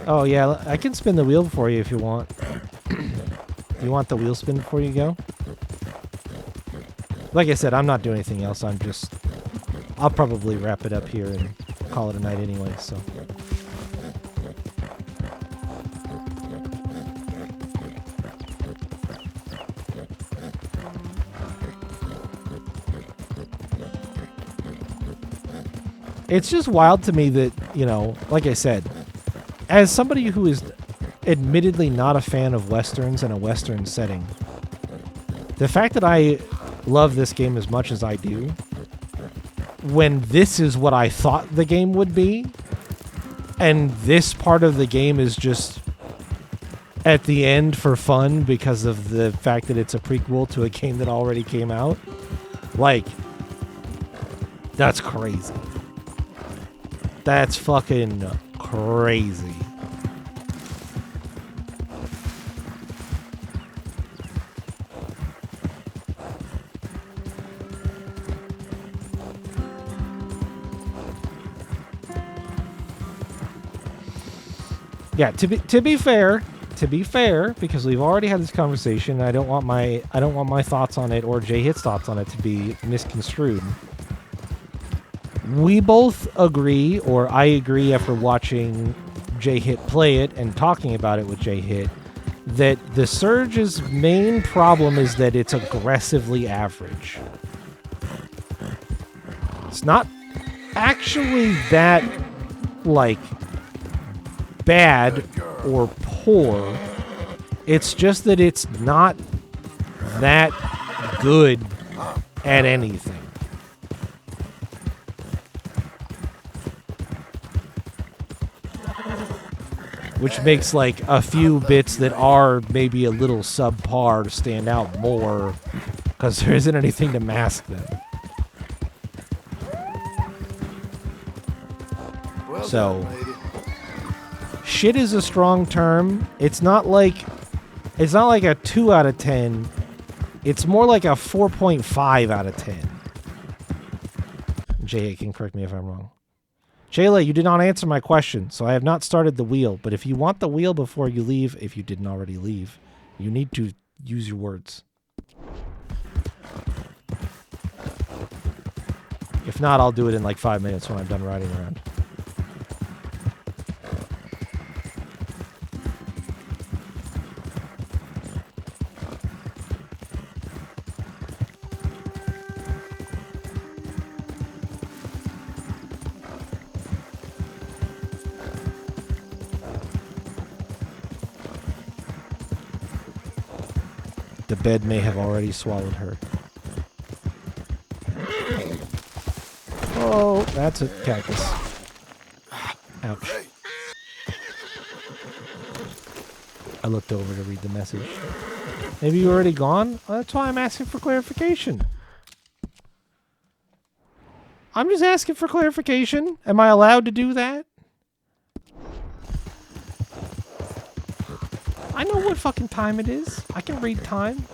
S4: Oh, yeah, I can spin the wheel for you if you want. You want the wheel spin before you go? Like I said, I'm not doing anything else. I'll probably wrap it up here and call it a night anyway, so. It's just wild to me that, you know, like I said, as somebody who is admittedly not a fan of Westerns in a Western setting, the fact that I love this game as much as I do, when this is what I thought the game would be, and this part of the game is just at the end for fun because of the fact that it's a prequel to a game that already came out, like, that's crazy. That's fucking crazy. Yeah, to be fair, because we've already had this conversation, I don't want my thoughts on it or Jay Hit's thoughts on it to be misconstrued. We both agree, or I agree after watching Jay Hit play it and talking about it with Jay Hit, that the Surge's main problem is that it's aggressively average. It's not actually that, like, bad or poor. It's just that it's not that good at anything. Which makes like a few bits that are maybe a little subpar stand out more because there isn't anything to mask them.
S1: Well
S4: So,
S1: done, lady.
S4: shit is a strong term. It's not like a 2 out of 10. It's more like a 4.5 out of 10. Jay can correct me if I'm wrong. Jayla, you did not answer my question, so I have not started the wheel. But if you want the wheel before you leave, if you didn't already leave, you need to use your words. If not, I'll do it in like 5 minutes when I'm done riding around. The bed may have already swallowed her. Oh, that's a cactus. Ouch. I looked over to read the message. Maybe you're already gone? Well, that's why I'm asking for clarification. I'm just asking for clarification. Am I allowed to do that? I know what fucking time it is. I can read time.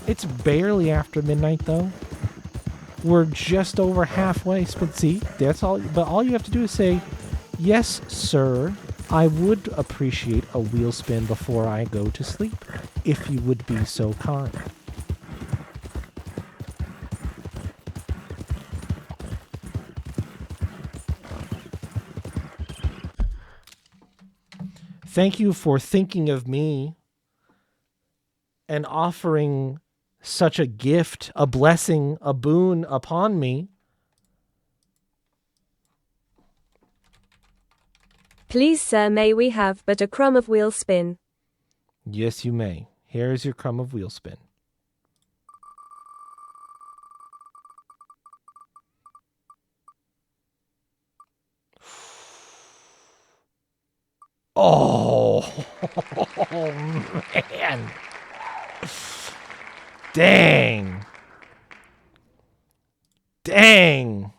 S4: It's barely after midnight, though. We're just over halfway. But see, that's all. But all you have to do is say, "Yes, sir. I would appreciate a wheel spin before I go to sleep, if you would be so kind." Thank you for thinking of me and offering such a gift, a blessing, a boon upon me.
S14: Please, sir, may we have but a crumb of wheel spin?
S4: Yes, you may. Here is your crumb of wheel spin. Oh, man. Dang. Dang.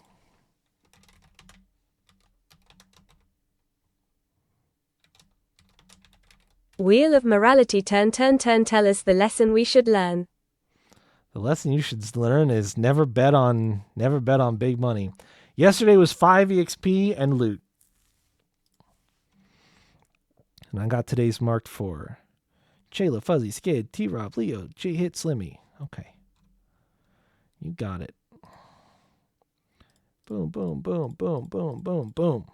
S14: Wheel of Morality, turn, tell us the lesson we should learn.
S4: The lesson you should learn is never bet on big money. Yesterday was 5 EXP and loot. And I got today's marked for Chayla, Fuzzy, Skid, T-Rob, Leo, J-Hit, Slimmy. Okay. You got it. Boom, boom, boom, boom, boom, boom, boom.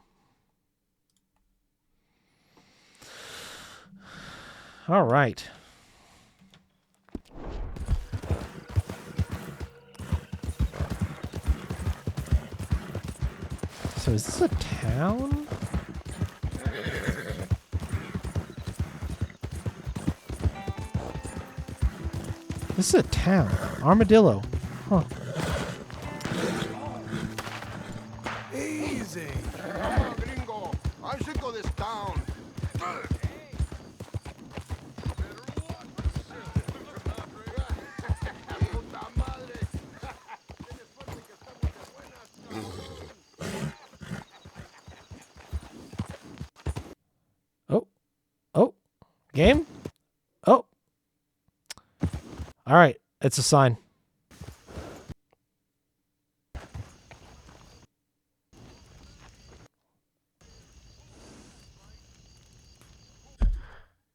S4: All right. So is this a town? This is a town. Armadillo. Huh.
S13: Easy. Come on, gringo. I'm sick of this town.
S4: Oh. Game? Oh. All right. It's a sign.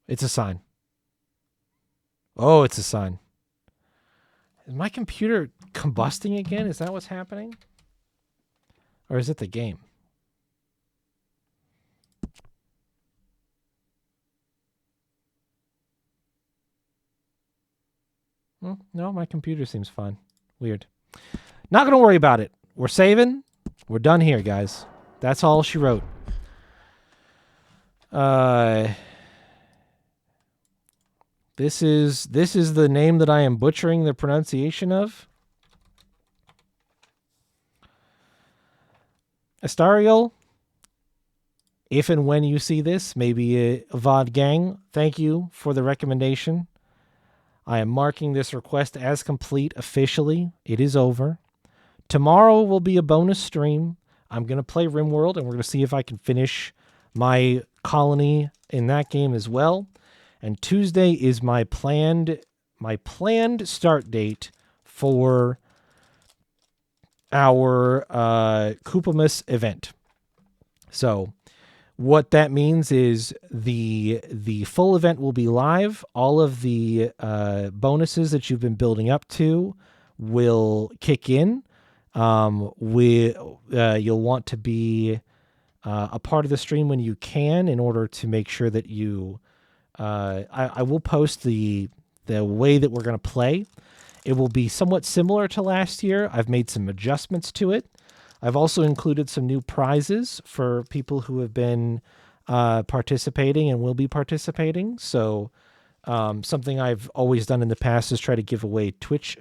S4: It's a sign. Oh, it's a sign. Is my computer combusting again? Is that what's happening? Or is it the game? No, my computer seems fine. Weird. Not going to worry about it. We're saving. We're done here, guys. That's all she wrote. This This is the name that I am butchering the pronunciation of. Astariel, if and when you see this, maybe VOD gang, thank you for the recommendation. I am marking this request as complete officially. It is over. Tomorrow will be a bonus stream. I'm going to play RimWorld, and we're going to see if I can finish my colony in that game as well. And Tuesday is my planned start date for our Kupamus event. So what that means is the full event will be live. All of the bonuses that you've been building up to will kick in. You'll want to be a part of the stream when you can in order to make sure that you... I will post the way that we're going to play. It will be somewhat similar to last year. I've made some adjustments to it. I've also included some new prizes for people who have been participating and will be participating. So something I've always done in the past is try to give away Twitch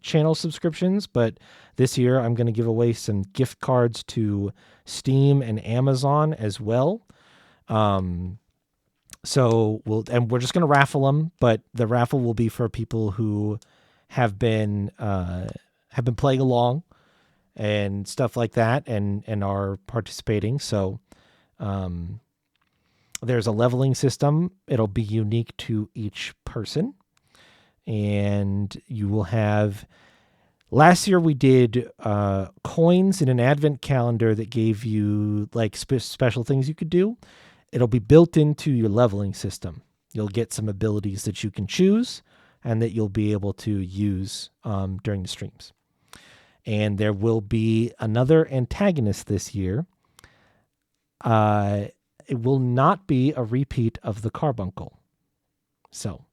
S4: channel subscriptions. But this year I'm going to give away some gift cards to Steam and Amazon as well. So we're just going to raffle them, but the raffle will be for people who have been playing along and stuff like that and are participating. So there's a leveling system. It'll be unique to each person. And you will have... Last year we did coins in an advent calendar that gave you like special things you could do. It'll be built into your leveling system. You'll get some abilities that you can choose and that you'll be able to use during the streams. And there will be another antagonist this year. It will not be a repeat of the carbuncle. So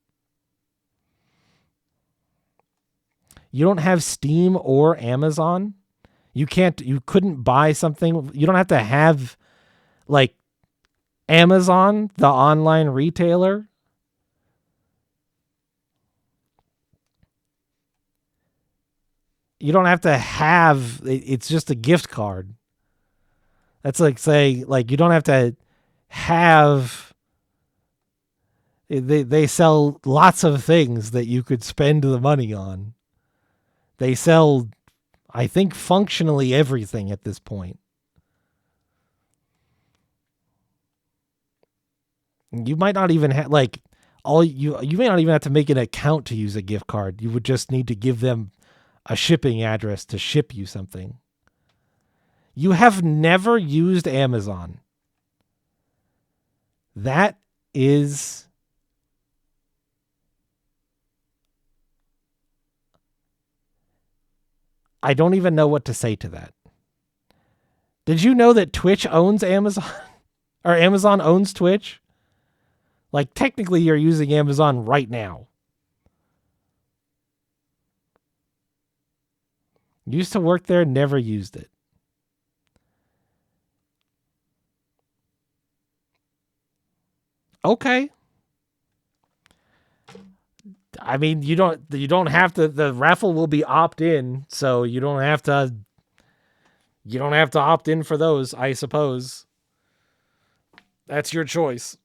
S4: you don't have Steam or Amazon. You couldn't buy something. You don't have to have like Amazon, the online retailer. You don't have to have, it's just a gift card. That's like saying, like, you don't have to have, they sell lots of things that you could spend the money on. They sell, I think, functionally everything at this point. You might not even have, like, you may not even have to make an account to use a gift card. You would just need to give them a shipping address to ship you something. You have never used Amazon. That is... I don't even know what to say to that. Did you know that Twitch owns Amazon? Or Amazon owns Twitch? Like, technically you're using Amazon right now. Used to work there, never used it. Okay. I mean, you don't have to, the raffle will be opt-in, so you don't have to opt in for those, I suppose. That's your choice.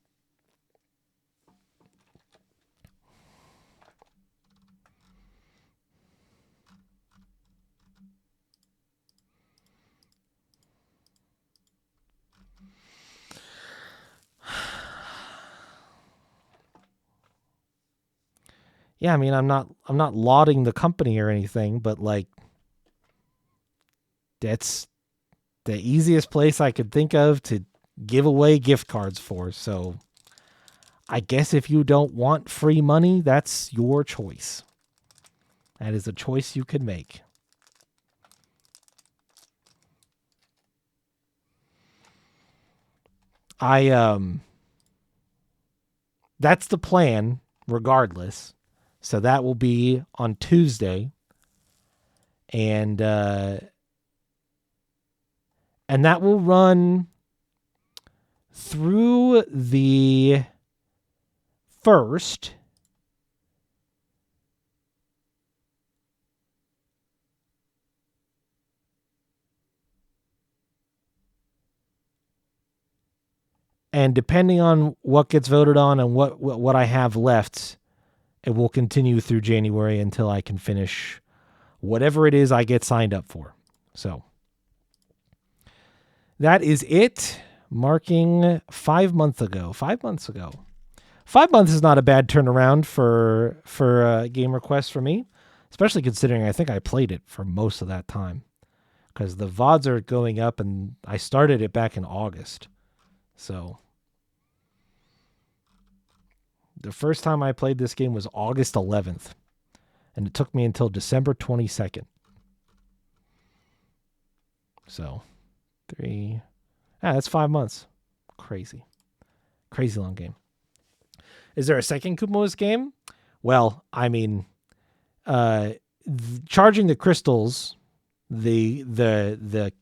S4: Yeah, I mean, I'm not lauding the company or anything, but like, that's the easiest place I could think of to give away gift cards for. So I guess if you don't want free money, that's your choice. That is a choice you could make. That's the plan regardless. So that will be on Tuesday. And that will run through the 1st. And depending on what gets voted on and what I have left, it will continue through January until I can finish whatever it is I get signed up for. So that is it. Marking 5 months ago. 5 months ago. 5 months is not a bad turnaround for game requests for me, especially considering I think I played it for most of that time, because the VODs are going up and I started it back in August. So the first time I played this game was August 11th, and it took me until December 22nd. So that's 5 months. Crazy long game. Is there a second Kumos game? Well, I mean, charging the crystals, the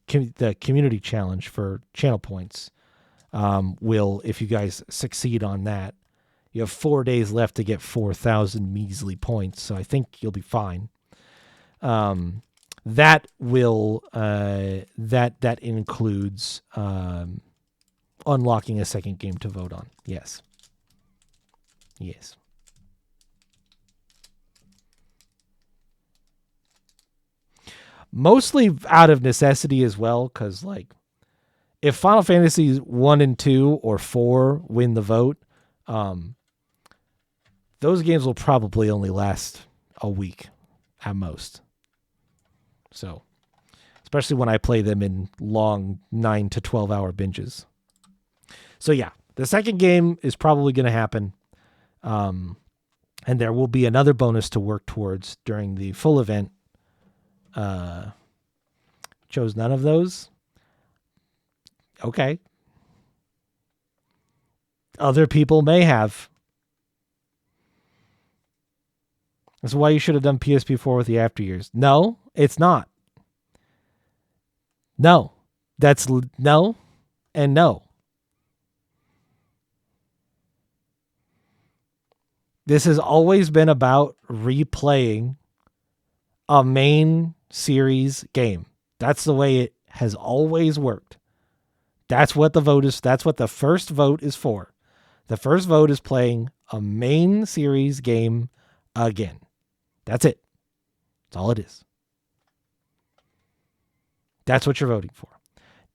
S4: community challenge for channel points, will, if you guys succeed on that, you have 4 days left to get 4,000 measly points. So I think you'll be fine. That will that includes unlocking a second game to vote on. Yes. Mostly out of necessity as well, because like if Final Fantasy 1 and 2 or 4 win the vote, those games will probably only last a week at most. So, especially when I play them in long 9 to 12 hour binges. So yeah, the second game is probably going to happen. And there will be another bonus to work towards during the full event. Chose none of those. Okay. Other people may have. That's why you should have done PSP4 with the after years. No, it's not. No. That's no and no. This has always been about replaying a main series game. That's the way it has always worked. That's what the vote is. That's what the first vote is for. The first vote is playing a main series game again. That's it. That's all it is. That's what you're voting for.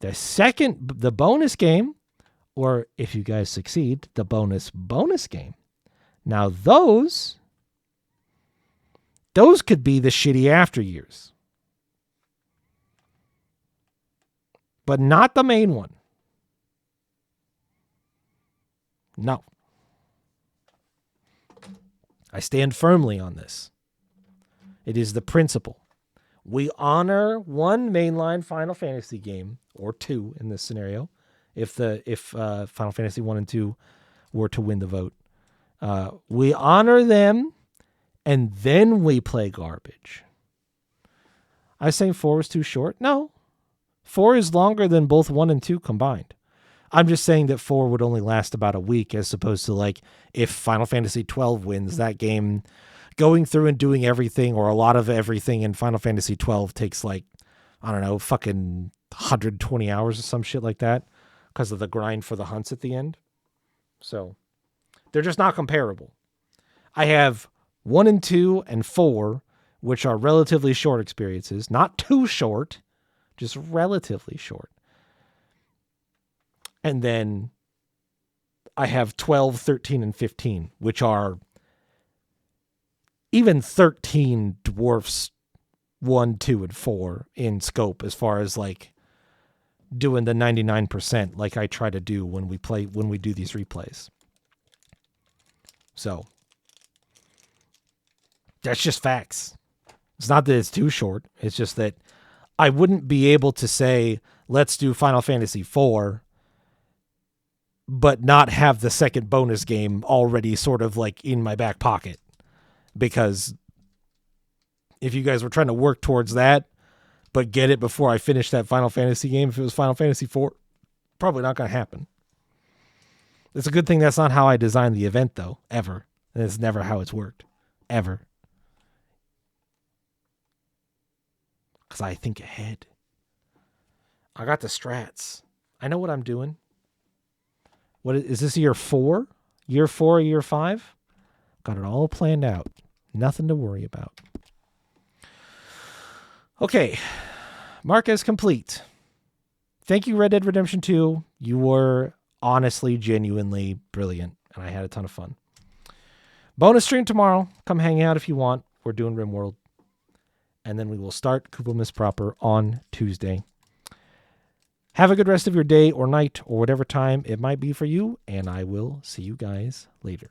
S4: The bonus game, or if you guys succeed, the bonus game. Now those could be the shitty after years. But not the main one. No. I stand firmly on this. It is the principle. We honor one mainline Final Fantasy game, or two in this scenario, if Final Fantasy 1 and 2 were to win the vote. We honor them, and then we play garbage. I was saying 4 was too short? No. 4 is longer than both 1 and 2 combined. I'm just saying that 4 would only last about a week, as opposed to like if Final Fantasy 12 wins, that game going through and doing everything, or a lot of everything in Final Fantasy 12 takes like, I don't know, fucking 120 hours or some shit like that because of the grind for the hunts at the end. So they're just not comparable. I have 1 and 2 and 4, which are relatively short experiences, not too short, just relatively short. And then I have 12, 13, and 15, which are even 13 dwarfs 1, 2, and 4 in scope as far as like doing the 99% like I try to do when we do these replays. So that's just facts. It's not that it's too short. It's just that I wouldn't be able to say, let's do Final Fantasy 4, but not have the second bonus game already sort of like in my back pocket. Because if you guys were trying to work towards that, but get it before I finish that Final Fantasy game, if it was Final Fantasy 4, probably not going to happen. It's a good thing that's not how I designed the event, though, ever. And it's never how it's worked. Ever. Because I think ahead. I got the strats. I know what I'm doing. What is this, year 4? Year 4 or year 5? Got it all planned out. Nothing to worry about. Okay. Mark is complete. Thank you, Red Dead Redemption 2. You were honestly, genuinely brilliant, and I had a ton of fun. Bonus stream tomorrow. Come hang out if you want. We're doing RimWorld. And then we will start Koopa Miss Proper on Tuesday. Have a good rest of your day or night or whatever time it might be for you, and I will see you guys later.